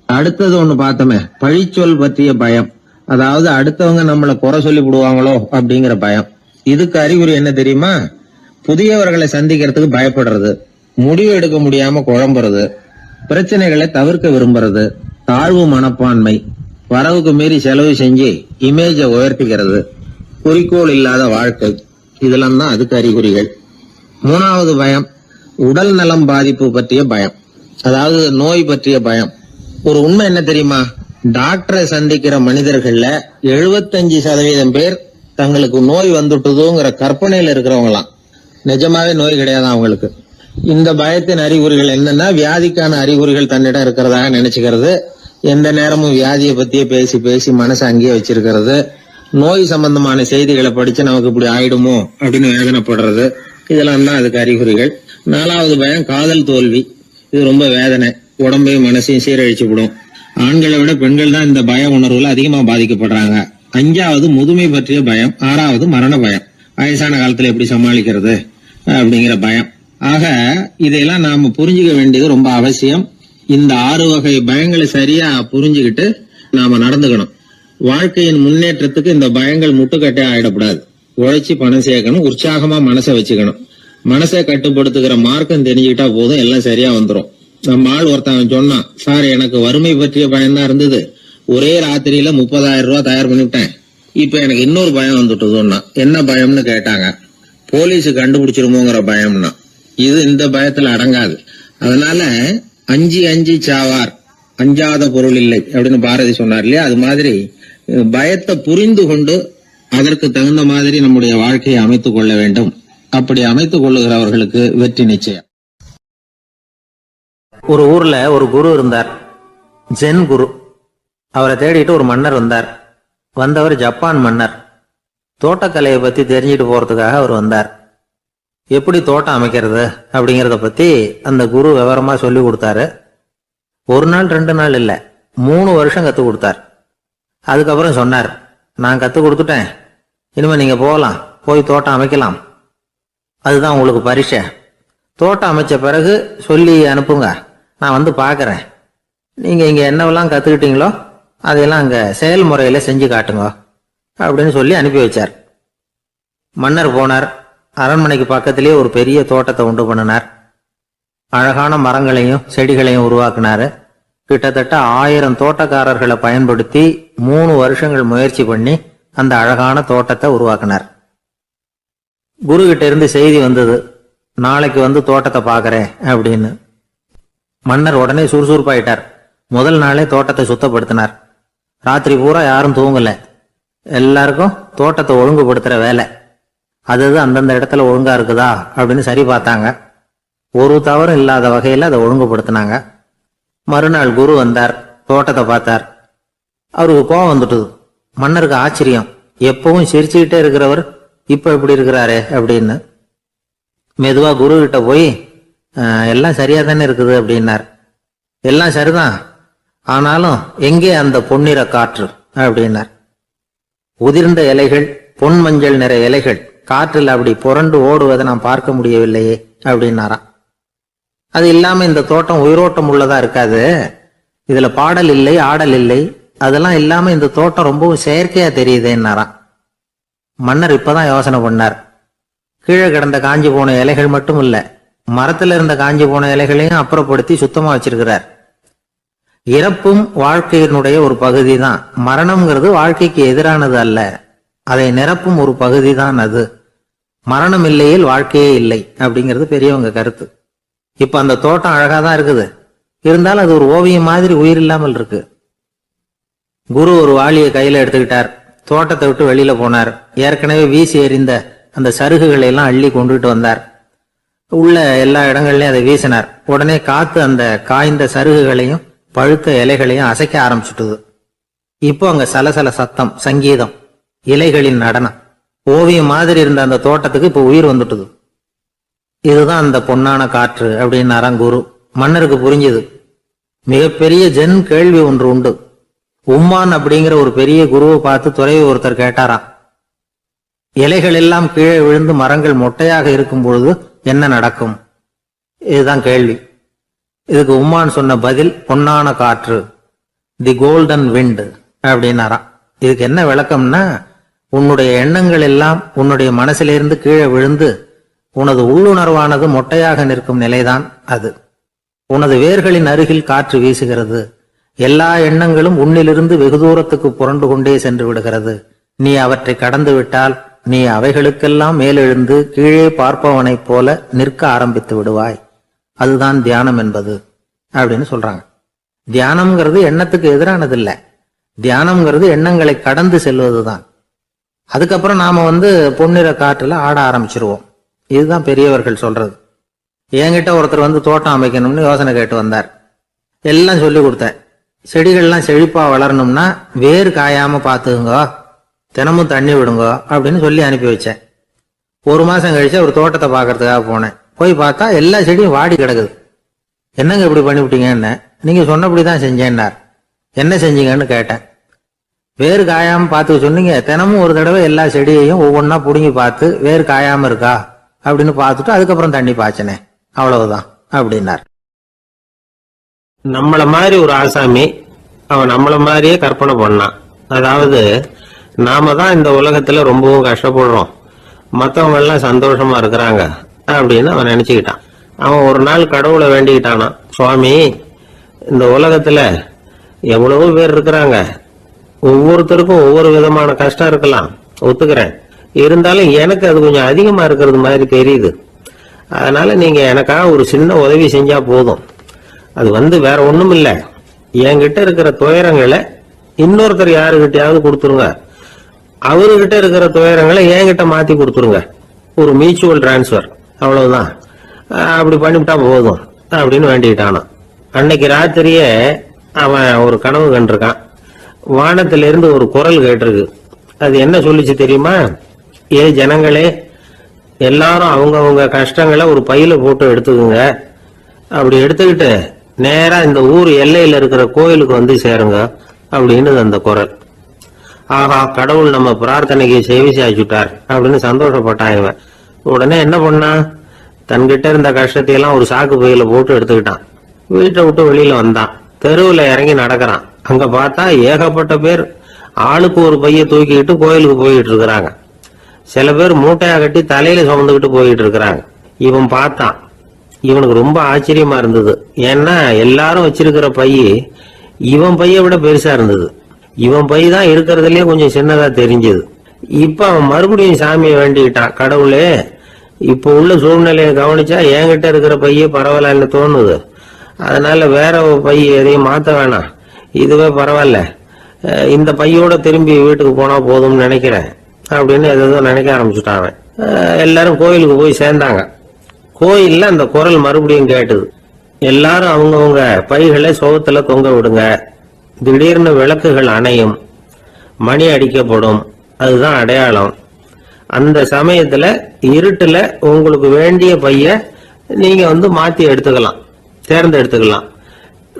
அடுத்தது ஒண்ணு பார்த்தோமே, பழிச்சொல் பற்றிய பயம். அதாவது அடுத்தவங்க நம்மளை குறை சொல்லி விடுவாங்களோ அப்படிங்கிற பயம். இதுக்கு அறிகுறி என்ன தெரியுமா? புதியவர்களை சந்திக்கிறதுக்கு பயப்படுறது, முடிவு எடுக்க முடியாம குழம்புறது, பிரச்சனைகளை தவிர்க்க விரும்புறது, தாழ்வு மனப்பான்மை, வரவுக்கு மீறி செலவு செஞ்சு இமேஜ உயர்த்திக்கிறது, குறிக்கோள் இல்லாத வாழ்க்கை. இதெல்லாம் தான் அதுக்கு அறிகுறிகள். 3வது பயம் உடல் நலம் பாதிப்பு பற்றிய பயம், அதாவது நோய் பற்றிய பயம். ஒரு உண்மை என்ன தெரியுமா? டாக்டரை சந்திக்கிற மனிதர்கள்ல 75% பேர் தங்களுக்கு நோய் வந்துட்டுதுங்கிற கற்பனையில இருக்கிறவங்களாம். நிஜமாவே நோய் கிடையாது அவங்களுக்கு. இந்த பயத்தின் அறிகுறிகள் என்னன்னா, வியாதிக்கான அறிகுறிகள் தன்னிடம் இருக்கிறதாக நினைச்சுக்கிறது, எந்த நேரமும் வியாதியை பத்தியே பேசி பேசி மனசை அங்கேயே வச்சிருக்கிறது, நோய் சம்பந்தமான செய்திகளை படிச்சு நமக்கு இப்படி ஆயிடுமோ அப்படின்னு வேதனைப்படுறது. இதெல்லாம் தான் அதுக்கு அறிகுறிகள். 4வது பயம் காதல் தோல்வி. இது ரொம்ப வேதனை, உடம்பையும் மனசையும் சீரழிச்சு விடும். ஆண்களை விட பெண்கள் தான் இந்த பய உணர்வுல அதிகமா பாதிக்கப்படுறாங்க. 5வது முதுமை பற்றிய பயம். 6வது மரண பயம், வயசான காலத்துல எப்படி சமாளிக்கிறது அப்படிங்கிற பயம். ஆக இதையெல்லாம் நாம புரிஞ்சுக்க வேண்டியது ரொம்ப அவசியம். இந்த 6 வகை பயங்களை சரியா புரிஞ்சுக்கிட்டு நாம நடந்துக்கணும். வாழ்க்கையின் முன்னேற்றத்துக்கு இந்த பயங்கள் முட்டுக்கட்டே ஆயிடக்கூடாது. உழைச்சி பணம் சேர்க்கணும், உற்சாகமா மனசை வச்சுக்கணும். மனசை கட்டுப்படுத்துகிற மார்க்கம் தெரிஞ்சுக்கிட்டா போதும், எல்லாம் சரியா வந்துடும். நம்ம ஆள் ஒருத்தன் சொன்னான், சார் எனக்கு வறுமை பற்றிய பயம்தான் இருந்தது, ஒரே ராத்திரியில 30,000 ரூபாய் தயார் பண்ணிவிட்டேன், இப்ப எனக்கு இன்னொரு பயம் வந்துட்டுதுன்னா. என்ன பயம்னு கேட்டாங்க. போலீஸ் கண்டுபிடிச்சிருமோங்கிற பயம்னா. இது இந்த பயத்துல அடங்காது. அதனால அஞ்சி சாவார், அஞ்சாத பொருள் இல்லை அப்படின்னு பாரதி சொன்னார் இல்லையா, அது மாதிரி பயத்தை புரிந்து கொண்டு அதற்கு தகுந்த மாதிரி நம்முடைய வாழ்க்கையை அமைத்துக் கொள்ள வேண்டும். அப்படி அமைத்துக் கொள்ளுகிறவர்களுக்கு வெற்றி நிச்சயம். ஒரு ஊர்ல ஒரு குரு இருந்தார், ஜென் குரு. அவரை தேடிட்டு ஒரு மன்னர் வந்தார். வந்தவர் ஜப்பான் மன்னர். தோட்டக்கலையை பத்தி தெரிஞ்சுட்டு போறதுக்காக அவர் வந்தார். எப்படி தோட்டம் அமைக்கிறது அப்படிங்கறத பத்தி அந்த குரு விவரமா சொல்லி கொடுத்தாரு. 1 நாள் 2 நாள் இல்ல, 3 வருஷம் கத்து கொடுத்தார். அதுக்கப்புறம் சொன்னார், நான் கத்து கொடுத்துட்டேன், இனிமே நீங்க போகலாம், போய் தோட்டம் அமைக்கலாம், அதுதான் உங்களுக்கு பரிசை. தோட்டம் அமைச்ச பிறகு சொல்லி அனுப்புங்க, நான் வந்து பாக்குறேன். நீங்க இங்க என்னவெல்லாம் கத்துக்கிட்டீங்களோ அதையெல்லாம் அங்க செயல்முறையில செஞ்சு காட்டுங்க அப்படின்னு சொல்லி அனுப்பி வச்சார். மன்னர் போனார். அரண்மனைக்கு பக்கத்திலேயே ஒரு பெரிய தோட்டத்தை உண்டு பண்ணினார். அழகான மரங்களையும் செடிகளையும் உருவாக்கினாரு. கிட்டத்தட்ட 1000 தோட்டக்காரர்களை பயன்படுத்தி 3 வருஷங்கள் முயற்சி பண்ணி அந்த அழகான தோட்டத்தை உருவாக்கினார். குரு கிட்ட இருந்து செய்தி வந்தது, நாளைக்கு வந்து தோட்டத்தை பாக்குறேன் அப்படின்னு. மன்னர் உடனே சுறுசுறுப்பாயிட்டார். முதல் நாளே தோட்டத்தை சுத்தப்படுத்தினார். ராத்திரி பூரா யாரும் தூங்கல. எல்லாருக்கும் தோட்டத்தை ஒழுங்குபடுத்துற வேலை. அது அந்தந்த இடத்துல ஒழுங்கா இருக்குதா அப்படின்னு சரி பார்த்தாங்க. ஒரு தவறும் இல்லாத வகையில அதை ஒழுங்குபடுத்தினாங்க. மறுநாள் குரு வந்தார், தோட்டத்தை பார்த்தார். அவருக்கு கோபம் வந்துட்டுது. மன்னருக்கு ஆச்சரியம், எப்பவும் சிரிச்சுக்கிட்டே இருக்கிறவர் இப்ப எப்படி இருக்கிறாரே அப்படின்னு. மெதுவா குரு கிட்ட போய் எல்லாம் சரியா தானே இருக்குது அப்படின்னார். எல்லாம் சரிதான், ஆனாலும் எங்கே அந்த பொன்னிற காற்று அப்படின்னார். உதிர்ந்த இலைகள், பொன் மஞ்சள் நிற இலைகள் காற்றில் அப்படி புரண்டு ஓடுவதை நான் பார்க்க முடியவில்லையே அப்படின்னாராம். அது இல்லாம இந்த தோட்டம் உயிரோட்டம் உள்ளதா இருக்காது, இதுல பாடல் இல்லை, ஆடல் இல்லை, அதெல்லாம் இல்லாம இந்த தோட்டம் ரொம்பவும் செயற்கையா தெரியுதுன்னாராம். மன்னர் இப்பதான் யோசனை பண்ணார். கீழே கிடந்த காஞ்சி போன இலைகள் மட்டும் இல்ல, மரத்துல இருந்த காஞ்சி போன இலைகளையும் அப்புறப்படுத்தி சுத்தமா வச்சிருக்கிறார். இறப்பும் வாழ்க்கையினுடைய ஒரு பகுதி தான். மரணம்ங்கிறது வாழ்க்கைக்கு எதிரானது அல்ல, அதை நிரப்பும் ஒரு பகுதி தான் அது. மரணம் இல்லையில் வாழ்க்கையே இல்லை அப்படிங்கிறது பெரியவங்க கருத்து. இப்ப அந்த தோட்டம் அழகாதான் இருக்குது, இருந்தாலும் அது ஒரு ஓவியம் மாதிரி உயிர் இல்லாமல் இருக்கு. குரு ஒரு வாளியை கையில எடுத்துக்கிட்டார், தோட்டத்தை விட்டு வெளியில போனார். ஏற்கனவே வீசி எறிந்த அந்த சருகுகளை எல்லாம் அள்ளி கொண்டுகிட்டு வந்தார். உள்ள எல்லா இடங்கள்லயும் அதை வீசினார். உடனே காத்து அந்த காய்ந்த சருகுகளையும் பழுத்த இலைகளையும் அசைக்க ஆரம்பிச்சுட்டுது. இப்போ அங்க சலசல சத்தம், சங்கீதம், இலைகளின் நடனம், ஓவியம் மாதிரி இருந்த அந்த தோட்டத்துக்கு இப்போ உயிர் வந்துட்டுது. இதுதான் அந்த பொன்னான காற்று அப்படின்னாராம் குரு. மன்னருக்கு புரிஞ்சுது. மிகப்பெரிய ஜென் கேள்வி ஒன்று உண்டு. உம்மான் அப்படிங்கிற ஒரு பெரிய குருவை பார்த்து துறவி ஒருத்தர் கேட்டாராம், இலைகள் எல்லாம் கீழே விழுந்து மரங்கள் மொட்டையாக இருக்கும் பொழுது என்ன நடக்கும்? இதுதான் கேள்வி. இதுக்கு உம்மான் சொன்ன பதில் பொன்னான காற்று, தி கோல்டன் விண்ட் அப்படின்னாராம். இதுக்கு என்ன விளக்கம்னா, உன்னுடைய எண்ணங்கள் எல்லாம் உன்னுடைய மனசிலிருந்து கீழே விழுந்து உனது உள்ளுணர்வானது மொட்டையாக நிற்கும் நிலைதான் அது. உனது வேர்களின் அருகில் காற்று வீசுகிறது. எல்லா எண்ணங்களும் உன்னிலிருந்து வெகு தூரத்துக்கு புரண்டு கொண்டே சென்று விடுகிறது. நீ அவற்றை கடந்து விட்டால் நீ அவைகளுக்கெல்லாம் மேலெழுந்து கீழே பார்ப்பவனைப் போல நிற்க ஆரம்பித்து விடுவாய். அதுதான் தியானம் என்பது அப்படின்னு சொல்றாங்க. தியானம்ங்கிறது எண்ணத்துக்கு எதிரானது இல்ல, தியானம்ங்கிறது எண்ணங்களை கடந்து செல்வதுதான். அதுக்கப்புறம் நாம பொன்னிற காற்றுல ஆட ஆரம்பிச்சிருவோம். இதுதான் பெரியவர்கள் சொல்றது. என்கிட்ட ஒருத்தர் தோட்டம் அமைக்கணும்னு யோசனை கேட்டு வந்தார். எல்லாம் சொல்லி கொடுத்தேன். செடிகள்லாம் செழிப்பா வளரணும்னா வேர் காயாம பாத்துக்குங்க, தினமும் தண்ணி விடுங்க அப்படின்னு சொல்லி அனுப்பி வச்சேன். ஒரு மாசம் கழிச்சு ஒரு தோட்டத்தை பாக்குறதுக்காக போனேன். போய் பார்த்தா எல்லா செடியும் வாடி கிடக்குது. என்னங்க இப்படி பண்ணிவிட்டீங்கன்னு. நீங்க சொன்னபடிதான் செஞ்சேன்னார். என்ன செஞ்சீங்கன்னு கேட்டேன். வேறு காயாம பார்த்து சொன்னீங்க, தினமும் ஒரு தடவை எல்லா செடியையும் ஒவ்வொன்னா புடுங்கி பார்த்து வேறு காயாம இருக்கா அப்படின்னு பார்த்துட்டு அதுக்கப்புறம் தண்ணி பாய்ச்சனே, அவ்வளவுதான் அப்படின்னார். நம்மள மாதிரி ஒரு ஆசாமி அவன் நம்மள மாதிரியே கற்பனை பண்ணான். அதாவது நாம தான் இந்த உலகத்துல ரொம்பவும் கஷ்டப்படுறோம், மத்தவங்க எல்லாம் சந்தோஷமா இருக்கிறாங்க அப்படின்னு அவன் நினைச்சுக்கிட்டான். அவன் ஒரு நாள் கடவுளை வேண்டிக்கிட்டானா, சுவாமி இந்த உலகத்துல எவ்வளவோ பேர் இருக்கிறாங்க, ஒவ்வொருத்தருக்கும் ஒவ்வொரு விதமான கஷ்டம் இருக்கலாம், ஒத்துக்கிறேன். இருந்தாலும் எனக்கு அது கொஞ்சம் அதிகமா இருக்கிறது மாதிரி தெரியுது. அதனால நீங்க எனக்காக ஒரு சின்ன உதவி செஞ்சா போதும். அது வேற ஒண்ணும் இல்ல, என்கிட்ட இருக்கிற துயரங்களை இன்னொருத்தர் யாருகிட்டயாவது கொடுத்துருங்க, அவர்கிட்ட இருக்கிற துயரங்களை என்கிட்ட மாத்தி கொடுத்துருங்க. ஒரு மியூச்சுவல் டிரான்ஸ்பர், அவ்வளவுதான். அப்படி பண்ணிவிட்டா போதும் அப்படின்னு வேண்டிக்கிட்டானான். அன்னைக்கு ராத்திரியே அவன் ஒரு கனவு கண்டிருக்கான். வானத்திலிருந்து ஒரு குரல் கேட்டிருக்கு. அது என்ன சொல்லிச்சு தெரியுமா? ஏ ஜனங்களே, எல்லாரும் அவங்க கஷ்டங்களை ஒரு பையில போட்டு எடுத்துக்குங்க. அப்படி எடுத்துக்கிட்டு நேரா இந்த ஊர் எல்லையில இருக்கிற கோயிலுக்கு சேருங்க அப்படின்னு அந்த குரல். ஆஹா, கடவுள் நம்ம பிரார்த்தனைக்கு செவி சாய்ச்சுட்டார் அப்படின்னு சந்தோஷப்பட்டான் இவன். உடனே என்ன பண்ணான், தன்கிட்ட இருந்த கஷ்டத்தையெல்லாம் ஒரு சாக்கு பையில போட்டு எடுத்துக்கிட்டான். வீட்டை விட்டு வெளியில வந்தான். தெருவுல இறங்கி நடக்கிறான். அங்க பார்த்தா ஏகப்பட்ட பேர் ஆளுக்கு ஒரு பைய தூக்கிக்கிட்டு கோயிலுக்கு போயிட்டு இருக்கிறாங்க. சில பேர் மூட்டையா கட்டி தலையில சுமந்துக்கிட்டு போயிட்டு இருக்கிறாங்க. இவன் பார்த்தான். இவனுக்கு ரொம்ப ஆச்சரியமா இருந்தது. ஏன்னா எல்லாரும் வச்சிருக்கிற பைய இவன் பைய விட பெருசா இருந்தது. இவன் பை தான் இருக்கிறதுலயே கொஞ்சம் சின்னதா தெரிஞ்சது. இப்ப அவன் மறுபடியும் சாமியை வேண்டிக்கிட்டான், கடவுளே இப்ப உள்ள சூழ்நிலையை கவனிச்சா என்கிட்ட இருக்கிற பைய பரவாயில்லன்னு தோணுது. அதனால வேற பை எதையும் மாத்த வேணாம், இதுவே பரவாயில்ல. இந்த பையோட திரும்பி வீட்டுக்கு போனா போதும்னு நினைக்கிறேன் அப்படின்னு ஏதோ நினைக்க ஆரம்பிச்சுட்டாங்க. எல்லாரும் கோயிலுக்கு போய் சேர்ந்தாங்க. கோயில்ல அந்த குரல் மறுபடியும் கேட்டுது. எல்லாரும் அவங்கவுங்க பைகளை சோகத்துல தொங்க விடுங்க, திடீர்னு விளக்குகள் அணையும், மணி அடிக்கப்படும், அதுதான் அடையாளம். அந்த சமயத்துல இருட்டுல உங்களுக்கு வேண்டிய பைய நீங்க மாத்தி எடுத்துக்கலாம், தேர்ந்தெடுத்துக்கலாம்.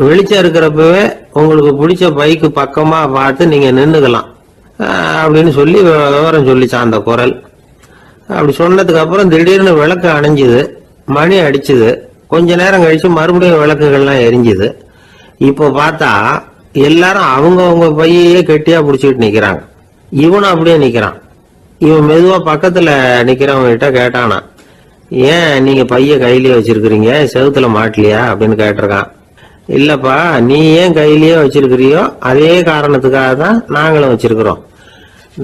வெளிச்சம் இருக்கிறப்பவே உங்களுக்கு பிடிச்ச பைக்கு பக்கமா பார்த்து நீங்க நின்னுக்கலாம் அப்படின்னு சொல்லி விவரம் சொல்லிச்சான் அந்த குரல். அப்படி சொன்னதுக்கு அப்புறம் திடீர்னு விளக்கு அணைஞ்சுது, மணி அடிச்சுது. கொஞ்ச நேரம் கழிச்சு மறுபடியும் விளக்குகள்லாம் எரிஞ்சுது. இப்போ பார்த்தா எல்லாரும் அவங்கவுங்க பையையே கெட்டியா பிடிச்சிட்டு நிக்கிறாங்க. இவனும் அப்படியே நிக்கிறான். இவன் மெதுவா பக்கத்துல நிக்கிறவங்க கிட்ட கேட்டானா, ஏன் நீங்க பைய கையிலேயே வச்சிருக்கிறீங்க, செவுத்துல மாட்டலையா அப்படின்னு கேட்டிருக்கான். இல்லப்பா, நீ ஏன் கையிலேயே வச்சிருக்கிறியோ அதே காரணத்துக்காக தான் நாங்களும் வச்சிருக்கிறோம்.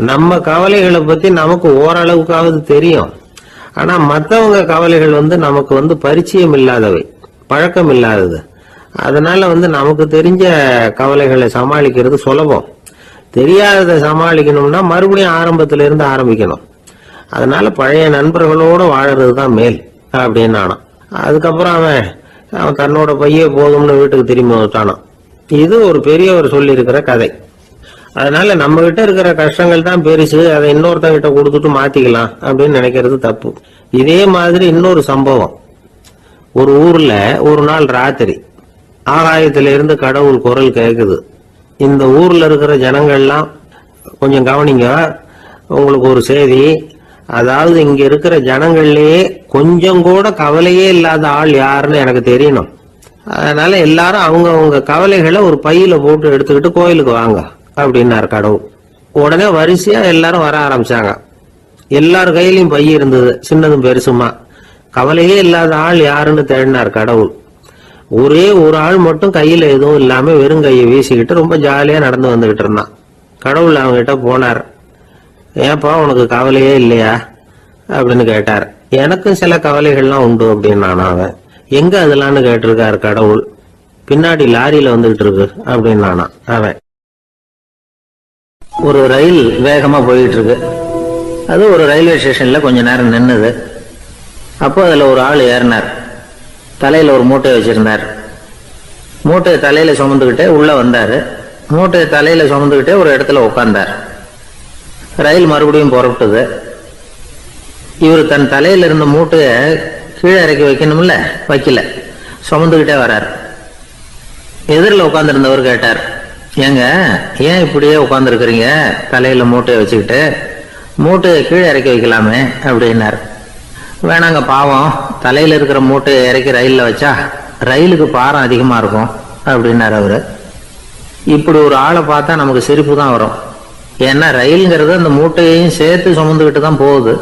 நம்ம கவலைகளை பத்தி நமக்கு ஓரளவுக்காவது தெரியும். ஆனா மற்றவங்க கவலைகள் நமக்கு பரிச்சயம் இல்லாதவை, பழக்கம் இல்லாதது. அதனால நமக்கு தெரிஞ்ச கவலைகளை சமாளிக்கிறது சுலபம். தெரியாததை சமாளிக்கணும்னா மறுபடியும் ஆரம்பத்துல இருந்து ஆரம்பிக்கணும். அதனால பழைய நண்பர்களோட வாழறது தான் மேல் அப்படின்னு ஆனான். அதுக்கப்புறம் அவன் தன்னோட பையே போதும்னு வீட்டுக்கு திரும்பி வந்துட்டானான். இது ஒரு பெரியவர் சொல்லி இருக்கிற கதை. அதனால நம்ம கிட்ட இருக்கிற கஷ்டங்கள் தான் பெருசு, அதை இன்னொருத்தங்கிட்ட கொடுத்துட்டு மாத்திக்கலாம் அப்படின்னு நினைக்கிறது தப்பு. இதே மாதிரி இன்னொரு சம்பவம். ஒரு ஊர்ல ஒரு நாள் ராத்திரி ஆகாயத்தில இருந்து கடவுள் குரல் கேக்குது. இந்த ஊர்ல இருக்கிற ஜனங்கள்லாம் கொஞ்சம் கவனிங்க, உங்களுக்கு ஒரு செய்தி. அதாவது இங்க இருக்கிற ஜனங்கள்லயே கொஞ்சம் கூட கவலையே இல்லாத ஆள் யாருன்னு எனக்கு தெரியணும். அதனால எல்லாரும் அவங்க கவலைகளை ஒரு பையில போட்டு எடுத்துக்கிட்டு கோயிலுக்கு வாங்க அப்படின்னாரு கடவுள். உடனே வரிசையா எல்லாரும் வர ஆரம்பிச்சாங்க. எல்லார் கையிலயும் பை இருந்தது, சின்னதும் பெருசுமா. கவலையே இல்லாத ஆள் யாருன்னு தேடினார் கடவுள். ஒரே ஒரு ஆள் மட்டும் கையில எதுவும் இல்லாம வெறும் கையை வீசிக்கிட்டு ரொம்ப ஜாலியா நடந்து வந்துகிட்டு இருந்தான். கடவுள் அவங்க கிட்ட போனார். ஏப்பா, உனக்கு கவலையே இல்லையா அப்படின்னு கேட்டார். எனக்கும் சில கவலைகள்லாம் உண்டு அப்படின்னு அவன். எங்க அதெல்லாம்னு கேட்டிருக்காரு கடவுள். பின்னாடி லாரியில வந்துகிட்டு இருக்கு அப்படின்னு அவன். ஒரு ரயில் வேகமா போயிட்டு இருக்கு. அது ஒரு ரயில்வே ஸ்டேஷன்ல கொஞ்ச நேரம் நின்னுது. அப்போ அதுல ஒரு ஆள் ஏறினார். தலையில ஒரு மூட்டையை வச்சிருந்தார். மூட்டையை தலையில சுமந்துகிட்டே உள்ள வந்தாரு. மூட்டையை தலையில சுமந்துகிட்டே ஒரு இடத்துல உட்கார்ந்தார். ரயில் மறுபடியும் புறப்பட்டது. இவர் தன் தலையில இருந்த மூட்டையை கீழே இறக்கி வைக்கணும்ல, வைக்கல, சுமந்துகிட்டே வர்றார். எதிரில் உட்கார்ந்துருந்தவர் கேட்டார், ஏங்க ஏன் இப்படியே உட்கார்ந்துருக்கிறீங்க தலையில மூட்டையை வச்சுக்கிட்டு, மூட்டையை கீழே இறக்கி வைக்கலாமே அப்படின்னார். வேணாங்க, பாவம், தலையில இருக்கிற மூட்டையை இறக்கி ரயில்ல வச்சா ரயிலுக்கு பாரம் அதிகமா இருக்கும் அப்படின்னாரு அவரு. இப்படி ஒரு ஆளை பார்த்தா நமக்கு சிரிப்பு தான் வரும். ஏன்னா ரயில்ங்கிறது அந்த மூட்டையையும் சேர்த்து சுமந்துக்கிட்டு தான் போகுது.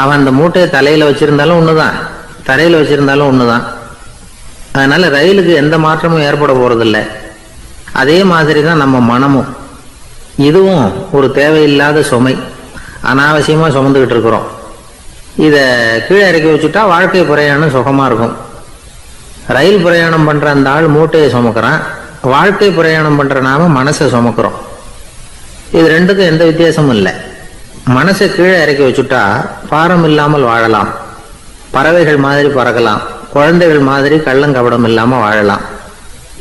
அவன் அந்த மூட்டையை தலையில வச்சிருந்தாலும் ஒண்ணுதான், தரையில வச்சிருந்தாலும் ஒண்ணுதான். அதனால ரயிலுக்கு எந்த மாற்றமும் ஏற்பட போறதில்லை. அதே மாதிரி தான் நம்ம மனமும். இதுவும் ஒரு தேவையில்லாத சுமை, அனாவசியமா சுமந்துகிட்டு இருக்கிறோம். இத கீழே இறக்கி வச்சுட்டா வாழ்க்கை பிரயாணம் சுகமா இருக்கும். ரயில் பிரயாணம் பண்ற அந்த ஆள் மூட்டையை சுமக்கிறான், வாழ்க்கை பிரயாணம் பண்ற நாம மனசை சுமக்கிறோம். இது ரெண்டுக்கும் எந்த வித்தியாசமும் இல்லை. மனசை கீழே இறக்கி வச்சுட்டா பாரம் இல்லாமல் வாழலாம், பறவைகள் மாதிரி பறக்கலாம், குழந்தைகள் மாதிரி கள்ளங்கபடம் இல்லாம வாழலாம்.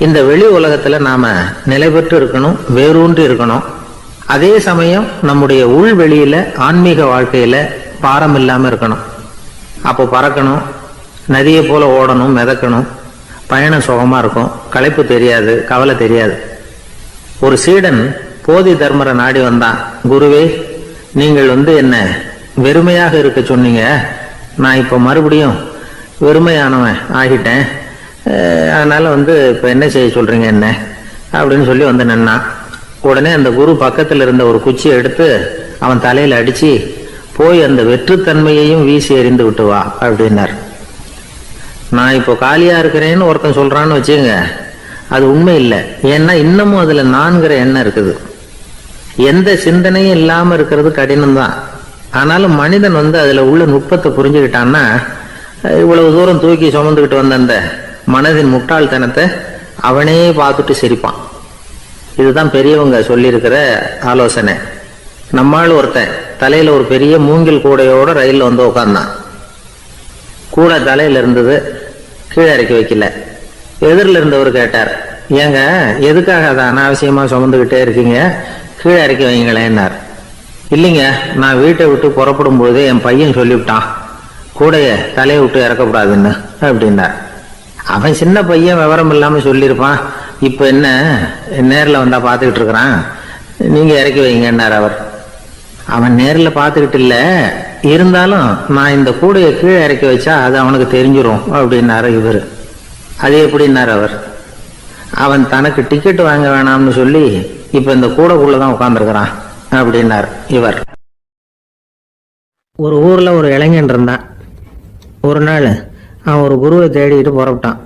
இந்த வெளி உலகத்துல நாம நிலை பெற்று இருக்கணும், வேரூன்றி இருக்கணும். அதே சமயம் நம்முடைய உள்வெளியில ஆன்மீக வாழ்க்கையில பாரம் இல்லாம இருக்கணும். அப்போ பறக்கணும், நதியை போல ஓடணும், மிதக்கணும். பயணம் சுகமா இருக்கும், களைப்பு தெரியாது, கவலை தெரியாது. ஒரு சீடன் போதி தர்மரை நாடி வந்தான். குருவே, நீங்கள் என்ன வெறுமையாக இருக்க சொன்னீங்க, நான் இப்ப மறுபடியும் வெறுமையானவன் ஆகிட்டேன், அதனால இப்ப என்ன செய்ய சொல்றீங்க என்ன அப்படின்னு சொல்லி நின்னான். உடனே அந்த குரு பக்கத்துல இருந்த ஒரு குச்சியை எடுத்து அவன் தலையில அடிச்சு, போய் அந்த வெற்றுத்தன்மையையும் வீசி எறிந்து விட்டு வா அப்படின்னார். நான் இப்போ காலியா இருக்கிறேன்னு ஒருத்தன் சொல்றான்னு வச்சுங்க, அது உண்மை இல்லை. ஏன்னா இன்னமும் அதுல நான்கிற எண்ணம் இருக்குது. எந்த சிந்தனையும் இல்லாம இருக்கிறது கடினம்தான். ஆனாலும் மனிதன் அதுல உள்ள நுட்பத்தை புரிஞ்சுக்கிட்டான்னா இவ்வளவு தூரம் தூக்கி சுமந்துக்கிட்டு வந்த அந்த மனதின் முட்டாள்தனத்தை அவனே பார்த்துட்டு சிரிப்பான். இதுதான் பெரியவங்க சொல்லியிருக்கிற ஆலோசனை. நம்மால் ஒருத்தன் தலையில ஒரு பெரிய மூங்கில் கூடையோட ரயில்ல வந்து உட்கார்ந்தான். கூடை தலையில இருந்தது, கீழே இறக்கி வைக்கல. எதிரில் இருந்தவர் கேட்டார், ஏங்க எதுக்காக அதை அனாவசியமா சுமந்துகிட்டே இருக்கீங்க, கீழே இறக்கி வைங்களேன்னார். இல்லைங்க, நான் வீட்டை விட்டு புறப்படும் பொழுது என் பையன் சொல்லிவிட்டான் கூடைய தலையை விட்டு இறக்கக்கூடாதுன்னு அப்படின்னார். அவன் சின்ன பையன், விவரம் இல்லாம சொல்லியிருப்பான். இப்ப என்ன நேரில் வந்தா பாத்துக்கிட்டு இருக்கிறான், நீங்க இறக்கி வைங்கன்னார் அவர். அவன் நேரில் பார்த்துக்கிட்டு இல்ல, இருந்தாலும் நான் இந்த கூடையை கீழே இறக்கி வச்சா அது அவனுக்கு தெரிஞ்சிடும் அப்படின்னாரு இவர். அது எப்படின்னார் அவர். அவன் தனக்கு டிக்கெட் வாங்க வேணாம்னு சொல்லி இப்ப இந்த கூடைக்குள்ளதான் உட்கார்ந்துருக்கிறான் அப்படின்னார் இவர். ஒரு ஊர்ல ஒரு இளைஞன் இருந்தான். ஒரு நாள் அவன் ஒரு குருவை தேடிட்டு புறப்பட்டான்.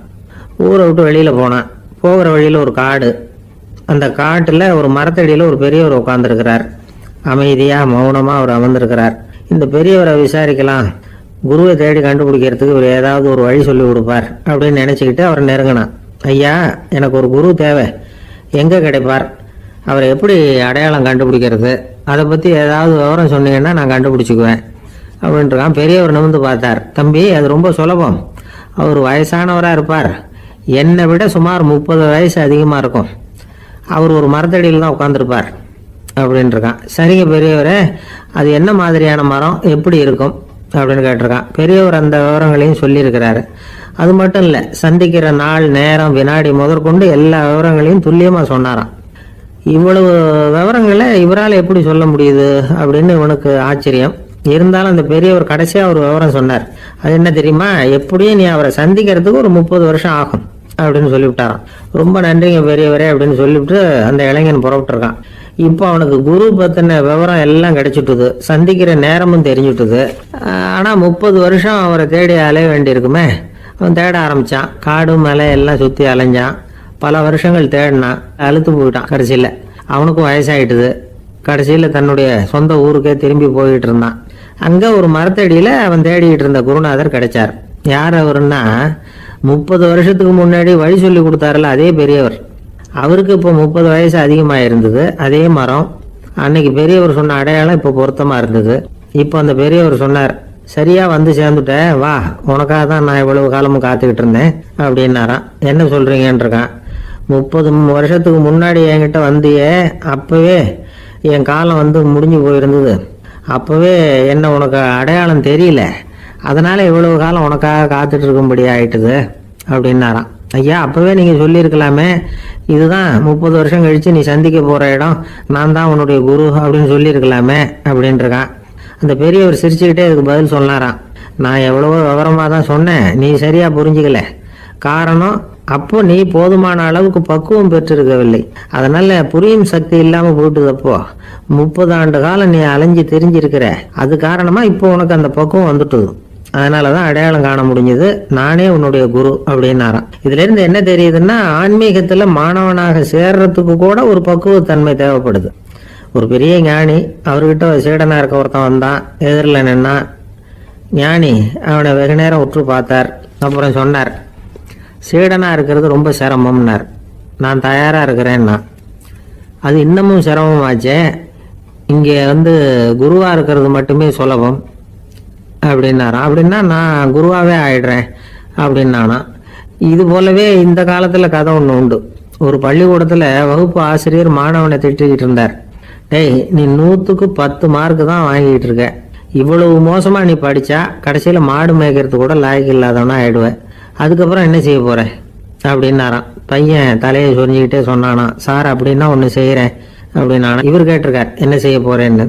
ஊரை விட்டு வெளியில போனான். போகிற வழியில ஒரு காடு. அந்த காட்டுல ஒரு மரத்தடியில ஒரு பெரியவர் உட்கார்ந்துருக்கிறார். அமைதியா மௌனமா அவர் அமர்ந்திருக்கிறார். இந்த பெரியவரை விசாரிக்கலாம், குருவை தேடி கண்டுபிடிக்கிறதுக்கு இவர் ஏதாவது ஒரு வழி சொல்லி கொடுப்பார் அப்படின்னு நினைச்சுக்கிட்டு அவர் நெருங்கினான். ஐயா, எனக்கு ஒரு குரு தேவை, எங்க கிடைப்பார், அவரை எப்படி அடையாளம் கண்டுபிடிக்கிறது, அதை பத்தி ஏதாவது விவரம் சொன்னீங்கன்னா நான் கண்டுபிடிச்சுக்குவேன் அப்படின்றான். பெரியவர் நிமிர்ந்து பார்த்தார். தம்பி, அது ரொம்ப சுலபம். அவர் வயசானவரா இருப்பார், என்னை விட சுமார் 30 வயசு அதிகமா இருக்கும். அவர் ஒரு மரத்தடியில் தான் உட்கார்ந்துருப்பார் அப்படின்ட்டுருக்கான். சரிங்க பெரியவரே, அது என்ன மாதிரியான மரம், எப்படி இருக்கும் அப்படின்னு கேட்டிருக்கான். பெரியவர் அந்த விவரங்களையும் சொல்லியிருக்கிறாரு. அது மட்டும் இல்லை, சந்திக்கிற நாள், நேரம், வினாடி முதற்கொண்டு எல்லா விவரங்களையும் துல்லியமா சொன்னாராம். இவ்வளவு விவரங்களை இவரால் எப்படி சொல்ல முடியுது அப்படின்னு இவனுக்கு ஆச்சரியம். இருந்தாலும் அந்த பெரியவர் கடைசியா ஒரு விவரம் சொன்னார். அது என்ன தெரியுமா, எப்படியும் நீ அவரை சந்திக்கிறதுக்கு ஒரு 30 வருஷம் ஆகும் அப்படின்னு சொல்லிவிட்டாராம். ரொம்ப நன்றிங்க பெரியவரே அப்படின்னு சொல்லிவிட்டு அந்த இளைஞன் புறப்பட்டுருக்கான். இப்போ அவனுக்கு குரு பத்தின விவரம் எல்லாம் கிடைச்சிட்டுது, சந்திக்கிற நேரமும் தெரிஞ்சுட்டுது. ஆனா 30 வருஷம் அவரை தேடி அலைய வேண்டியிருக்குமே. அவன் தேட ஆரம்பிச்சான். காடு மலை எல்லாம் சுத்தி அலைஞ்சான். பல வருஷங்கள் தேடினான், அழுத்து போயிட்டான். கடைசியில அவனுக்கும் வயசாயிட்டுது. கடைசியில தன்னுடைய சொந்த ஊருக்கே திரும்பி போயிட்டு இருந்தான். அங்க ஒரு மரத்தடியில அவன் தேடிட்டு இருந்த குருநாதர் கிடைச்சார். யார் அவருன்னா, 30 வருஷத்துக்கு முன்னாடி வழி சொல்லி கொடுத்தாருல அதே பெரியவர். அவருக்கு இப்போ 30 வயசு அதிகமாக இருந்தது. அதே மரம், அன்னைக்கு பெரியவர் சொன்ன அடையாளம் இப்போ பொருத்தமா இருந்தது. இப்போ அந்த பெரியவர் சொன்னார், சரியா வந்து சேர்ந்துட்ட, வா, உனக்காக தான் நான் இவ்வளவு காலமும் காத்துக்கிட்டு இருந்தேன் அப்படின்னாராம். என்ன சொல்றீங்கன்றிருக்கான். 30 வருஷத்துக்கு முன்னாடி என்கிட்ட வந்தியே, அப்பவே என் காலம் வந்து முடிஞ்சு போயிருந்தது. அப்பவே என்ன உனக்கு அடையாளம் தெரியல, அதனால இவ்வளவு காலம் உனக்காக காத்துட்டு இருக்கும்படி ஆயிட்டுது அப்படின்னாராம். ஐயா, அப்பவே நீங்க சொல்லியிருக்கலாமே, இதுதான் 30 வருஷம் கழிச்சு நீ சந்திக்க போற இடம், நான் தான் உன்னுடைய குரு அப்படின்னு சொல்லியிருக்கலாமே அப்படின்ட்டுருக்கான். அந்த பெரியவர் சிரிச்சுக்கிட்டே அதுக்கு பதில் சொன்னாராம். நான் எவ்வளவோ விவரமா தான் சொன்னேன், நீ சரியா புரிஞ்சுக்கல. காரணம், அப்போ நீ போதுமான அளவுக்கு பக்குவம் பெற்றிருக்கவில்லை, அதனால புரியும் சக்தி இல்லாம போயிட்டுதப்போ 30 ஆண்டு காலம் நீ அலைஞ்சு தெரிஞ்சிருக்கிற. அது காரணமா இப்போ உனக்கு அந்த பக்குவம் வந்துட்டுது, அதனாலதான் அடையாளம் காண முடிஞ்சது, நானே உன்னுடைய குரு அப்படின்னாராம். இதுல இருந்து என்ன தெரியுதுன்னா, ஆன்மீகத்துல மாணவனாக சேர்றதுக்கு கூட ஒரு பக்குவத்தன்மை தேவைப்படுது. ஒரு பெரிய ஞானி, அவர்கிட்ட சீடனா இருக்க ஒருத்தன் வந்தான், எதிரில் நின்னா. ஞானி அவனை வெகு நேரம் உற்று பார்த்தார். அப்புறம் சொன்னார், சீடனா இருக்கிறது ரொம்ப சிரமம்னார். நான் தயாரா இருக்கிறேன்னா. அது இன்னமும் சிரமமாச்சே, இங்க வந்து குருவா இருக்கிறது மட்டுமே சுலபம் அப்படின்னாராம். அப்படின்னா நான் குருவாவே ஆயிடுறேன் அப்படின்னானா. இது போலவே இந்த காலத்துல கதை ஒண்ணு உண்டு. ஒரு பள்ளிக்கூடத்துல வகுப்பு ஆசிரியர் மாணவனை திட்டிக்கிட்டு இருந்தார். டேய், நீ 100க்கு 10 மார்க்கு தான் வாங்கிட்டு இருக்க, இவ்வளவு மோசமா நீ படிச்சா கடைசியில மாடு மேய்க்கிறது கூட லாய்க்கு இல்லாதவனா ஆயிடுவேன், அதுக்கப்புறம் என்ன செய்ய போற அப்படின்னாராம். பையன் தலையை சொரிஞ்சுக்கிட்டே சொன்னானா, சார் அப்படின்னா ஒண்ணு செய்யறேன் அப்படின்னானா. இவர் கேட்டிருக்கார், என்ன செய்ய போறேன்னு.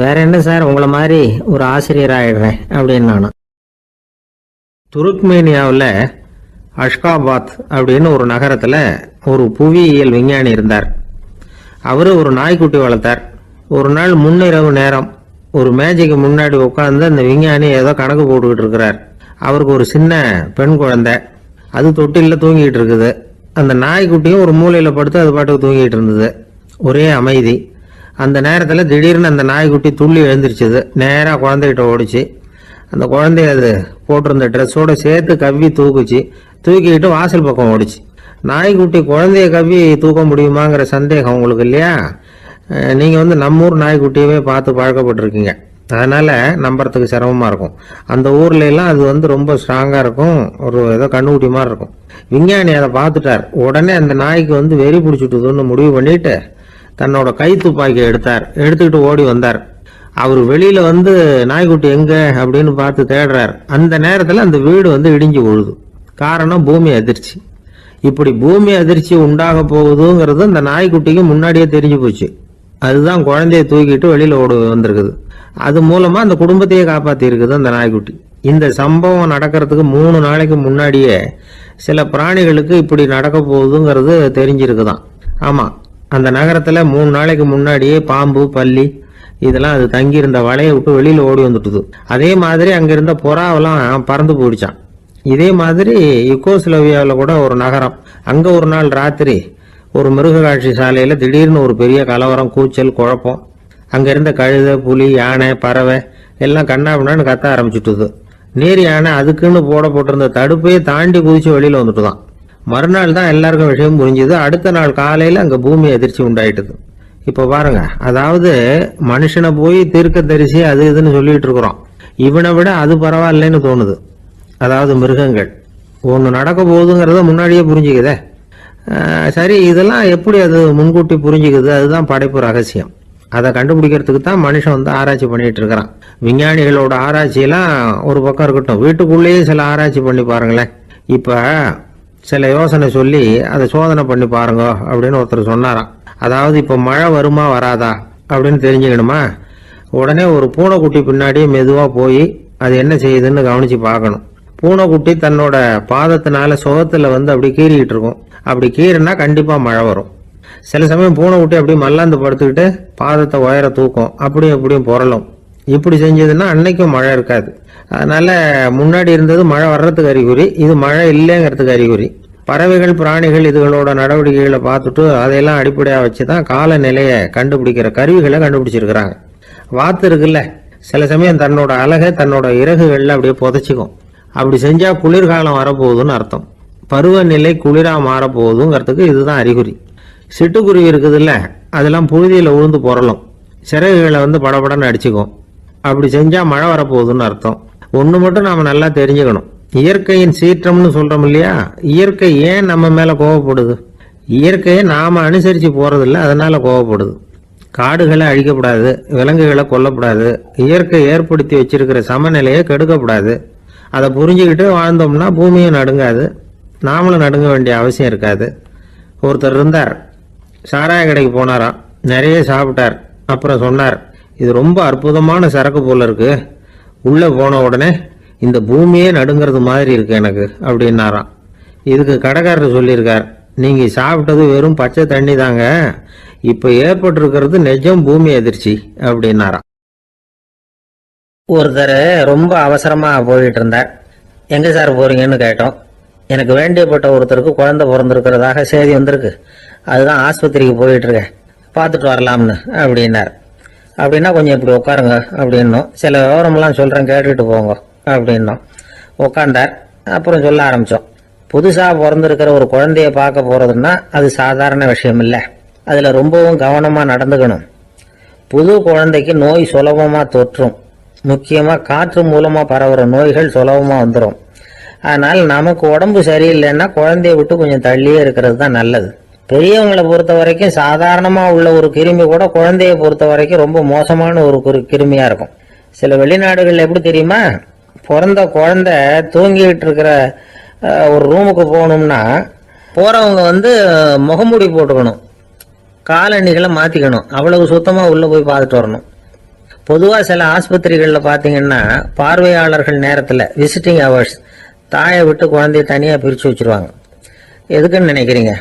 வேற என்ன சார், உங்களை மாதிரி ஒரு ஆசிரியர் ஆயிடுறேன் அப்படின்னானா. துருக்மேனியாவில் அஷ்காபாத் அப்படின்னு ஒரு நகரத்துல ஒரு புவியியல் விஞ்ஞானி இருந்தார். அவரு ஒரு நாய்க்குட்டி வளர்த்தார். ஒரு நாள் முன்னிரவு நேரம் ஒரு மேஜைக்கு முன்னாடி உட்கார்ந்து அந்த விஞ்ஞானி ஏதோ கணக்கு போட்டுக்கிட்டு இருக்கிறார். அவருக்கு ஒரு சின்ன பெண் குழந்தை, அது தொட்டில தூங்கிட்டு இருக்குது. அந்த நாய்க்குட்டியும் ஒரு மூலையில படுத்து அது பாட்டுக்கு தூங்கிட்டு இருந்தது. ஒரே அமைதி. அந்த நேரத்துல திடீர்னு அந்த நாய்க்குட்டி துள்ளி எழுந்திருச்சுது. நேரா குழந்தைகிட்ட ஓடிச்சு. அந்த குழந்தைய அது போட்டிருந்த ட்ரெஸ்ஸோட சேர்த்து கவ்வி தூக்குச்சு. தூக்கிக்கிட்டு வாசல் பக்கம் ஓடிச்சு. நாய்க்குட்டி குழந்தைய கவ்வி தூக்க முடியுமாங்கிற சந்தேகம் உங்களுக்கு இல்லையா? நீங்க நம்ம ஊர் நாய்க்குட்டியவே பார்த்து பழக்கப்பட்டிருக்கீங்க, அதனால நம்புறதுக்கு சிரமமா இருக்கும். அந்த ஊர்ல எல்லாம் அது ரொம்ப ஸ்ட்ராங்கா இருக்கும், ஒரு ஏதோ கண்ணுக்குட்டி மாதிரி இருக்கும். விஞ்ஞானி அதை பார்த்துட்டார். உடனே அந்த நாய்க்கு வெறி பிடிச்சிட்டுதுன்னு முடிவு பண்ணிட்டு தன்னோட கை துப்பாக்கியை எடுத்துக்கிட்டு ஓடி வந்தார். அவர் வெளியில நாய்க்குட்டி எங்க அப்படின்னு பார்த்து தேடுறார். அந்த நேரத்துல அந்த வீடு இடிஞ்சு விழுது. காரணம் பூமி அதிர்ச்சி. இப்படி பூமி அதிர்ச்சி உண்டாக போகுதுங்கிறது அந்த நாய்க்குட்டிக்கு முன்னாடியே தெரிஞ்சு போச்சு. அதுதான் குழந்தைய தூக்கிட்டு வெளியில ஓடி வந்திருக்குது. அது மூலமா அந்த குடும்பத்தையே காப்பாத்தி இருக்குது அந்த நாய்க்குட்டி. இந்த சம்பவம் நடக்கிறதுக்கு 3 நாளைக்கு முன்னாடியே சில பிராணிகளுக்கு இப்படி நடக்க போகுதுங்கிறது தெரிஞ்சிருக்குதான். ஆமா, அந்த நகரத்துல 3 நாளைக்கு முன்னாடியே பாம்பு, பல்லி இதெல்லாம் அது தங்கியிருந்த வலையை விட்டு வெளியில ஓடி வந்துட்டுது. அதே மாதிரி அங்கிருந்த புறாவெல்லாம் பறந்து போயிடுச்சான். இதே மாதிரி யுகோஸ்லோவியாவில் கூட ஒரு நகரம், அங்க ஒரு நாள் ராத்திரி ஒரு மிருக காட்சி சாலையில திடீர்னு ஒரு பெரிய கலவரம், கூச்சல், குழப்பம். அங்க இருந்த கழுதை, புலி, யானை, பறவை எல்லாம் கண்ணாபின்னான்னு கத்த ஆரம்பிச்சுட்டுது. நீர் யானை அதுக்குன்னு போட்டிருந்த தடுப்பையே தாண்டி குதிச்சு வெளியில வந்துட்டுதான். மறுநாள் தான் எல்லாருக்கும் விஷயம் புரிஞ்சுது. அடுத்த நாள் காலையில அங்க பூமி அதிர்ச்சி உண்டாயிட்டுது. இப்ப பாருங்க, அதாவது மனுஷனை போய் தீர்க்க தரிசி அது இதுன்னு சொல்லிட்டு இருக்கிறோம். இவனை விட அது பரவாயில்லைன்னு தோணுது. அதாவது மிருகங்கள் ஒன்று நடக்க போகுதுங்கிறத முன்னாடியே புரிஞ்சுக்குதே. சரி, இதெல்லாம் எப்படி அது முன்கூட்டி புரிஞ்சுக்குது? அதுதான் படைப்பு ரகசியம். அதை கண்டுபிடிக்கிறதுக்கு தான் மனுஷன் ஆராய்ச்சி பண்ணிட்டு இருக்கிறான். விஞ்ஞானிகளோட ஆராய்ச்சியெல்லாம் ஒரு பக்கம் இருக்கட்டும், வீட்டுக்குள்ளேயே சில ஆராய்ச்சி பண்ணி பாருங்களேன். இப்ப சில யோசனை சொல்லி அதை சோதனை பண்ணி பாருங்க அப்படின்னு ஒருத்தர் சொன்னாராம். அதாவது இப்ப மழை வருமா வராதா அப்படின்னு தெரிஞ்சுக்கணுமா, உடனே ஒரு பூனைக்குட்டி பின்னாடியே மெதுவா போய் அது என்ன செய்யுதுன்னு கவனிச்சு பார்க்கணும். பூனைக்குட்டி தன்னோட பாதத்தினால சுகத்துல அப்படி கீறிக்கிட்டு இருக்கும். அப்படி கீறினா கண்டிப்பா மழை வரும். சில சமயம் பூனைக்குட்டி அப்படி மல்லாந்து படுத்துக்கிட்டு பாதத்தை உயர தூக்கும், அப்படியும் புரளும். இப்படி செஞ்சதுன்னா அன்னைக்கும் மழை இருக்காது. அதனால முன்னாடி இருந்தது மழை வர்றதுக்கு அறிகுறி, இது மழை இல்லைங்கிறதுக்கு அறிகுறி. பறவைகள், பிராணிகள் இதுகளோட நடவடிக்கைகளை பார்த்துட்டு அதையெல்லாம் அடிப்படையாக வச்சுதான் காலநிலையை கண்டுபிடிக்கிற கருவிகளை கண்டுபிடிச்சிருக்கிறாங்க. வாத்து இருக்குல்ல, சில சமயம் தன்னோட அழகை தன்னோட இறகுகள்ல அப்படியே புதைச்சிக்கும். அப்படி செஞ்சா குளிர்காலம் வரப்போகுதுன்னு அர்த்தம். பருவநிலை குளிரா மாறப்போகுதுங்கிறதுக்கு இதுதான் அறிகுறி. சிட்டுக்குருவி இருக்குதுல்ல, அதெல்லாம் புழுதியில உழுந்து புரளும், சிறகுகளை படபடன்னு அடிச்சுக்கும். அப்படி செஞ்சா மழை வரப்போகுதுன்னு அர்த்தம். ஒண்ணு மட்டும் நாம நல்லா தெரிஞ்சுக்கணும், இயற்கையின் சீற்றம்னு சொல்றோம் இல்லையா, இயற்கை ஏன் நம்ம மேல கோவப்படுது? இயற்கையை நாம அனுசரிச்சு போறதில்ல, அதனால கோவப்படுது. காடுகளை அழிக்கப்படாது, விலங்குகளை கொல்லப்படாது, இயற்கை ஏற்படுத்தி வச்சிருக்கிற சமநிலையை கெடுக்கப்படாது. அதை புரிஞ்சுக்கிட்டு வாழ்ந்தோம்னா பூமியும் நடுங்காது, நாமளும் நடுங்க வேண்டிய அவசியம் இருக்காது. ஒருத்தர் இருந்தார், சாராய கடைக்கு போனாராம், நிறைய சாப்பிட்டார். அப்புறம் சொன்னார், இது ரொம்ப அற்புதமான சரக்கு போல இருக்கு. உள்ள போன உடனே இந்த பூமியே நடுங்கிறது மாதிரி இருக்கு எனக்கு அப்படின்னாராம். இதுக்கு கடைக்காரர் சொல்லியிருக்கார், நீங்க சாப்பிட்டது வெறும் பச்சை தண்ணி தாங்க, இப்ப ஏற்பட்டிருக்கிறது நிஜம் பூமி அதிர்ச்சி அப்படின்னாராம். ஒருத்தர் ரொம்ப அவசரமா போயிட்டு இருந்தார். எங்க சார் போறீங்கன்னு கேட்டோம். எனக்கு வேண்டியப்பட்ட ஒருத்தருக்கு குழந்தை பிறந்திருக்கிறதாக செய்தி வந்திருக்கு, அதுதான் ஆஸ்பத்திரிக்கு போயிட்டு இருக்கேன், பார்த்துட்டு வரலாம்னு அப்படின்னார். அப்படின்னா கொஞ்சம் இப்படி உட்காருங்க அப்படின்னோம். சில விவரம்லாம் சொல்றேன், கேட்டுட்டு போங்க அப்படின்னோம். உட்காந்தார். அப்புறம் சொல்ல ஆரம்பிச்சோம். புதுசா பிறந்திருக்கிற ஒரு குழந்தைய பார்க்க போறதுன்னா அது சாதாரண விஷயம் இல்லை, அதுல ரொம்பவும் கவனமா நடந்துக்கணும். புது குழந்தைக்கு நோய் சுலபமா தொற்றும், முக்கியமா காற்று மூலமா பரவுற நோய்கள் சுலபமா வந்துடும். அதனால நமக்கு உடம்பு சரியில்லைன்னா குழந்தைய விட்டு கொஞ்சம் தள்ளியே இருக்கிறது தான் நல்லது. பெரியவங்களை பொறுத்த வரைக்கும் சாதாரணமா உள்ள ஒரு கிருமி கூட குழந்தைய பொறுத்த வரைக்கும் ரொம்ப மோசமான ஒரு கிருமியா இருக்கும். சில வெளிநாடுகள் எப்படி தெரியுமா, பிறந்த குழந்தை தூங்கிட்டு இருக்கிற ஒரு ரூமுக்கு போகணும்னா போறவங்க முகமூடி போட்டுக்கணும், காலணிகளை மாத்திக்கணும், அவ்வளவு சுத்தமா உள்ள போய் பார்த்துட்டு வரணும். பொதுவா சில ஆஸ்பத்திரிகள்ல பாத்தீங்கன்னா பார்வையாளர்கள் நேரத்துல விசிட்டிங் ஹவர்ஸ் தாயை விட்டு குழந்தைய தனியா பிரிச்சு வச்சிருவாங்க. எதுக்குன்னு நினைக்கிறீங்க?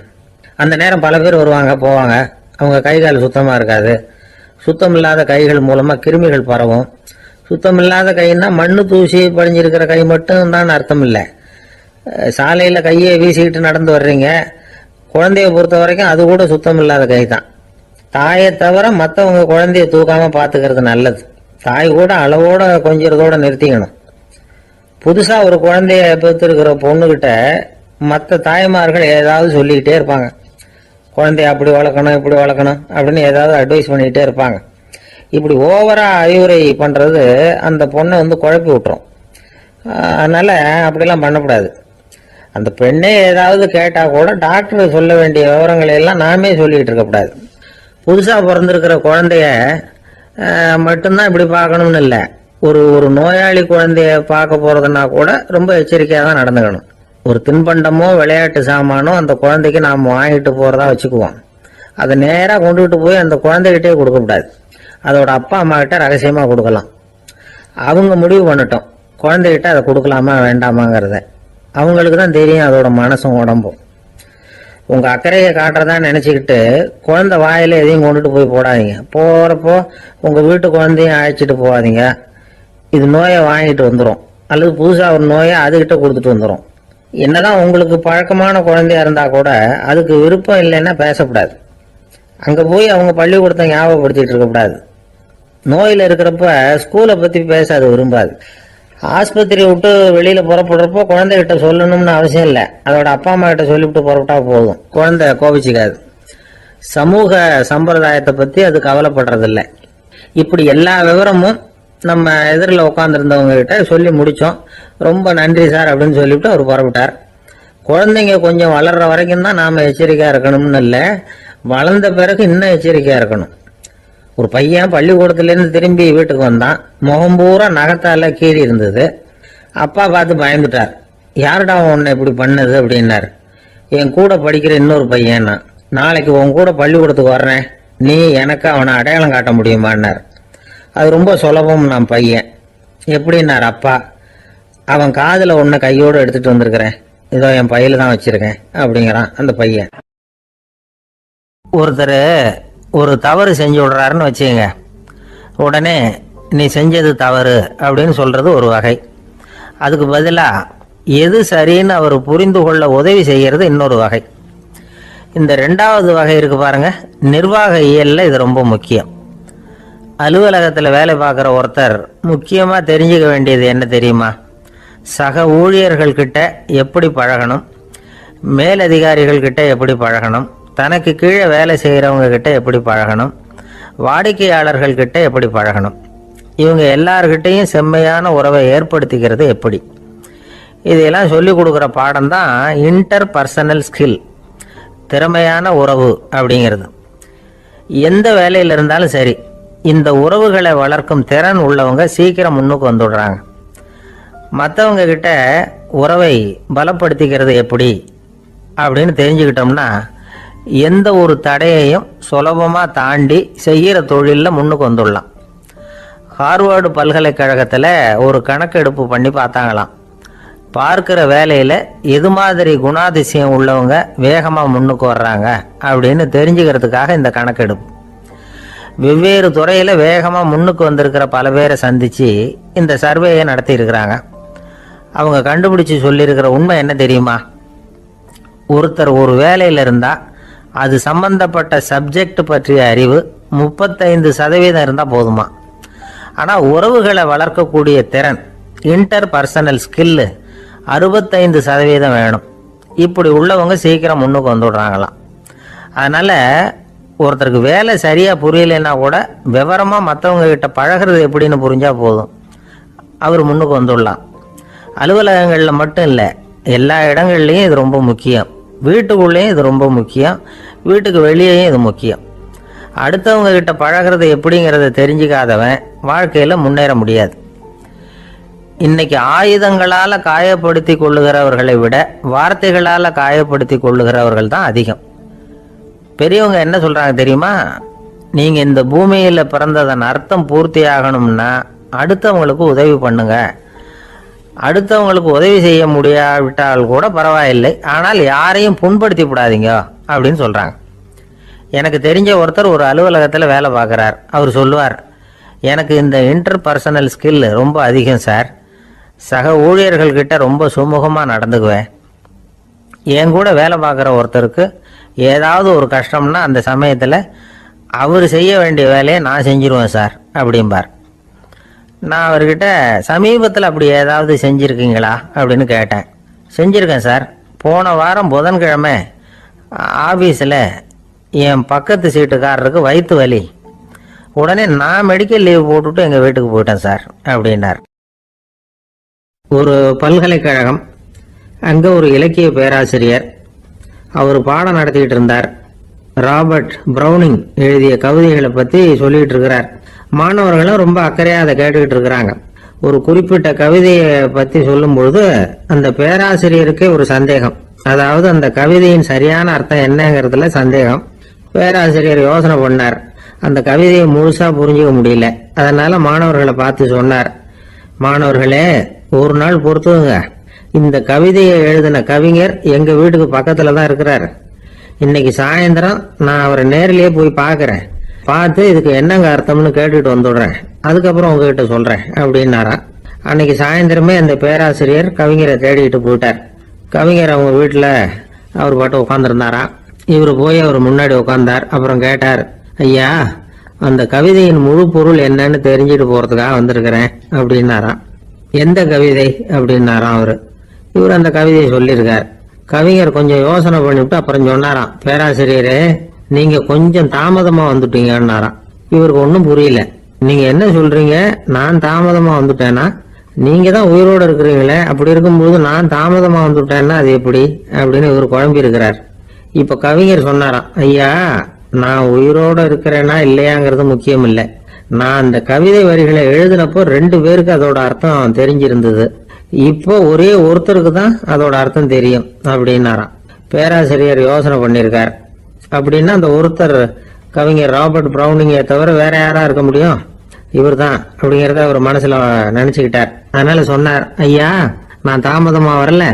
அந்த நேரம் பல பேர் வருவாங்க போவாங்க, அவங்க கை கால் சுத்தமா இருக்காது. சுத்தம் இல்லாத கைகள் மூலமா கிருமிகள் பரவும். சுத்தம் இல்லாத கைன்னா மண்ணு தூசி படிஞ்சிருக்கிற கை மட்டும் தான் அர்த்தம் இல்லை. சாலையில கையை வீசிக்கிட்டு நடந்து வர்றீங்க, குழந்தைய பொறுத்த வரைக்கும் அது கூட சுத்தம் இல்லாத கை தான். தாயை தவிர மற்றவங்க குழந்தைய தூக்காம பாத்துக்கிறது நல்லது. தாய் கூட அளவோட கொஞ்சிறதோட நிறுத்திக்கணும். புதுசா ஒரு குழந்தைய பெற்றிருக்கிற பொண்ணுகிட்ட மற்ற தாய்மார்கள் ஏதாவது சொல்லிக்கிட்டே இருப்பாங்க. குழந்தைய அப்படி வளர்க்கணும் இப்படி வளர்க்கணும் அப்படின்னு ஏதாவது அட்வைஸ் பண்ணிக்கிட்டே இருப்பாங்க. இப்படி ஓவரா அறிவுரை பண்ணுறது அந்த பொண்ணை குழப்பி விட்டுரும். அதனால் அப்படிலாம் பண்ணக்கூடாது. அந்த பெண்ணே ஏதாவது கேட்டால் கூட டாக்டர் சொல்ல வேண்டிய விவரங்களை எல்லாம் நாமே சொல்லிகிட்டு இருக்கக்கூடாது. புதுசாக பிறந்திருக்கிற குழந்தைய மட்டும்தான் இப்படி பார்க்கணும்னு இல்லை. ஒரு நோயாளி குழந்தைய பார்க்க போகிறதுனா கூட ரொம்ப எச்சரிக்கையாக தான் நடந்துக்கணும். ஒரு தின்பண்டமோ விளையாட்டு சாமானோ அந்த குழந்தைக்கு நாம் வாங்கிட்டு போகிறதா வச்சுக்குவோம். அதை நேராக கொண்டுகிட்டு போய் அந்த குழந்தைகிட்டே கொடுக்கக்கூடாது. அதோட அப்பா அம்மா கிட்ட ரகசியமாக கொடுக்கலாம். அவங்க முடிவு பண்ணட்டும் குழந்தைகிட்ட அதை கொடுக்கலாமா வேண்டாமாங்கிறத. அவங்களுக்கு தான் தெரியும் அதோட மனசும் உடம்பும். உங்கள் அக்கறையை காட்டுறதா நினச்சிக்கிட்டு குழந்தை வாயில் எதையும் கொண்டுட்டு போய் போடாதீங்க. போகிறப்போ உங்கள் வீட்டு குழந்தையும் அழைச்சிட்டு போகாதீங்க. இது நோயை வாங்கிட்டு வந்துடும், அல்லது புதுசாக ஒரு நோயை அதுகிட்ட கொடுத்துட்டு வந்துடும். என்னதான் உங்களுக்கு பழக்கமான குழந்தையா இருந்தால் கூட அதுக்கு விருப்பம் இல்லைன்னா பேசக்கூடாது. அங்கே போய் அவங்க பள்ளிக்கூடத்தை ஞாபகப்படுத்திட்டு இருக்கக்கூடாது. நோயில் இருக்கிறப்ப ஸ்கூலை பற்றி பேச அது விரும்பாது. ஆஸ்பத்திரியை விட்டு வெளியில் புறப்படுறப்போ குழந்தைகிட்ட சொல்லணும்னு அவசியம் இல்லை. அதோட அப்பா அம்மா கிட்ட சொல்லிவிட்டு புறப்பட்டா போதும். குழந்தை கோபிச்சிக்காது. சமூக சம்பிரதாயத்தை பற்றி அது கவலைப்படுறதில்லை. இப்படி எல்லா விவரமும் நம்ம எதிரில் உட்காந்துருந்தவங்க கிட்ட சொல்லி முடித்தோம். ரொம்ப நன்றி சார் அப்படின்னு சொல்லிவிட்டு அவர் புறப்பட்டார். குழந்தைங்க கொஞ்சம் வளர்கிற வரைக்கும் தான் நாம் எச்சரிக்கையாக இருக்கணும்னு இல்லை, வளர்ந்த பிறகு இன்னும் எச்சரிக்கையாக இருக்கணும். ஒரு பையன் பள்ளிக்கூடத்துலேருந்து திரும்பி வீட்டுக்கு வந்தான். முகம் பூரா நகத்தால கீறி இருந்தது. அப்பா பார்த்து பயந்துட்டார். யாருடா உன்னை இப்படி பண்ணது அப்படின்னார். என் கூட படிக்கிற இன்னொரு பையன். நாளைக்கு உன் கூட பள்ளிக்கூடத்துக்கு வர்றேன், நீ எனக்கு அவனை அடையாளம் காட்ட முடியுமான்னார். அது ரொம்ப சுலபம். நான் பையன் எப்படின்னார் அப்பா. அவன் காதில் ஒன்றை கையோடு எடுத்துகிட்டு வந்திருக்கிறேன், இதோ என் பையில தான் வச்சிருக்கேன் அப்படிங்கிறான் அந்த பையன். ஒருத்தர் ஒரு தவறு செஞ்சு விடுறாருன்னு வச்சுக்கங்க. உடனே நீ செஞ்சது தவறு அப்படின்னு சொல்கிறது ஒரு வகை. அதுக்கு பதிலாக எது சரின்னு அவர் புரிந்து கொள்ள உதவி செய்கிறது இன்னொரு வகை. இந்த ரெண்டாவது வகை இருக்கு பாருங்க, நிர்வாக இயலில் இது ரொம்ப முக்கியம். அலுவலகத்தில் வேலை பார்க்குற ஒருத்தர் முக்கியமாக தெரிஞ்சுக்க வேண்டியது என்ன தெரியுமா? சக ஊழியர்கள்கிட்ட எப்படி பழகணும், மேலதிகாரிகள்கிட்ட எப்படி பழகணும், தனக்கு கீழே வேலை செய்கிறவங்க கிட்ட எப்படி பழகணும், வாடிக்கையாளர்கள்கிட்ட எப்படி பழகணும், இவங்க எல்லார்கிட்டையும் செம்மையான உறவை ஏற்படுத்திக்கிறது எப்படி, இதையெல்லாம் சொல்லிக் கொடுக்குற பாடம் தான் இன்டர் பர்சனல் ஸ்கில், திறமையான உறவு அப்படிங்கிறது. எந்த வேலையில் இருந்தாலும் சரி, இந்த உறவுகளை வளர்க்கும் திறன் உள்ளவங்க சீக்கிரம் முன்னுக்கு வந்துடுறாங்க. மற்றவங்க கிட்ட உறவை பலப்படுத்திக்கிறது எப்படி அப்படின்னு தெரிஞ்சுக்கிட்டோம்னா எந்த ஒரு தடையையும் சுலபமாக தாண்டி செய்கிற தொழிலில் முன்னுக்கு வந்துடலாம். ஹார்வர்டு பல்கலைக்கழகத்தில் ஒரு கணக்கெடுப்பு பண்ணி பார்த்தாங்களாம். பார்க்குற வேலையில் எது மாதிரி குணாதிசயம் உள்ளவங்க வேகமாக முன்னுக்கு வர்றாங்க அப்படின்னு தெரிஞ்சுக்கிறதுக்காக இந்த கணக்கெடுப்பு. வெவ்வேறு துறையில் வேகமாக முன்னுக்கு வந்திருக்கிற பல பேரை சந்தித்து இந்த சர்வேயை நடத்தியிருக்கிறாங்க. அவங்க கண்டுபிடிச்சி சொல்லியிருக்கிற உண்மை என்ன தெரியுமா? ஒருத்தர் ஒரு வேலையில் இருந்தால் அது சம்பந்தப்பட்ட சப்ஜெக்ட் பற்றிய அறிவு 35% இருந்தால் போதுமா. ஆனால் உறவுகளை வளர்க்கக்கூடிய திறன், இன்டர் பர்சனல் ஸ்கில்லு 65% வேணும். இப்படி உள்ளவங்க சீக்கிரம் முன்னுக்கு வந்துடுறாங்களாம். அதனால் ஒருத்தருக்கு வேலை சரியாக புரியலைன்னா கூட விவரமாக மற்றவங்க கிட்ட பழகிறது எப்படின்னு புரிஞ்சால் போதும், அவர் முன்னுக்கு வந்துடலாம். அலுவலகங்களில் மட்டும் இல்லை, எல்லா இடங்கள்லையும் இது ரொம்ப முக்கியம். வீட்டுக்குள்ளேயும் இது ரொம்ப முக்கியம், வீட்டுக்கு வெளியேயும் இது முக்கியம். அடுத்தவங்க கிட்ட பழகிறது எப்படிங்கிறத தெரிஞ்சுக்காதவன் வாழ்க்கையில் முன்னேற முடியாது. இன்னைக்கு ஆயுதங்களால் காயப்படுத்தி கொள்ளுகிறவர்களை விட வார்த்தைகளால் காயப்படுத்தி கொள்ளுகிறவர்கள் தான் அதிகம். பெரியவங்க என்ன சொல்கிறாங்க தெரியுமா? நீங்கள் இந்த பூமியில் பிறந்ததன் அர்த்தம் பூர்த்தி ஆகணும்னா அடுத்தவங்களுக்கு உதவி பண்ணுங்க. அடுத்தவங்களுக்கு உதவி செய்ய முடியாவிட்டால் கூட பரவாயில்லை, ஆனால் யாரையும் புண்படுத்தி விடாதீங்க அப்படின்னு சொல்கிறாங்க. எனக்கு தெரிஞ்ச ஒருத்தர் ஒரு அலுவலகத்தில் வேலை பார்க்குறார். அவர் சொல்லுவார், எனக்கு இந்த இன்டர் பர்சனல் ஸ்கில் ரொம்ப அதிகம் சார். சக ஊழியர்கள்கிட்ட ரொம்ப சுமூகமாக நடந்துக்குவேன். என் கூட வேலை பார்க்குற ஒருத்தருக்கு ஏதாவது ஒரு கஷ்டம்னா அந்த சமயத்தில் அவர் செய்ய வேண்டிய வேலையை நான் செஞ்சிருவேன் சார் அப்படிம்பார். நான் அவர்கிட்ட சமீபத்தில் அப்படி ஏதாவது செஞ்சுருக்கீங்களா அப்படின்னு கேட்டேன். செஞ்சுருக்கேன் சார், போன வாரம் புதன்கிழமை ஆஃபீஸில் என் பக்கத்து சீட்டுக்காரருக்கு வயிற்று வலி. உடனே நான் மெடிக்கல் லீவ் போட்டுட்டு எங்கள் வீட்டுக்கு போயிட்டேன் சார் அப்படின்னார். ஒரு பல்கலைக்கழகம், அங்கே ஒரு இலக்கிய பேராசிரியர், அவர் பாடம் நடத்திக்கிட்டு இருந்தார். ராபர்ட் ப்ரௌனிங் எழுதிய கவிதைகளை பற்றி சொல்லிகிட்டு இருக்கிறார். மாணவர்களும் ரொம்ப அக்கறையாக அதை கேட்டுக்கிட்டு இருக்கிறாங்க. ஒரு குறிப்பிட்ட கவிதையை பற்றி சொல்லும்பொழுது அந்த பேராசிரியருக்கே ஒரு சந்தேகம். அதாவது அந்த கவிதையின் சரியான அர்த்தம் என்னங்கிறதுல சந்தேகம். பேராசிரியர் யோசனை பண்ணார். அந்த கவிதையை முழுசாக புரிஞ்சுக்க முடியல. அதனால மாணவர்களை பார்த்து சொன்னார், மாணவர்களே, ஒரு நாள் பொறுத்துங்க, இந்த கவிதையை எழுதின கவிஞர் எங்கள் வீட்டுக்கு பக்கத்தில் தான் இருக்கிறார். இன்னைக்கு சாயந்தரம் நான் அவரை நேரிலேயே போய் பார்க்குறேன். பார்த்து இதுக்கு என்னங்க அர்த்தம்னு கேட்டுட்டு வந்துடுறேன். அதுக்கப்புறம் உங்ககிட்ட சொல்கிறேன் அப்படின்னாராம். அன்னைக்கு சாயந்தரமே அந்த பேராசிரியர் கவிஞரை தேடிக்கிட்டு போயிட்டார். கவிஞர் அவங்க வீட்டில் அவர் பாட்டு உட்காந்துருந்தாராம். இவர் போய் அவர் முன்னாடி உட்காந்தார். அப்புறம் கேட்டார், ஐயா, அந்த கவிதையின் முழு பொருள் என்னன்னு தெரிஞ்சுட்டு போகிறதுக்காக வந்திருக்கிறேன் அப்படின்னாராம். எந்த கவிதை அப்படின்னாராம் அவர். இவர் அந்த கவிதையை சொல்லியிருக்கார். கவிஞர் கொஞ்சம் யோசனை பண்ணிவிட்டு அப்புறம் சொன்னாராம், பேராசிரியரே, நீங்க கொஞ்சம் தாமதமா வந்துட்டீங்கன்னாராம். இவருக்கு ஒன்றும் புரியல. நீங்க என்ன சொல்றீங்க? நான் தாமதமா வந்துட்டேன்னா? நீங்க தான் உயிரோடு இருக்கிறீங்களே, அப்படி இருக்கும்போது நான் தாமதமா வந்துட்டேன்னா அது எப்படி அப்படின்னு இவர் குழம்பி இருக்கிறார். இப்ப கவிஞர் சொன்னாராம், ஐயா, நான் உயிரோடு இருக்கிறேன்னா இல்லையாங்கிறது முக்கியம் இல்லை. நான் அந்த கவிதை வரிகளை எழுதினப்போ 2 பேருக்கு அதோட அர்த்தம் தெரிஞ்சிருந்தது. இப்போ ஒரே ஒருத்தருக்கு தான் அதோட அர்த்தம் தெரியும் அப்படின்னாராம். பேராசிரியர் யோசனை பண்ணியிருக்கார். அப்படின்னா அந்த ஒருத்தர் கவிஞர் ராபர்ட் ப்ரௌனிங்கை தவிர வேற யாரா இருக்க முடியும்? இவர் தான் அப்படிங்கிறத அவர் மனசுல நினைச்சுக்கிட்டார். அதனால சொன்னார், ஐயா, நான் தாமதமா வரல,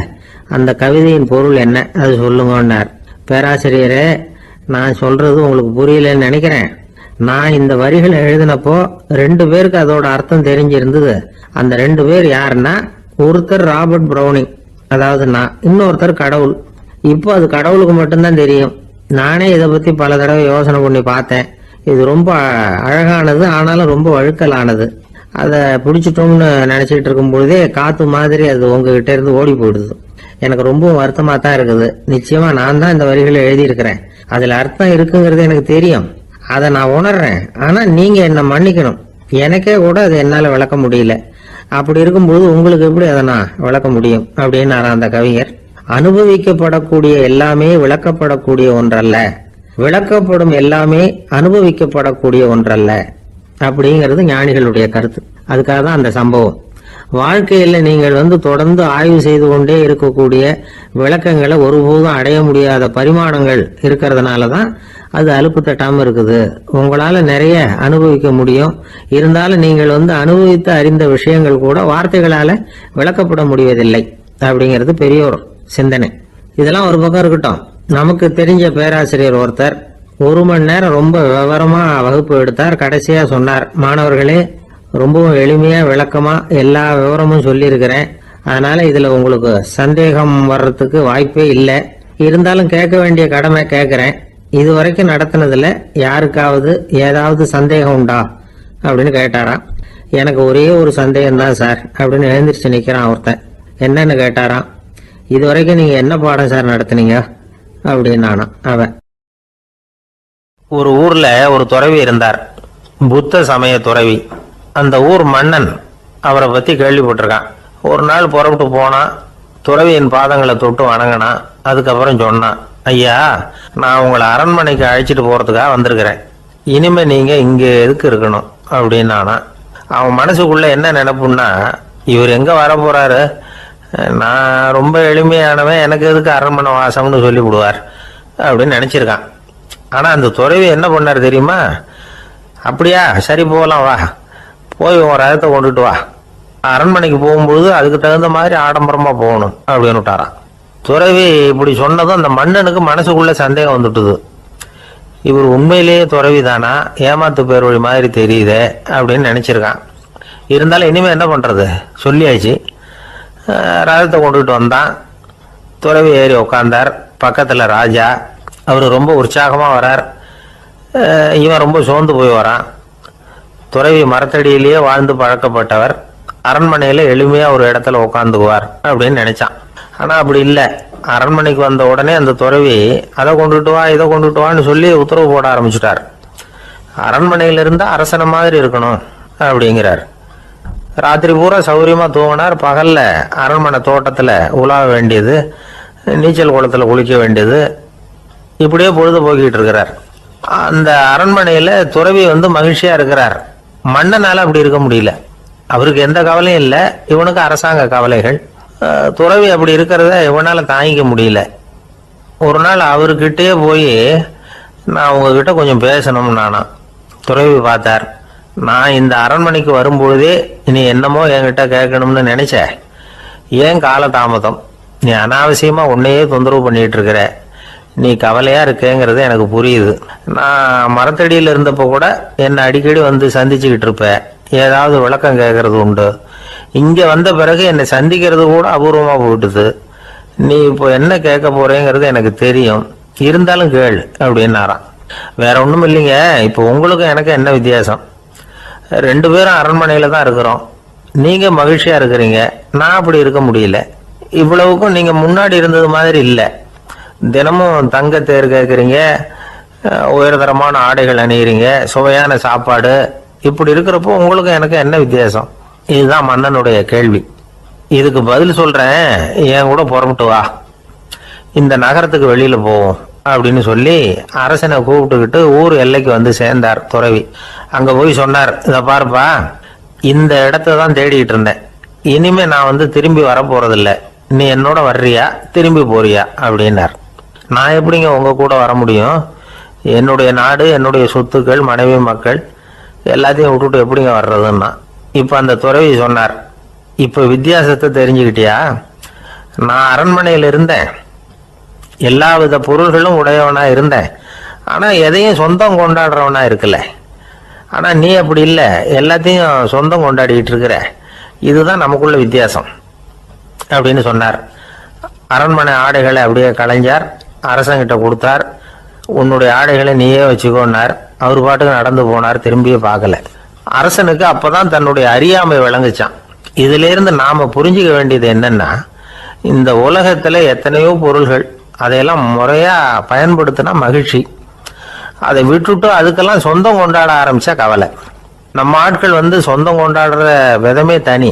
அந்த கவிதையின் பொருள் என்ன அது சொல்லுங்கன்னார். பேராசிரியரே, நான் சொல்றது உங்களுக்கு புரியலன்னு நினைக்கிறேன். நான் இந்த வரிகளை எழுதினப்போ 2 பேருக்கு அதோட அர்த்தம் தெரிஞ்சிருந்தது. அந்த 2 பேர் யாருன்னா, ஒருத்தர் ராபர்ட் ப்ரௌனிங், அதாவது நான், இன்னொருத்தர் கடவுள். இப்போ அது கடவுளுக்கு மட்டும்தான் தெரியும். நானே இதை பத்தி பல தடவை யோசனை பண்ணி பார்த்தேன். இது ரொம்ப அழகானது, ஆனாலும் ரொம்ப வழுக்கலானது. அதை பிடிச்சிட்டோம்னு நினைச்சிட்டு இருக்கும் பொழுதே காத்து மாதிரி அது உங்ககிட்ட இருந்து ஓடி போயிடுது. எனக்கு ரொம்ப வருத்தமா தான் இருக்குது. நிச்சயமா நான் தான் இந்த வரிகளை எழுதியிருக்கிறேன். அதுல அர்த்தம் இருக்குங்கிறது எனக்கு தெரியும். அதை நான் உணர்றேன். ஆனா நீங்க என்ன மன்னிக்கணும். எனக்கே கூட அதை என்னால விளக்க முடியல. அப்படி இருக்கும்போது உங்களுக்கு எப்படி அதை நான் விளக்க முடியும் அப்படின்னு அந்த கவிஞர். அனுபவிக்கப்படக்கூடிய எல்லாமே விளக்கப்படக்கூடிய ஒன்றல்ல, விளக்கப்படும் எல்லாமே அனுபவிக்கப்படக்கூடிய ஒன்றல்ல அப்படிங்கிறது ஞானிகளுடைய கருத்து. அதுக்காக தான் அந்த சம்பவம். வாழ்க்கையில நீங்கள் தொடர்ந்து ஆய்வு செய்து கொண்டே இருக்கக்கூடிய விளக்கங்களை ஒருபோதும் அடைய முடியாத பரிமாணங்கள் இருக்கிறதுனாலதான் அது அலுப்பு தட்டாம இருக்குது. உங்களால நிறைய அனுபவிக்க முடியும். இருந்தாலும் நீங்கள் அனுபவித்து அறிந்த விஷயங்கள் கூட வார்த்தைகளால விளக்கப்பட முடிவதில்லை அப்படிங்கிறது பெரியோர் சிந்தனை. இதெல்லாம் ஒரு பக்கம் இருக்கட்டும். நமக்கு தெரிஞ்ச பேராசிரியர் ஒருத்தர் 1 மணி நேரம் ரொம்ப விவரமா வகுப்பு எடுத்தார். கடைசியா சொன்னார், மாணவர்களே, ரொம்பவும் எளிமையா விளக்கமா எல்லா விவரமும் சொல்லியிருக்கிறேன். அதனால இதுல உங்களுக்கு சந்தேகம் வர்றதுக்கு வாய்ப்பே இல்லை. இருந்தாலும் கேட்க வேண்டிய கடமை கேட்கிறேன். இது வரைக்கும் நடத்தினதுல யாருக்காவது ஏதாவது சந்தேகம் உண்டா அப்படின்னு கேட்டாராம். எனக்கு ஒரே ஒரு சந்தேகம் தான் சார் அப்படின்னு எழுந்திரிச்சு நிக்கிறான் ஒருத்தன். என்னன்னு கேட்டாராம். இது வரைக்கும் நீங்க என்ன பாடம் சார் நடத்துனீங்க அப்படின்னானா அவன். ஒரு ஊர்ல ஒரு துறவி இருந்தார், புத்த சமய துறவி. அந்த ஊர் மன்னன் அவரை பத்தி கேள்விப்பட்டிருக்கான். ஒரு நாள் புறப்பட்டு போனா, துறவியின் பாதங்களை தொட்டு வணங்கினான். அதுக்கப்புறம் சொன்னான், ஐயா, நான் உங்களை அரண்மனைக்கு அழைச்சிட்டு போறதுக்காக வந்திருக்கிறேன். இனிமே நீங்க இங்க எதுக்கு இருக்கணும் அப்படின்னானா. அவன் மனசுக்குள்ள என்ன நினைப்புன்னா, இவர் எங்க வர போறாரு, நான் ரொம்ப எளிமையானவன், எனக்கு எதுக்கு அரண்மனை வாசம்னு சொல்லி விடுவார் அப்படின்னு நினைச்சிருக்கான். ஆனா அந்த துறவி என்ன பண்ணார் தெரியுமா? அப்படியா, சரி போகலாம், வா, போய் உன் ரதத்தை கொண்டுட்டு வா, அரண்மனைக்கு போகும்போது அதுக்கு தகுந்த மாதிரி ஆடம்பரமா போகணும் அப்படின்னு விட்டாரான். துறவி இப்படி சொன்னதும் அந்த மன்னனுக்கு மனசுக்குள்ள சந்தேகம் வந்துட்டுது. இவர் உண்மையிலேயே துறவி தானா, ஏமாத்து பேர் வழி மாதிரி தெரியுதே அப்படின்னு நினைச்சிருக்கான். இருந்தாலும் இனிமே என்ன பண்றது, சொல்லியாச்சு. ரதத்தை கொண்டுகிட்டு வந்தான். துறவி ஏறி உட்காந்தார். பக்கத்துல ராஜா. அவர் ரொம்ப உற்சாகமா வரார். இவன் ரொம்ப சோர்ந்து போய் வரான். துறவி மரத்தடியிலேயே வாழ்ந்து பழக்கப்பட்டவர். அரண்மனையில எளிமையா ஒரு இடத்துல உட்காந்துக்குவார் அப்படின்னு நினைச்சான். ஆனா அப்படி இல்லை. அரண்மனைக்கு வந்த உடனே அந்த துறவி அதை கொண்டுட்டு வா இதை கொண்டுட்டு வான்னு சொல்லி உத்தரவு போட ஆரம்பிச்சுட்டார். அரண்மனையில இருந்தா அரசனை மாதிரி இருக்கணும் அப்படிங்கிறார். ராத்திரி பூரா சௌரியமா தூங்கினார். பகல்ல அரண்மனை தோட்டத்துல உலாவ வேண்டியது, நீச்சல் குளத்துல குளிக்க வேண்டியது, இப்படியே பொழுது போக்கிட்டு இருக்கிறார். அந்த அரண்மனையில துறவி மகிழ்ச்சியா இருக்கிறார். மன்னனால அப்படி இருக்க முடியல. அவருக்கு எந்த கவலையும் இல்லை, இவனுக்கு அரசாங்க கவலைகள். துறவி அப்படி இருக்கிறத இவனால தாங்கிக்க முடியல. ஒரு நாள் அவர்கிட்டயே போய், நான் உங்ககிட்ட கொஞ்சம் பேசணும் நானா. துறவி பார்த்தார். நான் இந்த அரண்மனைக்கு வரும்பொழுதே நீ என்னமோ என்கிட்ட கேட்கணும்னு நினைச்ச. ஏன் கால தாமதம்? நீ அனாவசியமா உன்னையே தொந்தரவு பண்ணிட்டு இருக்கிற. நீ கவலையா இருக்கேங்கிறது எனக்கு புரியுது. நான் மரத்தடியில் இருந்தப்போ கூட என்னை அடிக்கடி சந்திச்சுக்கிட்டு இருப்ப. ஏதாவது விளக்கம் கேட்கறது உண்டு. இங்க வந்த பிறகு என்னை சந்திக்கிறது கூட அபூர்வமா போயிட்டுது. நீ இப்போ என்ன கேட்க போறேங்கிறது எனக்கு தெரியும், இருந்தாலும் கேள் அப்படின்னாராம். வேற ஒண்ணும் இல்லைங்க, இப்போ உங்களுக்கும் எனக்கு என்ன வித்தியாசம்? 2 பேரும் அரண்மனையில தான் இருக்கிறோம். நீங்க மகிழ்ச்சியா இருக்கிறீங்க, நான் அப்படி இருக்க முடியல. இவ்வளவுக்கும் நீங்க முன்னாடி இருந்தது மாதிரி இல்லை. தினமும் தங்க தேர் கேட்குறீங்க, உயர்தரமான ஆடைகள் அணிகிறீங்க, சுவையான சாப்பாடு. இப்படி இருக்கிறப்போ உங்களுக்கு எனக்கு என்ன வித்தியாசம்? இதுதான் மன்னனுடைய கேள்வி. இதுக்கு பதில் சொல்றேன், என் கூட புறப்பட்டு வா, இந்த நகரத்துக்கு வெளியில போவோம் அப்படின்னு சொல்லி அரசனை கூப்பிட்டுக்கிட்டு ஊர் எல்லைக்கு சேர்ந்தார் துறவி. அங்க போய் சொன்னார், இதை பாருப்பா, இந்த இடத்த தான் தேடிட்டு இருந்தேன். இனிமே நான் திரும்பி வர போறதில்ல. நீ என்னோட வர்றியா திரும்பி போறியா அப்படின்னார். நான் எப்படிங்க உங்க கூட வர முடியும்? என்னுடைய நாடு, என்னுடைய சொத்துக்கள், மனைவி, மக்கள் எல்லாத்தையும் விட்டுட்டு எப்படிங்க வர்றதுன்னா. இப்ப அந்த துறவி சொன்னார், இப்ப வித்தியாசத்தை தெரிஞ்சுக்கிட்டியா? நான் அரண்மனையில் இருந்தேன், எல்லா வித பொருள்களும் உடையவனா இருந்தேன். ஆனா எதையும் சொந்தம் கொண்டாடுறவனா இருக்கல. ஆனா நீ அப்படி இல்லை, எல்லாத்தையும் சொந்தம் கொண்டாடிட்டு இருக்கிற. இதுதான் நமக்குள்ள வித்தியாசம் அப்படின்னு சொன்னார். அரண்மனை ஆடைகளை அப்படியே களைஞ்சார், அரசங்கிட்ட கொடுத்தார். உன்னுடைய ஆடைகளை நீயே வச்சுக்கோன்னார். அவர் பாட்டுக்கு நடந்து போனார், திரும்பியே பார்க்கல. அரசனுக்கு அப்பதான் தன்னுடைய அறியாமை விளங்குச்சான். இதுல இருந்து நாம புரிஞ்சுக்க வேண்டியது என்னன்னா, இந்த உலகத்துல எத்தனையோ பொருள்கள், அதையெல்லாம் முறையா பயன்படுத்தினா மகிழ்ச்சி. அதை விட்டுட்டு அதுக்கெல்லாம் சொந்தம் கொண்டாட ஆரம்பிச்சா கவலை. நம்ம ஆட்கள் சொந்தம் கொண்டாடுற விதமே தனி.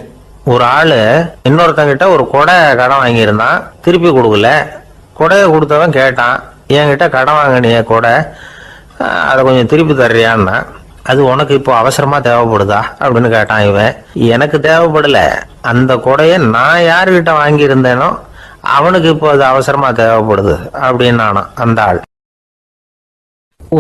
ஒரு ஆளு இன்னொருத்தங்கிட்ட ஒரு கொடை கடன் வாங்கியிருந்தான், திருப்பி கொடுக்கல. கொடையை கொடுத்தவன் கேட்டான், என்கிட்ட கடன் வாங்கினிய கொடை, அதை கொஞ்சம் திருப்பி தர்றியான்னா. அது உனக்கு இப்போ அவசரமா தேவைப்படுதா அப்படின்னு கேட்டான் இவன். எனக்கு தேவைப்படல, அந்த கொடையை நான் யாருக்கிட்ட வாங்கியிருந்தேனோ அவனுக்கு இப்போ அது அவசரமா தேவைப்படுது அப்படின்னானா அந்த ஆள்.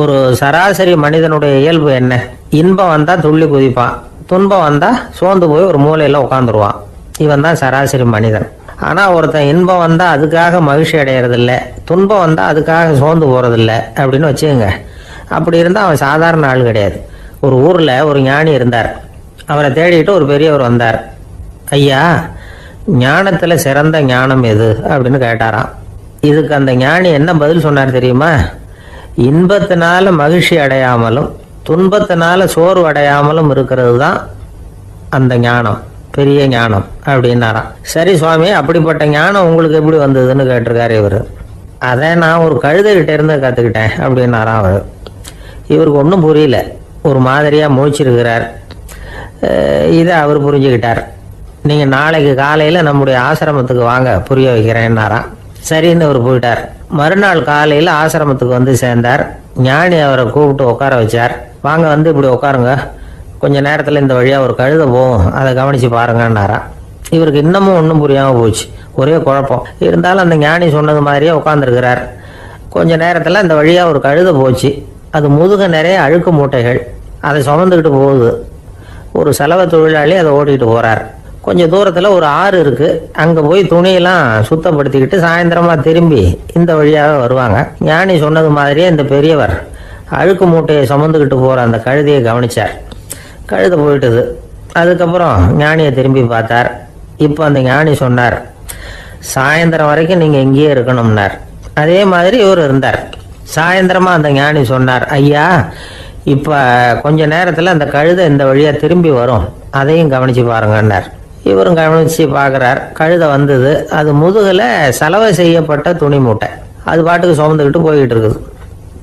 ஒரு சராசரி மனிதனுடைய இயல்பு என்ன? இன்பம் வந்தா துள்ளி குதிப்பான், துன்பம் வந்தா சோர்ந்து போய் ஒரு மூலையில உட்காந்துருவான். இவன் தான் சராசரி மனிதன். ஆனா ஒருத்தன் இன்பம் வந்தா அதுக்காக மகிழ்ச்சி அடையறதில்ல, துன்பம் வந்தா அதுக்காக சோர்ந்து போறதில்ல அப்படின்னு வச்சுக்கோங்க. அப்படி இருந்தா அவன் சாதாரண ஆள் கிடையாது. ஒரு ஊர்ல ஒரு ஞானி இருந்தார். அவரை தேடிட்டு ஒரு பெரியவர் வந்தார். ஐயா, ஞானத்துல சிறந்த ஞானம் எது அப்படின்னு கேட்டாராம். இதுக்கு அந்த ஞானி என்ன பதில் சொன்னார் தெரியுமா? இன்பத்தினால மகிழ்ச்சி அடையாமலும் துன்பத்தினால சோர்வு அடையாமலும் இருக்கிறது தான் அந்த ஞானம், பெரிய ஞானம் அப்படின்னாராம். சரி சுவாமி, அப்படிப்பட்ட ஞானம் உங்களுக்கு எப்படி வந்ததுன்னு கேட்டிருக்காரு இவர். அதை நான் ஒரு கழுதைகிட்ட இருந்து கற்றுக்கிட்டேன் அப்படின்னாராம் அவர். இவருக்கு ஒன்றும் புரியல, ஒரு மாதிரியா முழிச்சிருக்கிறார். இதை அவர் புரிஞ்சுக்கிட்டார். நீங்கள் நாளைக்கு காலையில் நம்முடைய ஆசிரமத்துக்கு வாங்க, புரிய வைக்கிறேன்னாராம். சரின்னு அவர் போயிட்டார். மறுநாள் காலையில் ஆசிரமத்துக்கு சேர்ந்தார். ஞானி அவரை கூப்பிட்டு உட்கார வச்சார். வாங்க இப்படி உட்காருங்க, கொஞ்ச நேரத்தில் இந்த வழியாக ஒரு கழுதை போகும், அதை கவனித்து பாருங்கன்னாரா. இவருக்கு இன்னமும் ஒன்றும் புரியாமல் போச்சு, ஒரே குழப்பம். இருந்தாலும் அந்த ஞானி சொன்னது மாதிரியே உட்காந்துருக்கிறார். கொஞ்ச நேரத்தில் அந்த வழியாக ஒரு கழுதை போச்சு. அது முதுக நிறைய அழுக்கு மூட்டைகள், அதை சுமந்துக்கிட்டு போகுது. ஒரு செலவு தொழிலாளி அதை ஓட்டிகிட்டு போகிறார். கொஞ்சம் தூரத்தில் ஒரு ஆறு இருக்குது. அங்கே போய் துணியெல்லாம் சுத்தப்படுத்திக்கிட்டு சாயந்தரமாக திரும்பி இந்த வழியாக வருவாங்க. ஞானி சொன்னது மாதிரியே இந்த பெரியவர் அழுக்கு மூட்டையை சுமந்துக்கிட்டு போகிற அந்த கழுதையை கவனிச்சார். கழுதை போயிட்டுது. அதுக்கப்புறம் ஞானியை திரும்பி பார்த்தார். இப்போ அந்த ஞானி சொன்னார், சாயந்தரம் வரைக்கும் நீங்கள் இங்கேயே இருக்கணும்னார். அதே மாதிரி இவர் இருந்தார். சாயந்தரமாக அந்த ஞானி சொன்னார், ஐயா, இப்போ கொஞ்ச நேரத்தில் அந்த கழுதை இந்த வழியாக திரும்பி வரும், அதையும் கவனித்து பாருங்கன்னார். இவரும் கவனிச்சு பார்க்குறார். கழுதை வந்தது. அது முதுகில் சலவை செய்யப்பட்ட துணி மூட்டை. அது பாட்டுக்கு சுமந்துக்கிட்டு போய்கிட்டு இருக்குது.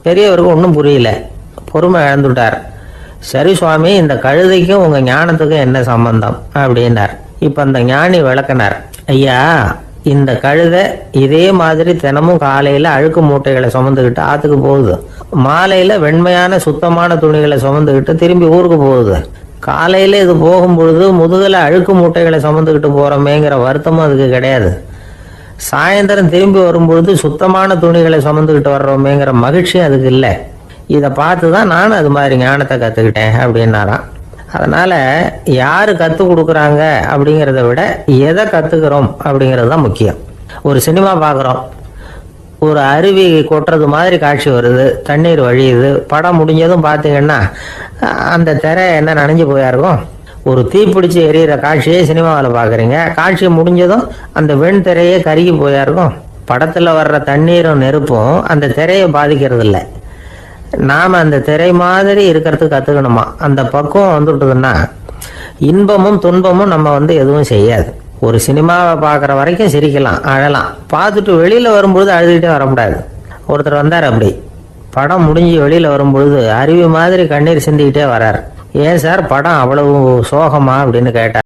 பெரியவருக்கு ஒன்றும் புரியல, பொறுமை இழந்துட்டார். சரி சுவாமி, இந்த கழுதைக்கும் உங்கள் ஞானத்துக்கும் என்ன சம்பந்தம் அப்படின்னார். இப்போ அந்த ஞானி விளக்கினார். ஐயா, இந்த கழுதை இதே மாதிரி தினமும் காலையில் அழுக்கு மூட்டைகளை சுமந்துக்கிட்டு ஆற்றுக்கு போகுது, மாலையில் வெண்மையான சுத்தமான துணிகளை சுமந்துக்கிட்டு திரும்பி ஊருக்கு போகுது. காலையில் இது போகும்பொழுது முதுகில் அழுக்கு மூட்டைகளை சுமந்துக்கிட்டு போகிறோமேங்கிற வருத்தமும் அதுக்கு கிடையாது. சாயந்தரம் திரும்பி வரும்பொழுது சுத்தமான துணிகளை சுமந்துக்கிட்டு வர்றோமேங்கிற மகிழ்ச்சியும் அதுக்கு இல்லை. இதை பார்த்து தான் நானும் அது மாதிரி ஞானத்தை கற்றுக்கிட்டேன் அப்படின்னாராம். அதனால் யார் கற்றுக் கொடுக்குறாங்க அப்படிங்கிறத விட எதை கற்றுக்கிறோம் அப்படிங்கிறது தான் முக்கியம். ஒரு சினிமா பார்க்குறோம், ஒரு அருவி கொட்டுறது மாதிரி காட்சி வருது, தண்ணீர் வழியுது. படம் முடிஞ்சதும் பார்த்தீங்கன்னா அந்த திரை என்ன நனைஞ்சு போயா இருக்கும். ஒரு தீப்பிடிச்சு எரியிற காட்சியே சினிமாவில் பார்க்குறீங்க, காட்சி முடிஞ்சதும் அந்த வெண் திரையே கருகி போயா இருக்கும். படத்தில் வர்ற தண்ணீரும் நெருப்பும் அந்த திரையை பாதிக்கிறது இல்லை. நாம் அந்த திரை மாதிரி இருக்கிறதுக்கு கற்றுக்கணுமா. அந்த பக்குவம் வந்துவிட்டதுன்னா இன்பமும் துன்பமும் நம்ம எதுவும் செய்யாது. ஒரு சினிமாவை பார்க்குற வரைக்கும் சிரிக்கலாம், அழலாம். பார்த்துட்டு வெளியில் வரும்பொழுது அழுதுகிட்டே வரக்கூடாது. ஒருத்தர் வந்தார், அப்படி படம் முடிஞ்சு வெளியில் வரும்பொழுது அருவி மாதிரி கண்ணீர் சிந்திக்கிட்டே வரார். ஏன் சார் படம் அவ்வளவு சோகமா அப்படின்னு கேட்டார்.